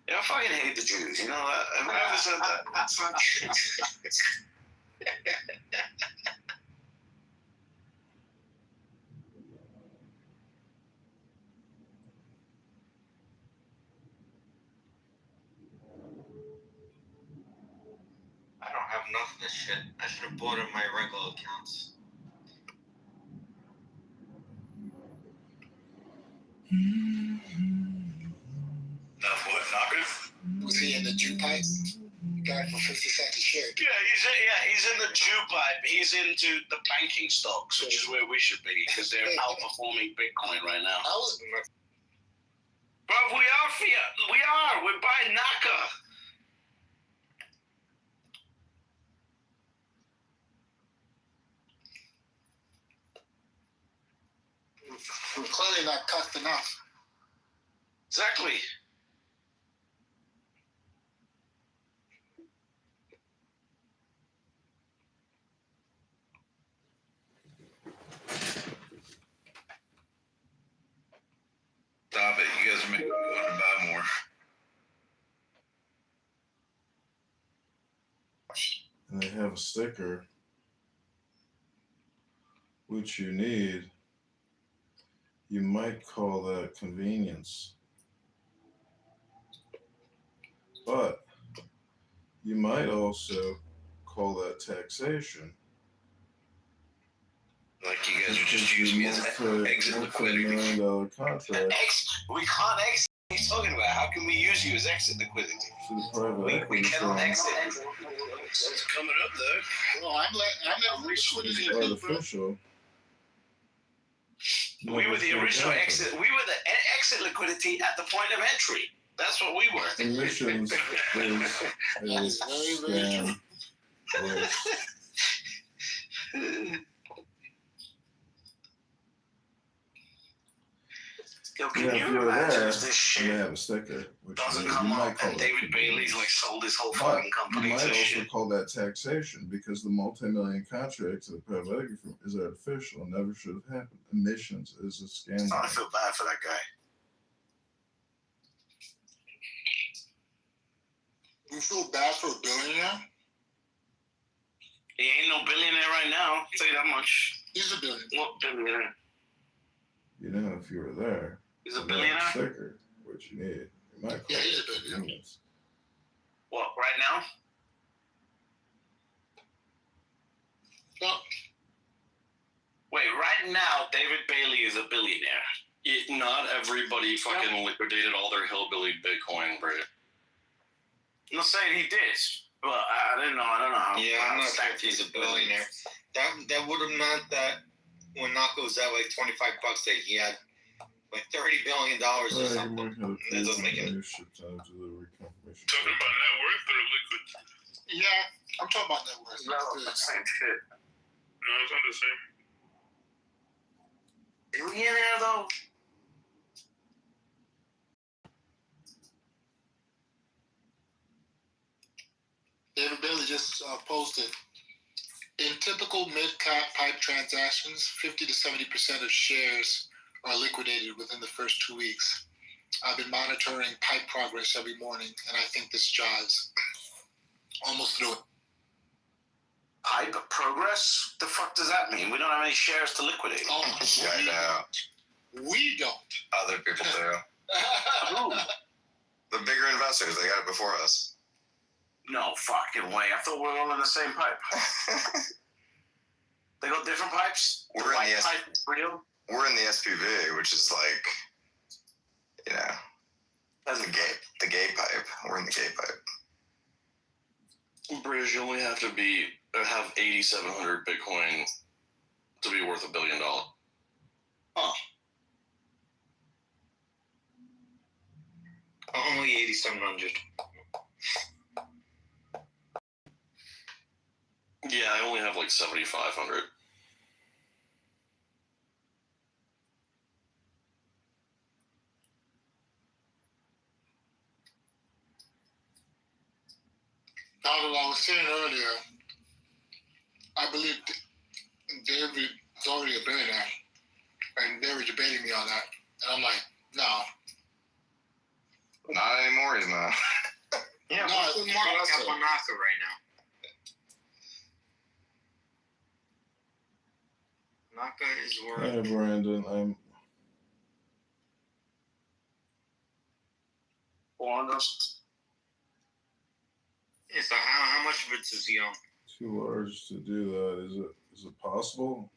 Yeah. fucking hate the Jews. You know that? Whoever said that? That's not true. I don't have enough of this shit. I should have bought it in my regular accounts. Not what, knockers? Was he in the Jew pipe? Guy for 50 cents a share. He's in the Jew pipe. He's into the banking stocks, which is where we should be because they're outperforming Bitcoin right now. But we are. We're buying Naka. We're clearly not cussed enough. Exactly. Stop it. You guys are making me want to buy more. And they have a sticker, which you need. You might call that convenience. But you might also call that taxation. Like you guys are just using me as an exit liquidity. $1 million contract. We can't exit. What are you talking about? How can we use you as exit liquidity? We cannot exit. It's coming up though. Well, I'm liquidity. Artificial. We were the original exit. We were the exit liquidity at the point of entry. That's what we were. Emissions is a scam. Yo, can you imagine if this shit they have a sticker, which doesn't you come might up call and that David Bailey's like sold his whole But fucking company you might to also shit? call that taxation because the multi-million contracts that the private equity firm is artificial and never should have happened. Emissions is a scam. I feel bad for that guy. You feel bad for a billionaire? He ain't no billionaire right now. I'll tell you that much. He's a billionaire. What billionaire? You know, if you were there, He's a you billionaire? have a sticker, which you need. You might call he's it a billionaire. convenience. What, right now? No. Wait, right now, David Bailey is a billionaire. Not everybody fucking liquidated all their hillbilly Bitcoin, bro. I'm not saying he did, but I don't know. How, Yeah, how I'm not sure if stacked he's a it is. billionaire. That would have meant that when Naka was at like $25, that he had like $30 billion or something. That doesn't make any sense. Talking about net worth or liquid? Yeah, I'm talking about net worth. No, it's the same shit. No, it's not the same. Billionaire though? David Bailey just posted. In typical mid-cap pipe transactions, 50 to 70% of shares are liquidated within the first 2 weeks. I've been monitoring pipe progress every morning, and I think this jives. Almost through it. Pipe progress? The fuck does that mean? We don't have any shares to liquidate. Oh, Yeah, I know. we don't. Other people do. Who? The bigger investors, they got it before us. No fucking way. I thought we were all in the same pipe. They got different pipes? We're in white the pipe is real? We're in the SPV, which is like, you know, the gay pipe. We're in the gay pipe. British, you only have to have 8,700 Bitcoin to be worth $1 billion. Oh. Only 8,700. Yeah, I only have like 7,500. Now, I was saying earlier, I believe David is already a billionaire, and they were debating me on that, and I'm like, no. Not anymore, he's not. Yeah, what's the market cap on Naka right now? Naka is worth. Hey, Brandon, I'm 400. Yeah, so how much of it does he own? too large to do that. Is it possible?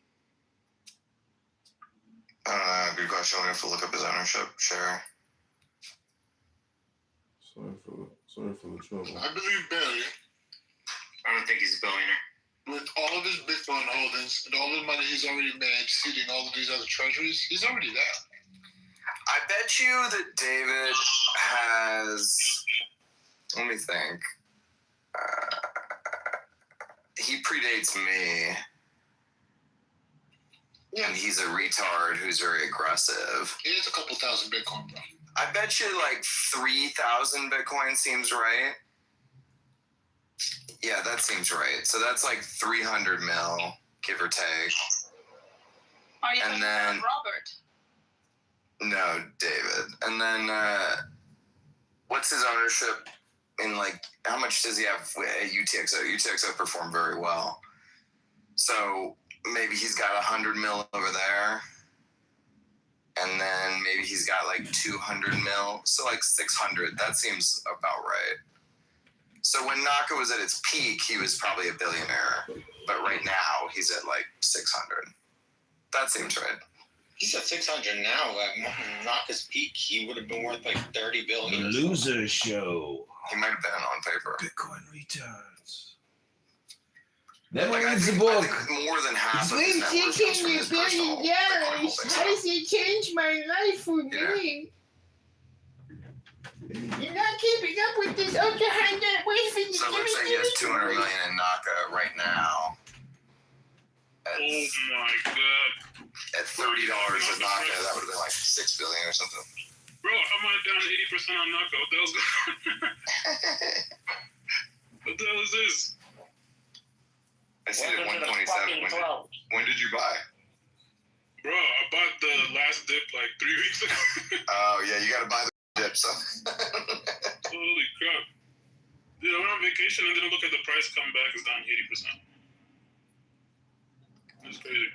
Good question. We have to look up his ownership share. Sorry for the trouble. I believe Barry, I don't think he's a billionaire. with all of his Bitcoin holdings and all the money he's already made seeding all of these other treasuries, he's already there. I bet you that David has. Let me think. He predates me. And he's a retard who's very aggressive. He has a couple thousand Bitcoin, bro. I bet you like 3,000 Bitcoin seems right. Yeah, that seems right. So that's like 300 mil, give or take. Are you And then Robert? no, David. And then what's his ownership in, like, how much does he have at UTXO? UTXO performed very well. So maybe he's got 100 mil over there. And then maybe he's got like 200 mil. So like 600. That seems about right. So when Naka was at its peak, he was probably a billionaire. But right now, he's at like 600. That seems right. He's at 600 now. At Naka's peak, he would have been worth like 30 billion. The Loser Show. He might have been on paper. Bitcoin retards. Never Like, reads I the think book. more than half of his net worth comes from his personal Bitcoin holdings. How does it change my life for me? You're not keeping up with this ultra high net worth. So it looks like he has 200 million in Naka right now. Oh my god. At $30 at Naka, that would have been like $6 billion or something. Bro, I'm down 80% on Naka. What the hell's going on? What the hell is this? I see it at 127. When did you buy? Bro, I bought the last dip like 3 weeks ago. Oh, yeah, you got to buy the dip, son. Holy crap. Dude, I went on vacation and didn't look at the price, come back, it's down 80%. That's crazy.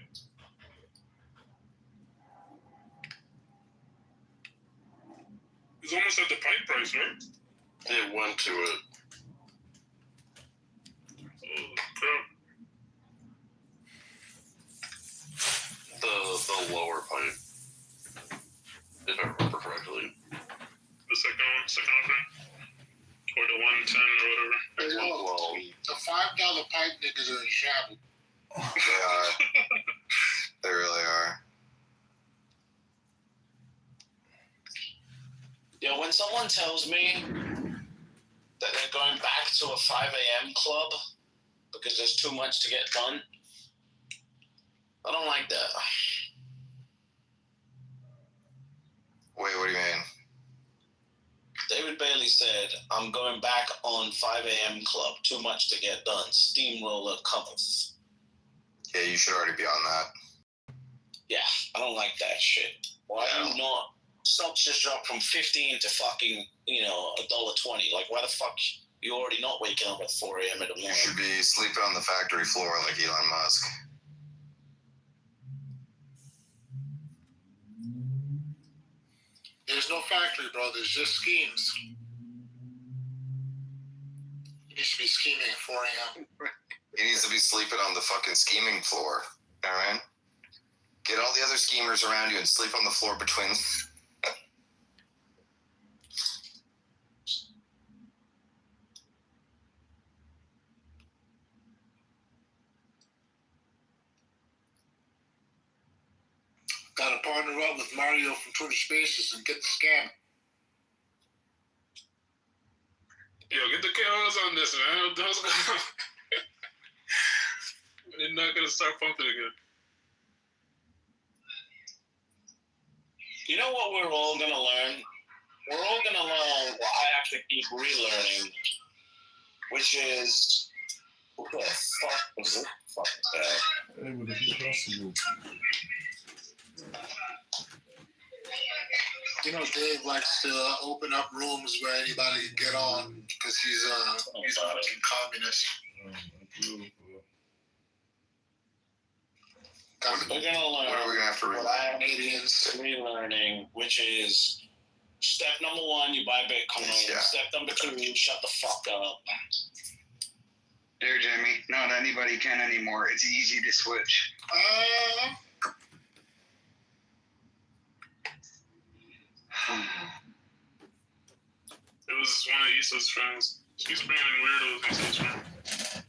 It's almost at the pipe price, right? It went to it. Holy crap. The lower pipe, if I remember correctly. The second offering? Or the 110 or whatever? Well, the $5 pipe niggas are in shambles. They are. They really are. Yeah, when someone tells me that they're going back to a 5 a.m. club because there's too much to get done, I don't like that. Wait, what do you mean? David Bailey said, I'm going back on 5 a.m. club. Too much to get done. Steamroller cometh. Yeah, you should already be on that. Yeah, I don't like that shit. Why are you not? Stocks just dropped from 15 to fucking, $1.20. Like, why the fuck you already not waking up at 4 a.m. in the morning? You should be sleeping on the factory floor like Elon Musk. There's no factory, bro. There's just schemes. He needs to be scheming at 4 a.m. He needs to be sleeping on the fucking scheming floor. All right? Get all the other schemers around you and sleep on the floor between them. Got to partner up with Mario from Twitter Spaces and get the scam. Yo, get the chaos on this, man. What the hell's going on? They're not going to start pumping again. You know what we're all going to learn? We're all going to learn what I have to keep relearning, which is, what the fuck was it? Fuck that. Hey, would it be possible? You know, Dave likes to open up rooms where anybody can get on because he's a fucking communist. We're gonna learn What are we gonna have to what I am relearning, which is step number 1, you buy Bitcoin. Yeah. Step number 2, you shut the fuck up. There, Jimmy. Not anybody can anymore. It's easy to switch. It was one of Issa's friends. She's bringing in weirdos into this room.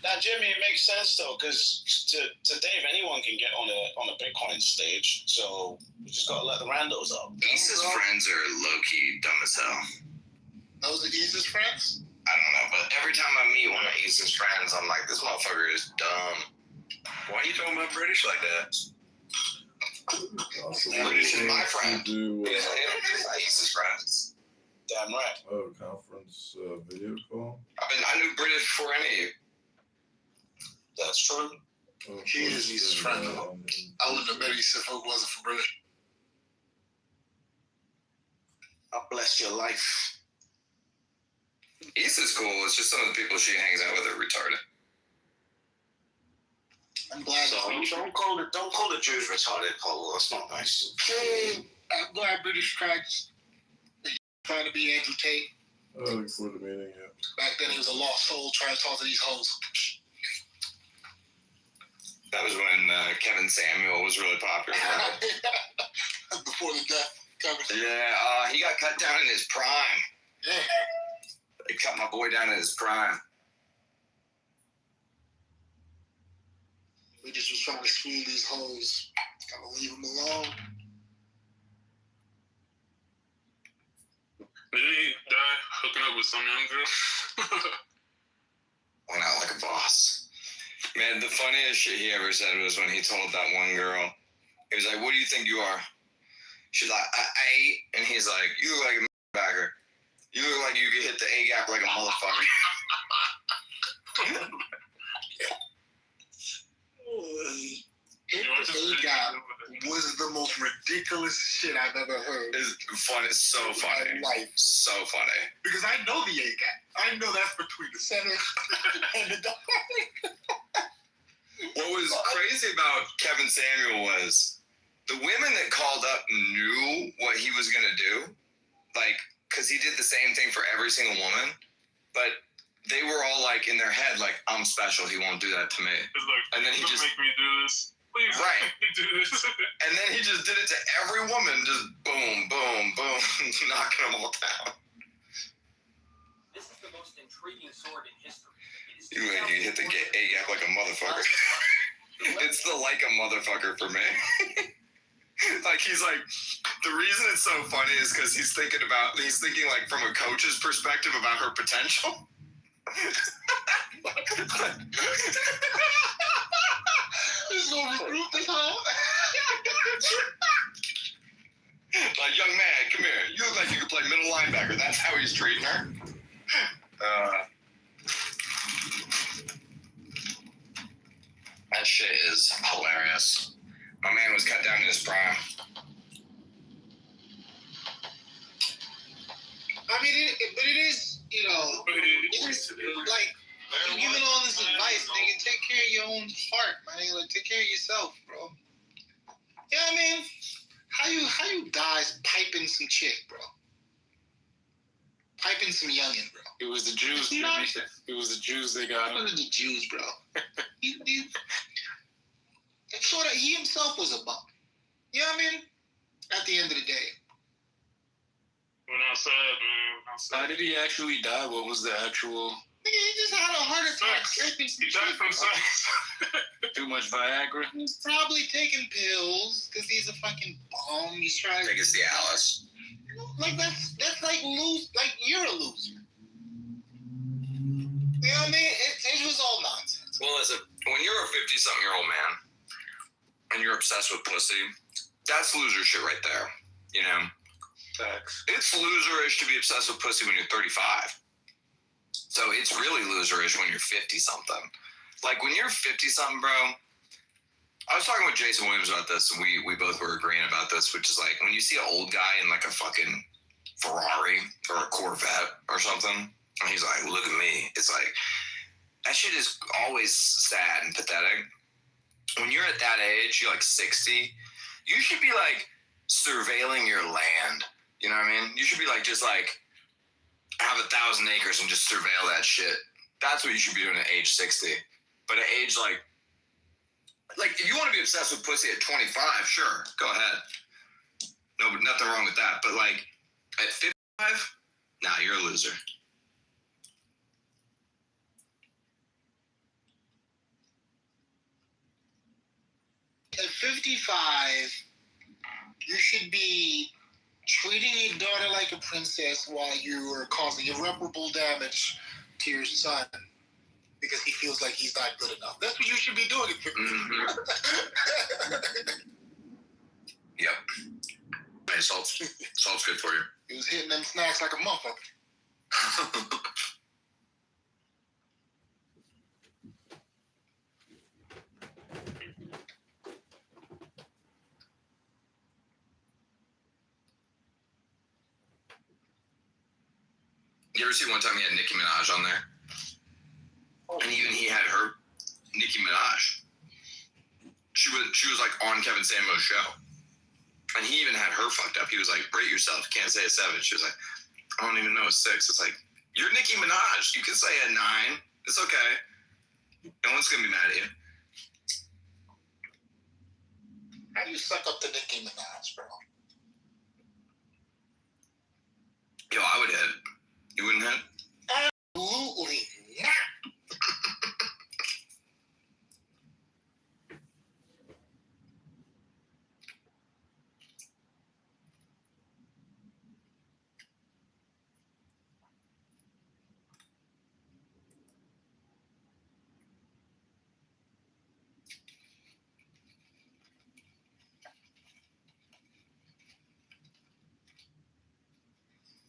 Now, Jimmy, it makes sense though, because to Dave, anyone can get on a Bitcoin stage. So you just gotta let the randos up. Issa's friends are low key dumb as hell. Those are Issa's friends? I don't know, but every time I meet one of Issa's friends, I'm like, this motherfucker is dumb. Why are you talking about British like that? British is my friend. He's Issa's friends. Damn right. Oh, conference video call? I knew British before any of you. That's true. Oh, He is Issa's friend, though. I wouldn't have met Issa if it wasn't for British. I bless your life. Issa's cool. It's just some of the people she hangs out with are retarded. I'm glad. So don't call the Jews retarded, Paul. That's not nice. I'm glad British cracks trying to be Andrew Tate. Oh, before the meeting, yeah. Back then, he was a lost soul trying to talk to these hoes. That was when Kevin Samuel was really popular. Before the death. Yeah, he got cut down in his prime. Yeah. They cut my boy down in his prime. We just was trying to screw these hoes. Gotta leave them alone. Didn't he die hooking up with some young girl? Went out like a boss. Man, the funniest shit he ever said was when he told that one girl, he was like, what do you think you are? She's like, I ate. And he's like, you look like a backer. You look like you could hit the A-gap like a motherfucker. A-gap was the most ridiculous shit I've ever heard. It's fun. It's so funny. So funny. Because I know the A-gap. I know that's between the center and the dog. What was crazy about Kevin Samuel was the women that called up knew what he was going to do. Like, because he did the same thing for every single woman. But they were all like in their head, like, I'm special. He won't do that to me. It's like, and then he just make me do this. Please right. make me do this. And then he just did it to every woman. Just boom, boom, boom, knocking them all down. This is the most intriguing sword in history. You hit the A-gap like a motherfucker. It's the like a motherfucker for me. Like, he's like, the reason it's so funny is because he's thinking like from a coach's perspective about her potential. He's gonna recruit this hoe. Like, young man, come here. You look like you could play middle linebacker. That's how he's treating her. That shit is hilarious. My man was cut down in his prime. I mean, but it is, you know, it's like, you're giving all this advice, nigga. Take care of your own heart, man. Like, take care of yourself, bro. You know what I mean? How you guys piping some chick, bro? Piping some youngin, bro. It was the Jews. It was the Jews they got him. It was the Jews, bro. It's sort of, he himself was a bum. You know what I mean? At the end of the day. Went outside, man. How did he actually die? What was the actual... Nigga, he just had a heart attack. He died from sex. Too much Viagra? He's probably taking pills because he's a fucking bum. He's trying I think it's the Alice. Like, that's like like, you're a loser. You know what I mean? It was all nonsense. Well, listen, when you're a 50-something-year-old man and you're obsessed with pussy, that's loser shit right there. You know? Facts. It's loserish to be obsessed with pussy when you're 35. So it's really loserish when you're 50-something. Like, when you're 50-something, bro, I was talking with Jason Williams about this, and we both were agreeing about this, which is like when you see an old guy in like a fucking Ferrari or a Corvette or something, and he's like, "Look at me." It's like that shit is always sad and pathetic. When you're at that age, you're like 60, you should be like surveilling your land. You know what I mean? You should be like just like have 1,000 acres and just surveil that shit. That's what you should be doing at age 60. But at age like if you want to be obsessed with pussy at 25, sure, go ahead. No, nothing wrong with that. But like at 55, nah, you're a loser. At 55, you should be treating your daughter like a princess while you are causing irreparable damage to your son because he feels like he's not good enough. That's what you should be doing at 55. Mm-hmm. Yep. Hey, salt's good for you. He was hitting them snacks like a motherfucker. You ever see one time he had Nicki Minaj on there? And even he had her, Nicki Minaj. She was like on Kevin Samuel's show. And he even had her fucked up. He was like, rate yourself. Can't say a 7. She was like, I don't even know a 6. It's like, you're Nicki Minaj. You can say a 9. It's okay. No one's going to be mad at you. How do you suck up to Nicki Minaj, bro? Yo, I would hit. You wouldn't hit? Absolutely not.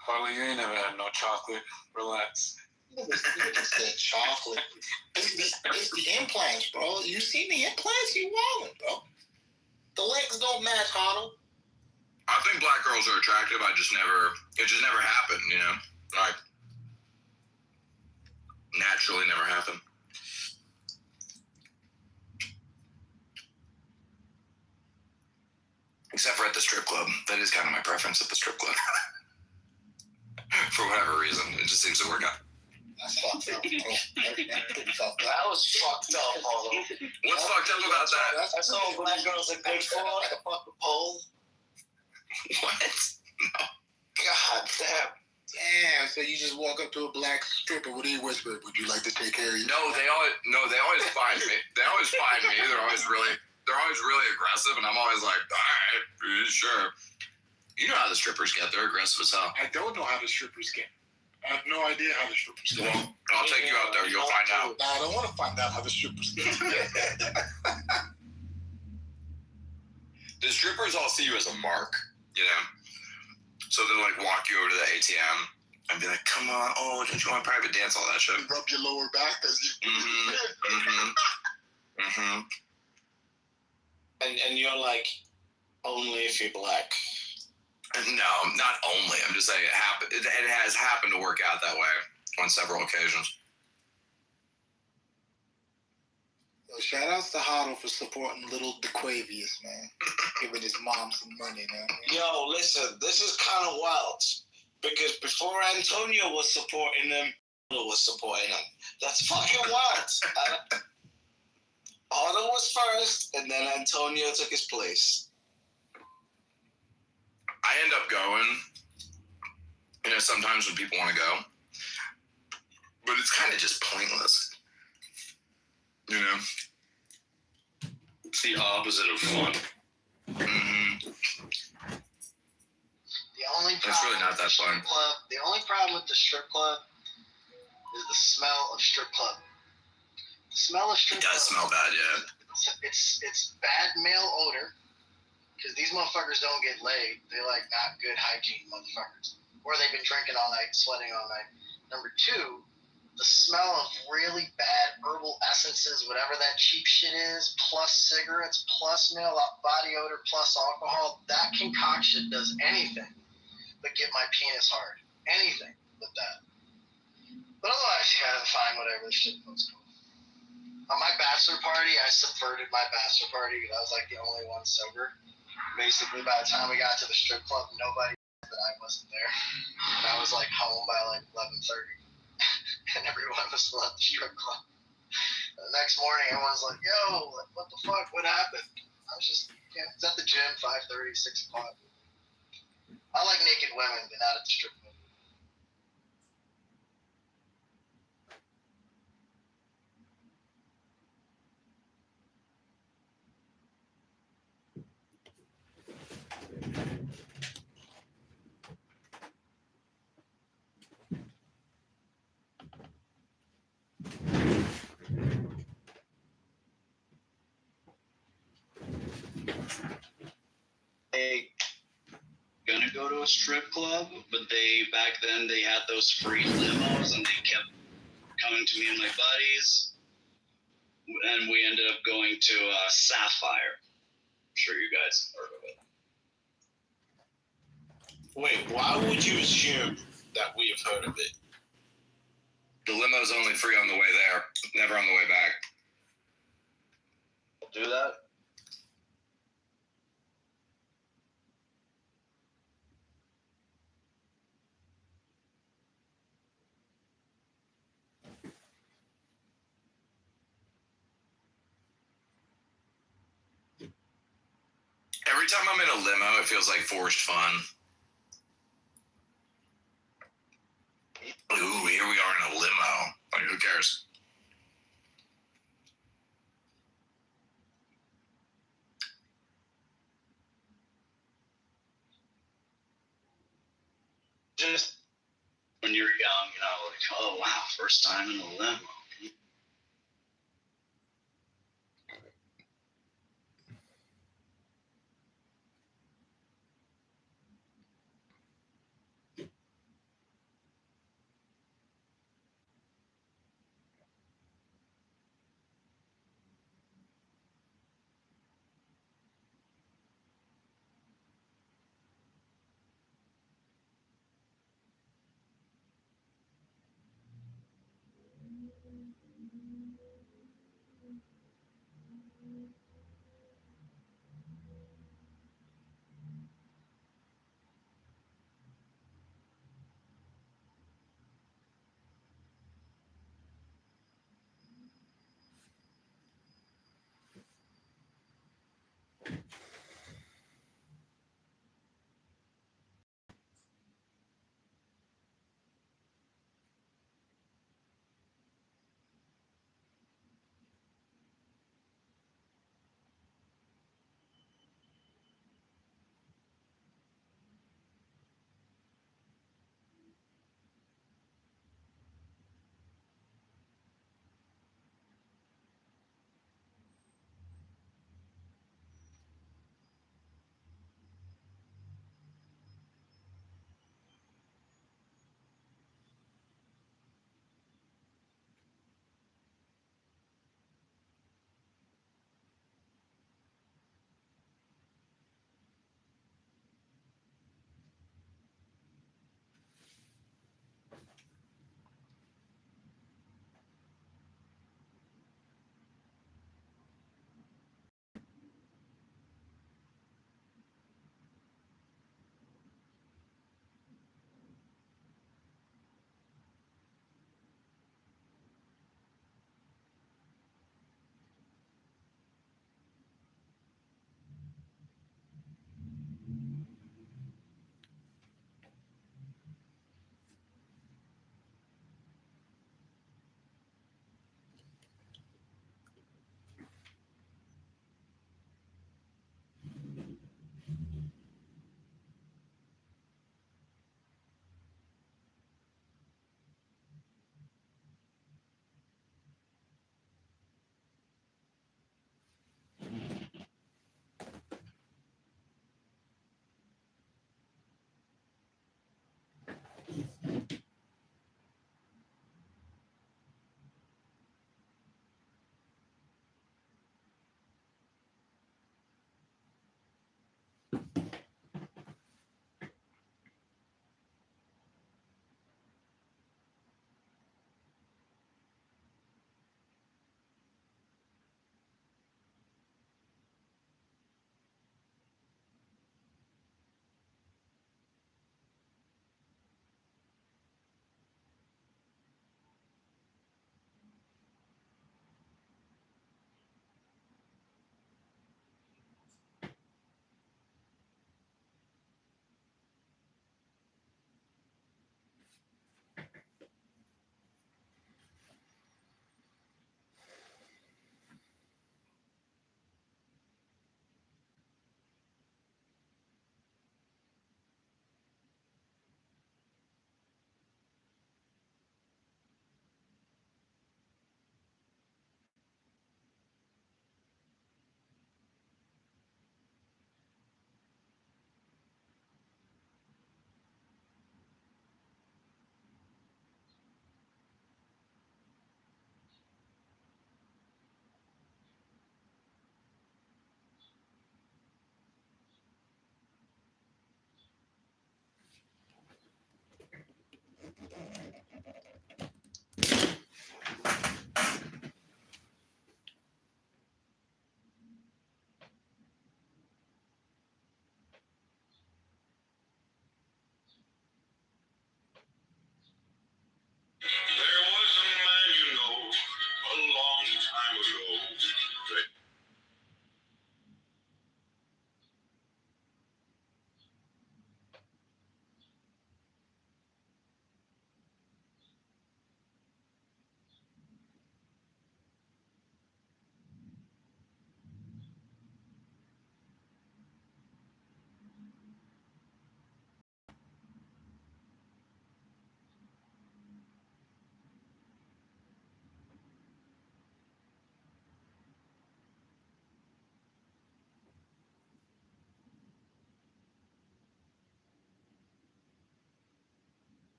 Harley, you ain't never had no chocolate. Relax. It's the chocolate. It's the implants, bro. You see the implants? You wildin', bro. The legs don't match, Hoddle. I think black girls are attractive. It just never happened, you know? Like, naturally never happened. Except for at the strip club. That is kind of my preference at the strip club. For whatever reason. It just seems to work out. That's fucked up, bro. That was fucked up, Paulo. What's fucked up about that? That's all black girls are good for. Like a fucking pole. What? No. God damn. Damn, so you just walk up to a black stripper, what do you whisper? Would you like to take care of you? No, they always find me. They always find me. They're always really aggressive, and I'm always like, all right, sure. You know how the strippers get. They're aggressive as hell. I don't know how the strippers get. I have no idea how the strippers get. Well, I'll take you out there. You'll find out. Nah, I don't want to find out how the strippers get. The strippers all see you as a mark, you know? So they'll like walk you over to the ATM and be like, come on, oh, don't you want a private dance, all that shit. Rub your lower back as you... And you're like, only if you're black. No, not only. I'm just saying it has happened to work out that way on several occasions. So shout outs to Hoddle for supporting little DeQuavius, man. Giving his mom some money, man. Yo, listen, this is kind of wild. Because before Antonio was supporting him, Hoddle was supporting him. That's fucking wild. Hoddle was first, and then Antonio took his place. I end up going, you know, sometimes when people want to go, but it's kind of just pointless, you know? It's the opposite of fun. Mm-hmm. It's really not that fun. The only problem with the strip club is the smell of strip club. The smell of strip club. It does smell bad, yeah. It's bad male odor. Because these motherfuckers don't get laid. They're like not good hygiene motherfuckers. Or they've been drinking all night, sweating all night. Number 2, the smell of really bad herbal essences substances, whatever that cheap shit is, plus cigarettes, plus male body odor, plus alcohol, that concoction does anything but get my penis hard. Anything but that. But otherwise, yeah, fine, whatever. This shit looks cool. On my bachelor party, I subverted my bachelor party because I was like the only one sober. Basically, by the time we got to the strip club, nobody knew that I wasn't there. And I was like home by like 11:30. And everyone was still at the strip club. The next morning, everyone's like, yo, what the fuck? What happened? I was just, it's at the gym, 5:30, 6 o'clock. I like naked women, but not at the strip club. They gonna go to a strip club, but they back then they had those free limos and they kept coming to me and my buddies, and we ended up going to Sapphire. I'm sure you guys have heard of it. Wait, why would you assume that we have heard of it? The limo's only free on the way there, never on the way back. Do that? Every time I'm in a limo, it feels like forced fun. Ooh, here we are in a limo. Like, who cares? Just when you're young, like, oh wow, first time in a limo.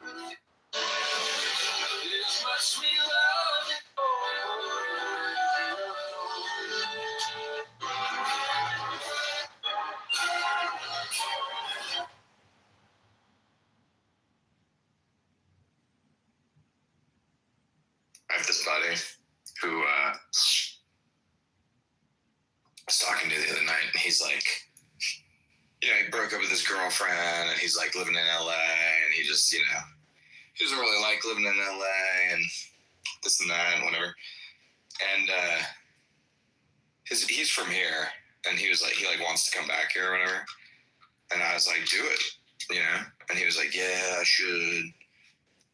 I have this buddy who I was talking to the other night, and he's like, you know, he broke up with his girlfriend, and he's like living in LA, and he just, you know, he doesn't really like living in LA, and this and that, and whatever. And he's from here, and he was like, he like wants to come back here or whatever. And I was like, do it, you know? And he was like, yeah, I should.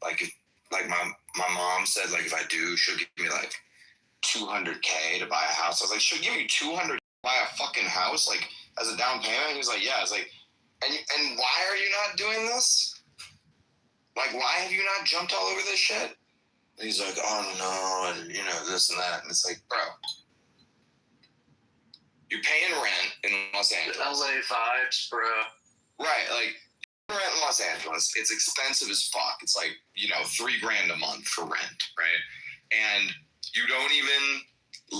Like, if, like my mom said, like, if I do, she'll give me like $200K to buy a house. I was like, she'll give you $200 to buy a fucking house, like, as a down payment? He was like, yeah. I was like, and why are you not doing this? Like, why have you not jumped all over this shit? And he's like, oh no, and you know, this and that. And it's like, bro, you're paying rent in Los Angeles. LA vibes, bro. Right, like, rent in Los Angeles, it's expensive as fuck. It's like, you know, $3,000 a month for rent, right? And you don't even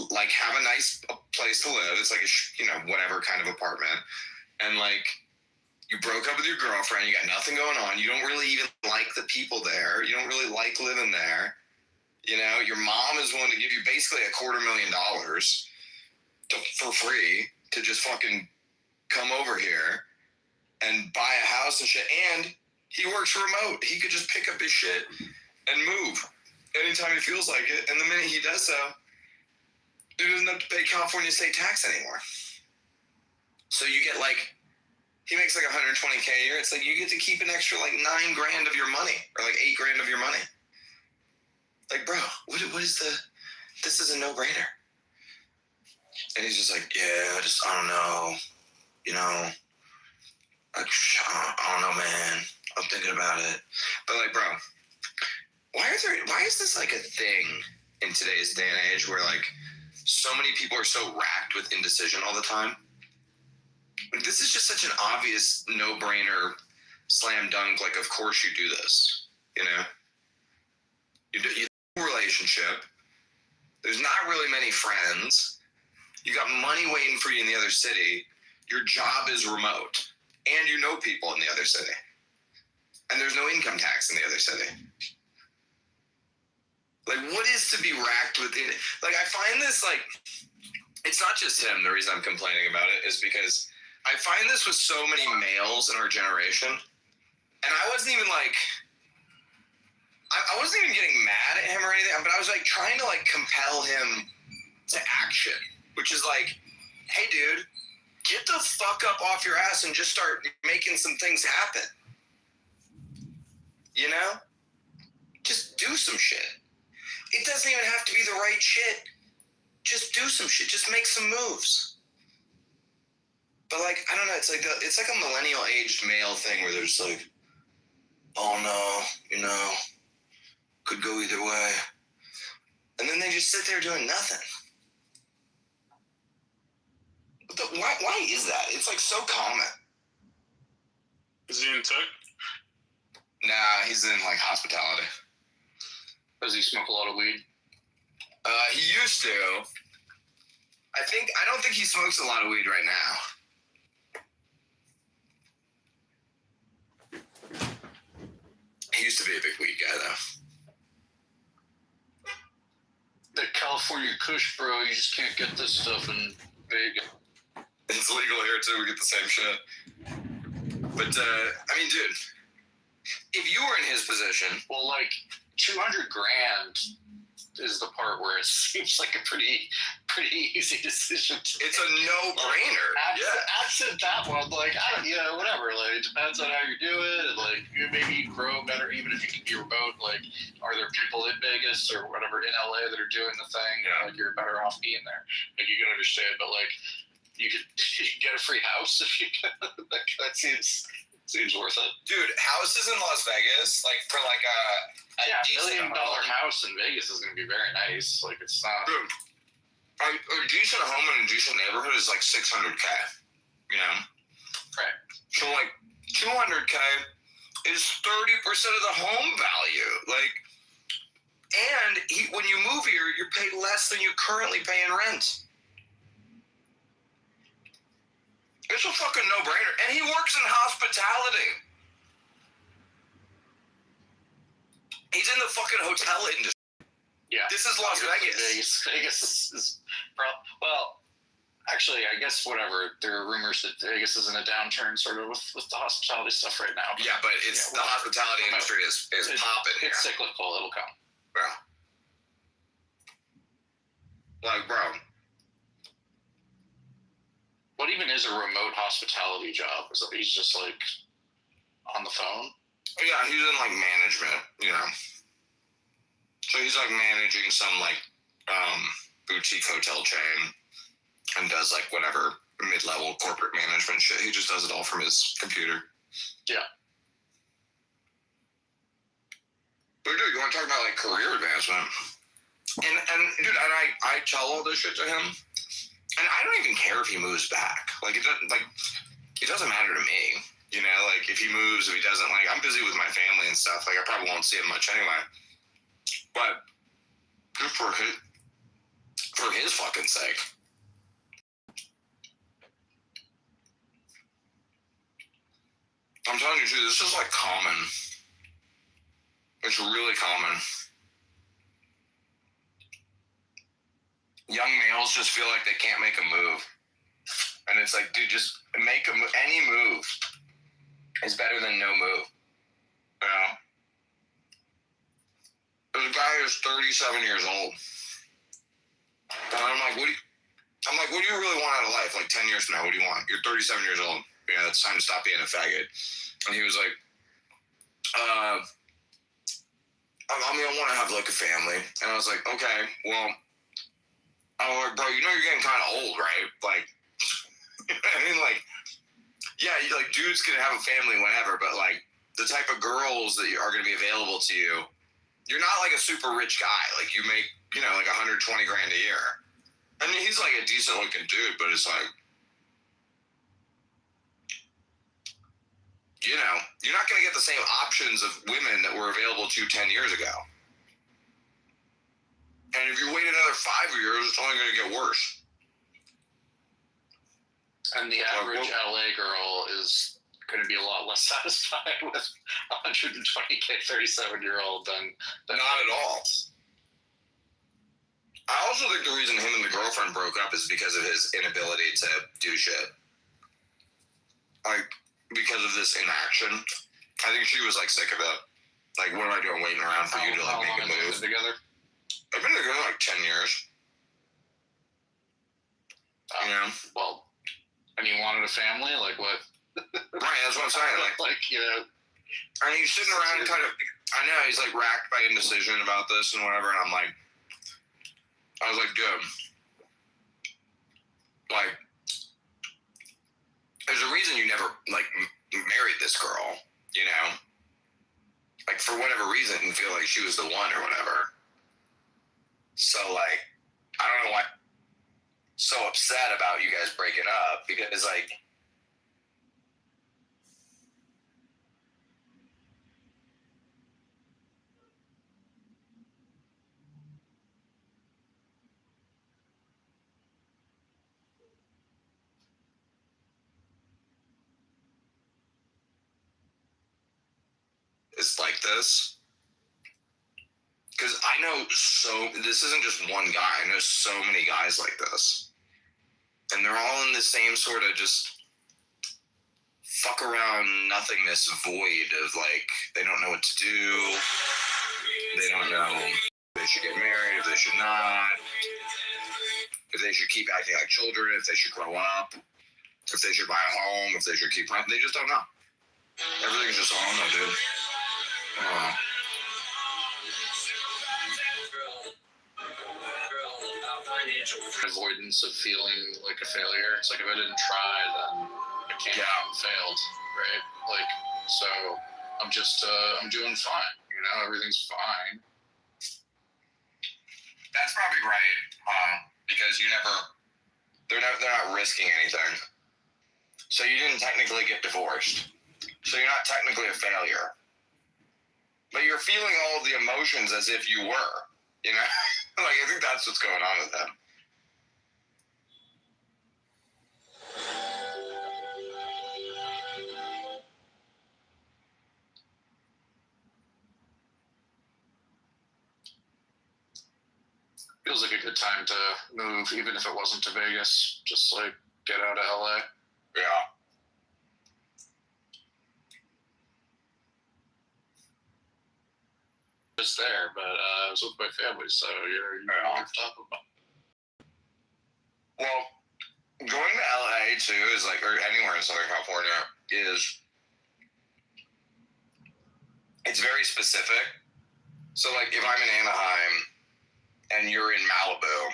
like have a nice place to live. It's like a, you know, whatever kind of apartment. And like, you broke up with your girlfriend, you got nothing going on. You don't really even like the people there. You don't really like living there. You know, your mom is willing to give you basically $250,000 for free to just fucking come over here and buy a house and shit. And he works remote. He could just pick up his shit and move anytime he feels like it. And the minute he does so, he doesn't have to pay California state tax anymore. So you get like, he makes like $120K a year. It's like you get to keep an extra like $9,000 of your money, or like $8,000 of your money. Like, bro, what is this is a no-brainer. And he's just like, yeah, I don't know, you know, like, I don't know, man. I'm thinking about it. But like, bro, why is this like a thing in today's day and age where like so many people are so racked with indecision all the time? Like, this is just such an obvious no-brainer, slam dunk. Like, of course you do this, you know? You have a relationship. There's not really many friends. You got money waiting for you in the other city. Your job is remote. And you know people in the other city. And there's no income tax in the other city. Like, what is to be racked with it? Like, I find this, like, it's not just him. The reason I'm complaining about it is because I find this with so many males in our generation. And I wasn't even, like, I wasn't even getting mad at him or anything, but I was, like, trying to, like, compel him to action, which is like, hey, dude, get the fuck up off your ass and just start making some things happen. You know? Just do some shit. It doesn't even have to be the right shit. Just do some shit. Just make some moves. But like, I don't know. It's like a millennial aged male thing where there's like, oh no, you know, could go either way. And then they just sit there doing nothing. Why is that? It's like so common. Is he in tech? Nah, he's in like hospitality. Does he smoke a lot of weed? He used to. I don't think he smokes a lot of weed right now. He used to be a big weed guy though. The California Kush, bro, you just can't get this stuff in Vegas. It's legal here too. We get the same shit. But I mean, dude, if you were in his position, well, like $200,000 is the part where it seems like a pretty easy decision. It's a no-brainer. Absent that one, like I don't, whatever. Like it depends on how you do it, and like maybe you grow better even if you can be remote. Like, are there people in Vegas or whatever in LA that are doing the thing? Yeah. Like you're better off being there. Like you can understand, but like you could get a free house if you can. That seems worth it. Dude, houses in Las Vegas, like for like a $1 million house in Vegas is going to be very nice. Like it's not. Dude, a decent home in a decent neighborhood is like $600K. You know. Right. So like $200K is 30% of the home value. Like, and when you move here, you're paid less than you currently pay in rent. It's a fucking no-brainer. And he works in hospitality. He's in the fucking hotel industry. Yeah. This is Las Vegas. Vegas is well, actually, I guess whatever. There are rumors that Vegas is in a downturn, sort of with the hospitality stuff right now. Yeah, but it's the hospitality industry is popping. It's cyclical. It'll come. Yeah. Like, bro. What even is a remote hospitality job? Is that he's just like on the phone? Yeah, he's in like management, you know. So he's like managing some like boutique hotel chain and does like whatever mid-level corporate management shit. He just does it all from his computer. Yeah. But dude, you want to talk about like career advancement? And dude, and I tell all this shit to him, and I don't even care if he moves back. Like it doesn't matter to me. You know, like if he moves, if he doesn't, like I'm busy with my family and stuff. Like I probably won't see him much anyway. But just for his fucking sake. I'm telling you, dude, this is like common. It's really common. Young males just feel like they can't make a move. And it's like, dude, just make a move. Any move is better than no move. You know? This guy is 37 years old. And I'm like, what do you really want out of life? Like 10 years from now, what do you want? You're 37 years old. Yeah, it's time to stop being a faggot. And he was like, I want to have like a family. And I was like, okay, well, bro, you know you're getting kind of old, right? Like, I mean, like, yeah, like dudes can have a family whenever, but like the type of girls that are going to be available to you, you're not like a super rich guy. Like you make, you know, like 120 grand a year. I mean, he's like a decent looking dude, but it's like, you know, you're not going to get the same options of women that were available to you 10 years ago. And if you wait another 5 years, it's only going to get worse. And the average LA girl is going to be a lot less satisfied with 120K 37-year-old than not at all. I also think the reason him and the girlfriend broke up is because of his inability to do shit. Like, because of this inaction. I think she was like sick of it. Like, what am I doing waiting around for you to like make a move? Together? I've been together like 10 years. You know? Well, and you wanted a family? Like what? Right, that's what I'm saying. Like, you know. And he's sitting around kind of, I know, he's like racked by indecision about this and whatever, and I was like, dude, like, there's a reason you never, like, married this girl, you know? Like, for whatever reason, you feel like she was the one or whatever. So, like, I don't know why I'm so upset about you guys breaking up, because, like, it's like this. Because I know this isn't just one guy. I know so many guys like this. And they're all in the same sort of just fuck around nothingness void of like, they don't know what to do. They don't know if they should get married, if they should not. If they should keep acting like children, if they should grow up. If they should buy a home, if they should keep rent. They just don't know. Everything's just, oh no, dude. Avoidance of feeling like a failure. It's like if I didn't try, then I can't have failed, right? Like, so I'm just, I'm doing fine. You know, everything's fine. That's probably right, because they're not risking anything. So you didn't technically get divorced. So you're not technically a failure. But you're feeling all of the emotions as if you were, you know? Like, I think that's what's going on with them. Feels like a good time to move, even if it wasn't to Vegas. Just like get out of LA. Yeah. Just there, but I was with my family, so you're on top of it. Well, going to LA too is like, or anywhere in Southern California, it's very specific. So like, if I'm in Anaheim and you're in Malibu,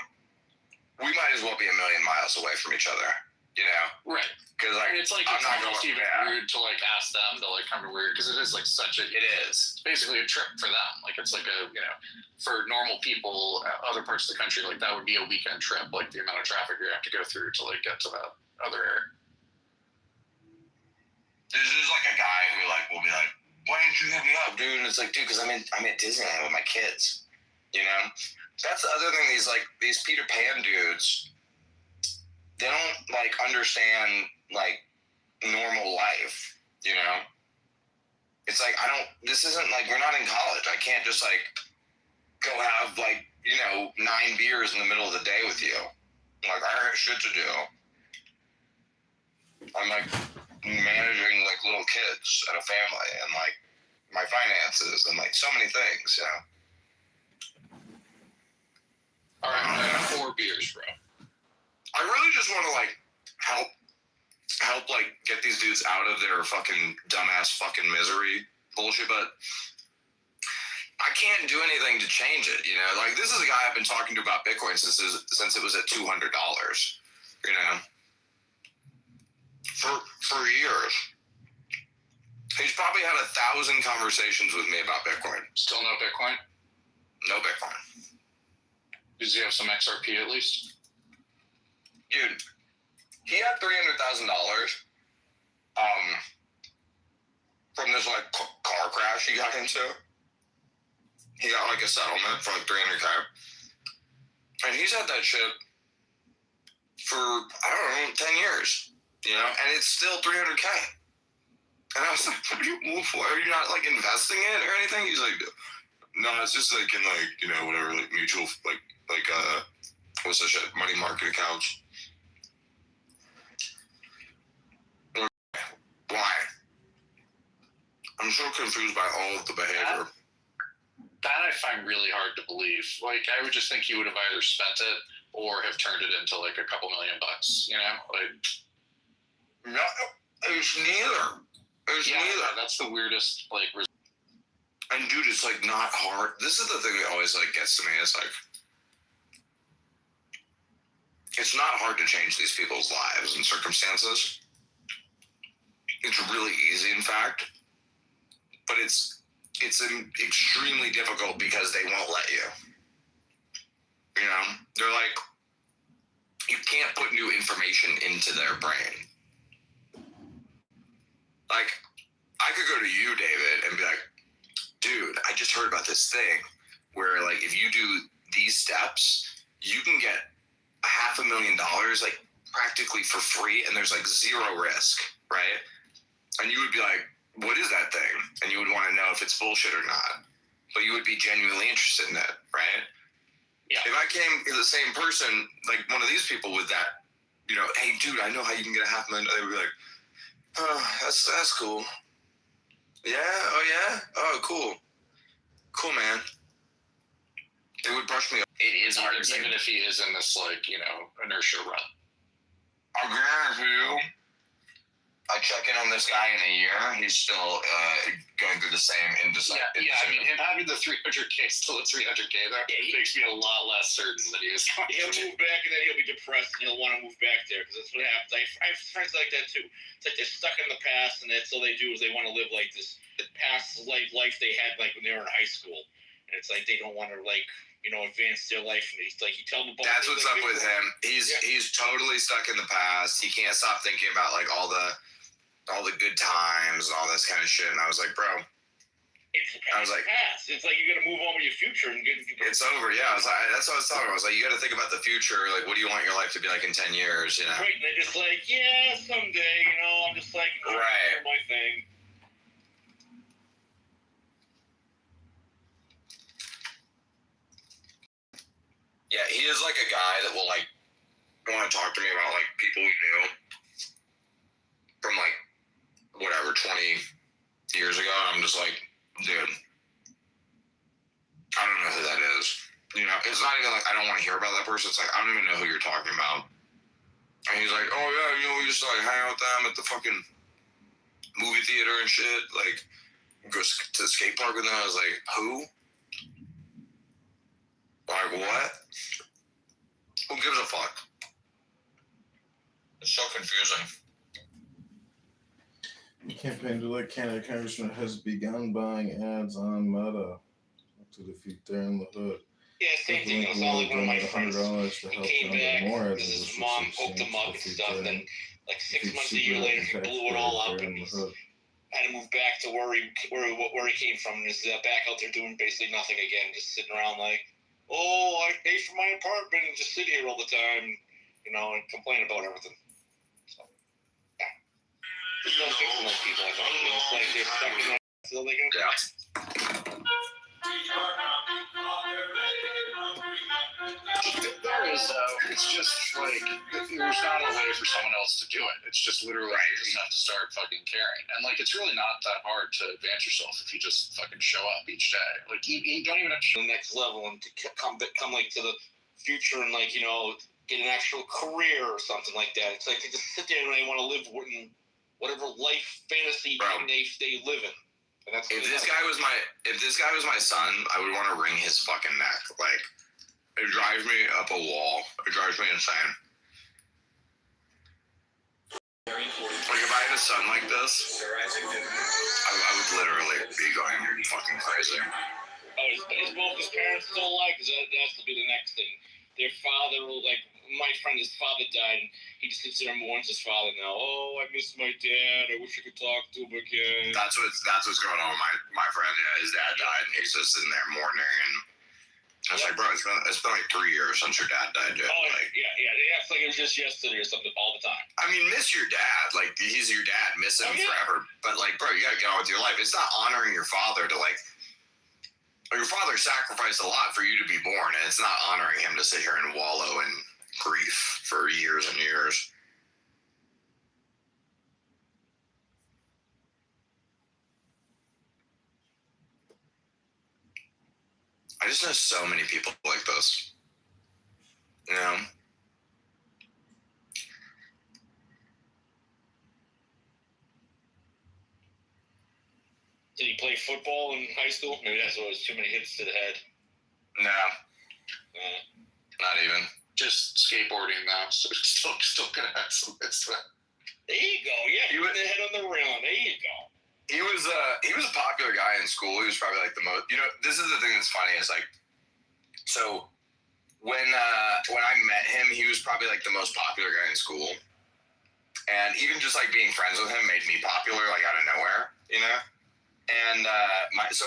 we might as well be a million miles away from each other, you know? Right. Because like, it's like I'm it's not almost going, even weird to like ask them to like come to weird, because it is like such a. It is. It's basically a trip for them. Like it's like a, you know, for normal people, other parts of the country, like that would be a weekend trip. Like the amount of traffic you have to go through to like get to that other area. There's like a guy who like will be like, "Why didn't you hit me up, dude?" And it's like, dude, because I'm at Disneyland with my kids. You know, that's the other thing. These Peter Pan dudes, they don't like understand like normal life. You know, it's like this isn't like, we're not in college. I can't just like go have like, you know, 9 beers in the middle of the day with you. Like, I have shit to do. I'm like managing like little kids and a family and like my finances and like so many things, you know. All right, I have 4 beers, bro. I really just want to like help like get these dudes out of their fucking dumbass fucking misery bullshit, but I can't do anything to change it, you know. Like, this is a guy I've been talking to about Bitcoin since it was at $200, you know, for years. He's probably had 1,000 conversations with me about Bitcoin. Still no Bitcoin? No Bitcoin. Does he have some XRP at least? Dude, he had $300,000 from this like car crash he got into. He got like a settlement for like $300K, and he's had that shit for, I don't know, 10 years, you know, and it's still $300K. And I was like, what are you not like investing in it or anything? He's like, no, it's just like in like, you know, whatever, like mutual, like what's that shit, money market accounts. Why? I'm so confused by all of the behavior. That I find really hard to believe. Like, I would just think he would have either spent it or have turned it into like a couple $1 million, you know? Like, no, it's neither. Neither. That's the weirdest, like. And dude, it's like not hard. This is the thing that always like gets to me. It's like, it's not hard to change these people's lives and circumstances. It's really easy, in fact, but it's extremely difficult because they won't let you. You know, they're like, you can't put new information into their brain. Like, I could go to you, David, and be like, dude, I just heard about this thing where like, if you do these steps, you can get $500,000 like practically for free, and there's like zero risk, right? And you would be like, what is that thing? And you would want to know if it's bullshit or not. But you would be genuinely interested in it, right? Yeah. If I came to the same person, like one of these people with that, you know, hey, dude, I know how you can get $500,000. They would be like, oh, that's cool. Yeah? Oh, yeah? Oh, cool. Cool, man. They would brush me up. It is hard, even if he is in this, like, you know, inertia run. I'll guarantee you, I check in on this guy in a year, he's still going through the same indecision. Yeah, I mean, him having the 300K still at 300K there makes me a lot less certain that he is. He'll move back and then he'll be depressed and he'll want to move back there because that's what happens. I have friends like that too. It's like they're stuck in the past and that's all they do is they want to live like this past life they had like when they were in high school. And it's like they don't want to like, you know, advance their life. And he's like, you tell them about. That's what's up with him. He's totally stuck in the past. He can't stop thinking about like all the all the good times and all this kind of shit. And I was like, bro, I was like, past. It's like you got to move on with your future and get. It's over. Yeah, I was like, that's what I was talking about. I was like, you got to think about the future. Like, what do you want your life to be like in 10 years? You know? Right. And they're just like, yeah, someday. You know, I'm just like, right. My thing. Yeah, he is like a guy that will like want to talk to me about like people we knew from like whatever 20 years ago. I'm just like, dude, I don't know who that is. You know, it's not even like I don't want to hear about that person. It's like I don't even know who you're talking about. And he's like, oh yeah, you know, we used to like hang out with them at the fucking movie theater and shit. Like go to the skate park with them. I was like, who? Like what? Who gives a fuck? It's so confusing. The campaign to elect Canada Congressman has begun buying ads on Meta to defeat there in the hood. Yeah, same thing. It was all like one of my friends. $100 to help came back. more ads. His mom hooked him up and stuff. Then, like 6 months, a year later, he blew it all up and had to move back to where he came from. And is back out there doing basically nothing again, just sitting around like, oh, I pay for my apartment and just sit here all the time, you know, and complain about everything. So, yeah. There's no fixing those people. I don't know. It's like they're stuck in that until they get out. There is, it's just like, there's not a way for someone else to do it. It's just literally, you just have to start fucking caring. And like, it's really not that hard to advance yourself if you just fucking show up each day. Like, you don't even have to the next level and to come like to the future and like, you know, get an actual career or something like that. It's like they just sit there and they want to live in whatever life fantasy they live in. And that's if this guy was my son, I would want to wring his fucking neck. Like, it drives me up a wall. It drives me insane. Like, if I had a son like this, I would literally be going fucking crazy. Oh, is both his parents still alive? Because that's to be the next thing. Their father, like, my friend, his father died, and he just sits there and mourns his father now. Oh, I miss my dad. I wish I could talk to him again. That's what's going on with my friend. Yeah, his dad died, and he's just sitting there mourning and I was like, bro, it's been like 3 years since your dad died, dude. Oh, like, yeah. It's like it was just yesterday or something all the time. I mean, miss your dad. Like, he's your dad. Miss him forever. But, like, bro, you got to get on with your life. It's not honoring your father to, like, your father sacrificed a lot for you to be born, and it's not honoring him to sit here and wallow in grief for years and years. I just know so many people like this. You know? Did he play football in high school? Maybe that's why it was too many hits to the head. No. Not even. Just skateboarding now, so still gonna have some hits. There you go. Yeah, he was the head on the railing. There you go. He was a popular guy in school. He was probably like the most. You know, this is the thing that's funny is like, so when I met him, he was probably like the most popular guy in school, and even just like being friends with him made me popular like out of nowhere, you know. And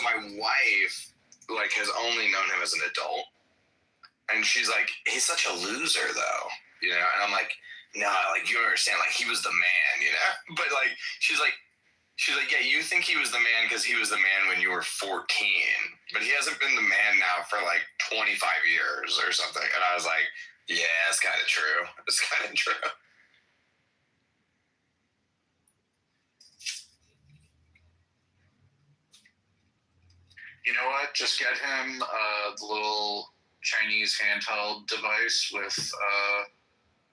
my wife like has only known him as an adult, and she's like, he's such a loser though, you know. And I'm like, no, like you don't understand, like he was the man, you know. But like she's like, yeah, you think he was the man because he was the man when you were 14, but he hasn't been the man now for like 25 years or something. And I was like, yeah, it's kind of true. It's kind of true. You know what? Just get him the little Chinese handheld device with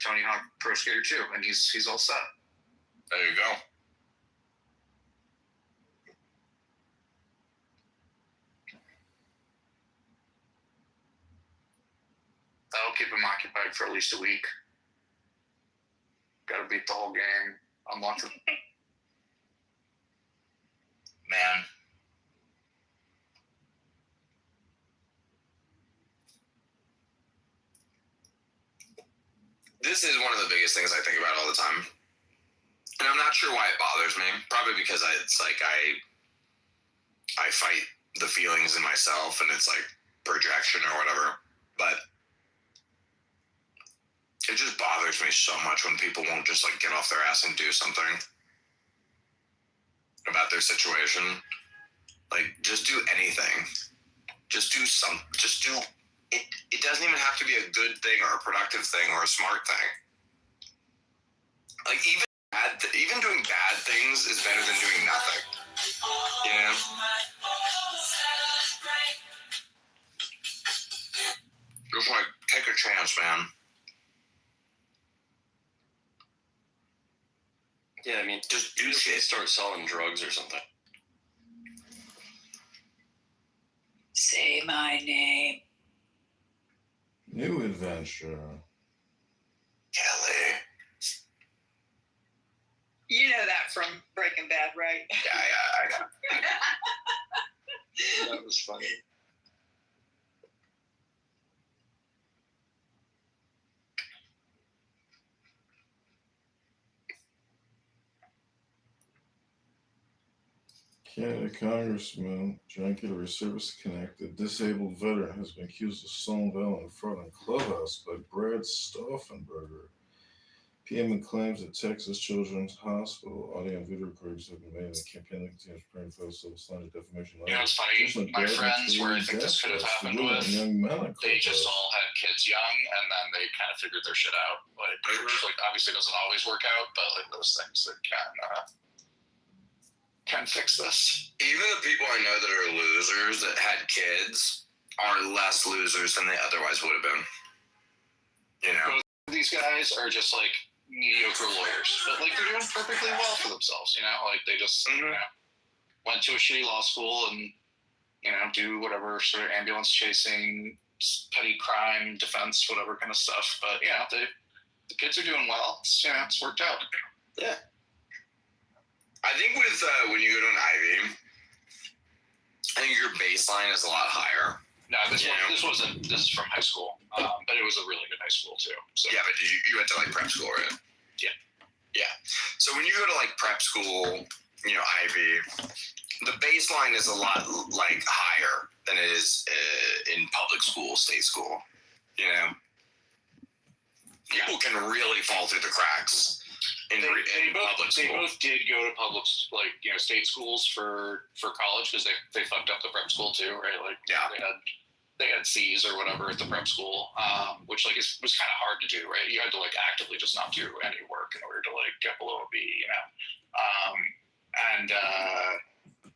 Tony Hawk Pro Skater 2, and he's all set. There you go. That'll keep him occupied for at least a week. Gotta beat the whole game. Unlock it. Man. This is one of the biggest things I think about all the time. And I'm not sure why it bothers me. Probably because it's like I fight the feelings in myself, and it's like projection or whatever. But it just bothers me so much when people won't just like get off their ass and do something about their situation. Like, just do anything. Just do it. It doesn't even have to be a good thing or a productive thing or a smart thing. Like, even doing bad things is better than doing nothing. You know? Just like, take a chance, man. Yeah, I mean, just do shit. Start selling drugs or something. Say my name. New adventure. Kelly. You know that from Breaking Bad, right? Yeah, I know. That was funny. Canada Congressman John Kitover, service-connected disabled veteran, has been accused of stolen violent fraud in Clubhouse by Brad Stauffenberger. PM claims that Texas Children's Hospital audio and video recordings have been made in the campaign that continues preparing for civil slander, defamation. You know, it's funny. My friends, where I think this could have happened with, they just all had kids young, and then they kind of figured their shit out. Like obviously, it doesn't always work out, but like those things that can fix this. Even the people I know that are losers that had kids are less losers than they otherwise would have been. You know? Both of these guys are just like mediocre lawyers, but like they're doing perfectly well for themselves, you know? Like they just went to a shitty law school and, you know, do whatever sort of ambulance chasing, petty crime, defense, whatever kind of stuff. But, you know, the kids are doing well. It's, you know, it's worked out. Yeah. I think with when you go to an Ivy, I think your baseline is a lot higher. No, this is from high school, but it was a really good high school too. So. Yeah, but you went to like prep school, right? Yeah. Yeah. So when you go to like prep school, you know, Ivy, the baseline is a lot like higher than it is in public school, state school. You know, people can really fall through the cracks in public school. They both did go to public, like, you know, state schools for college because they fucked up the prep school too, right? Like, yeah, they had C's or whatever at the prep school, which like was kind of hard to do, right? You had to like actively just not do any work in order to like get below a B, you know.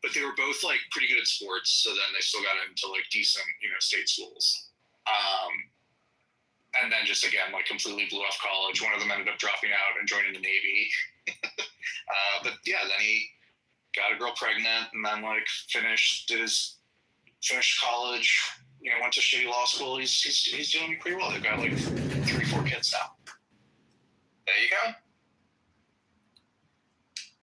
But they were both like pretty good at sports, so then they still got into like decent, you know, state schools. And then just again like completely blew off college. One of them ended up dropping out and joining the Navy. But yeah, then he got a girl pregnant and then like finished college. You know, went to shitty law school. He's doing pretty well. They've got like 3-4 kids now.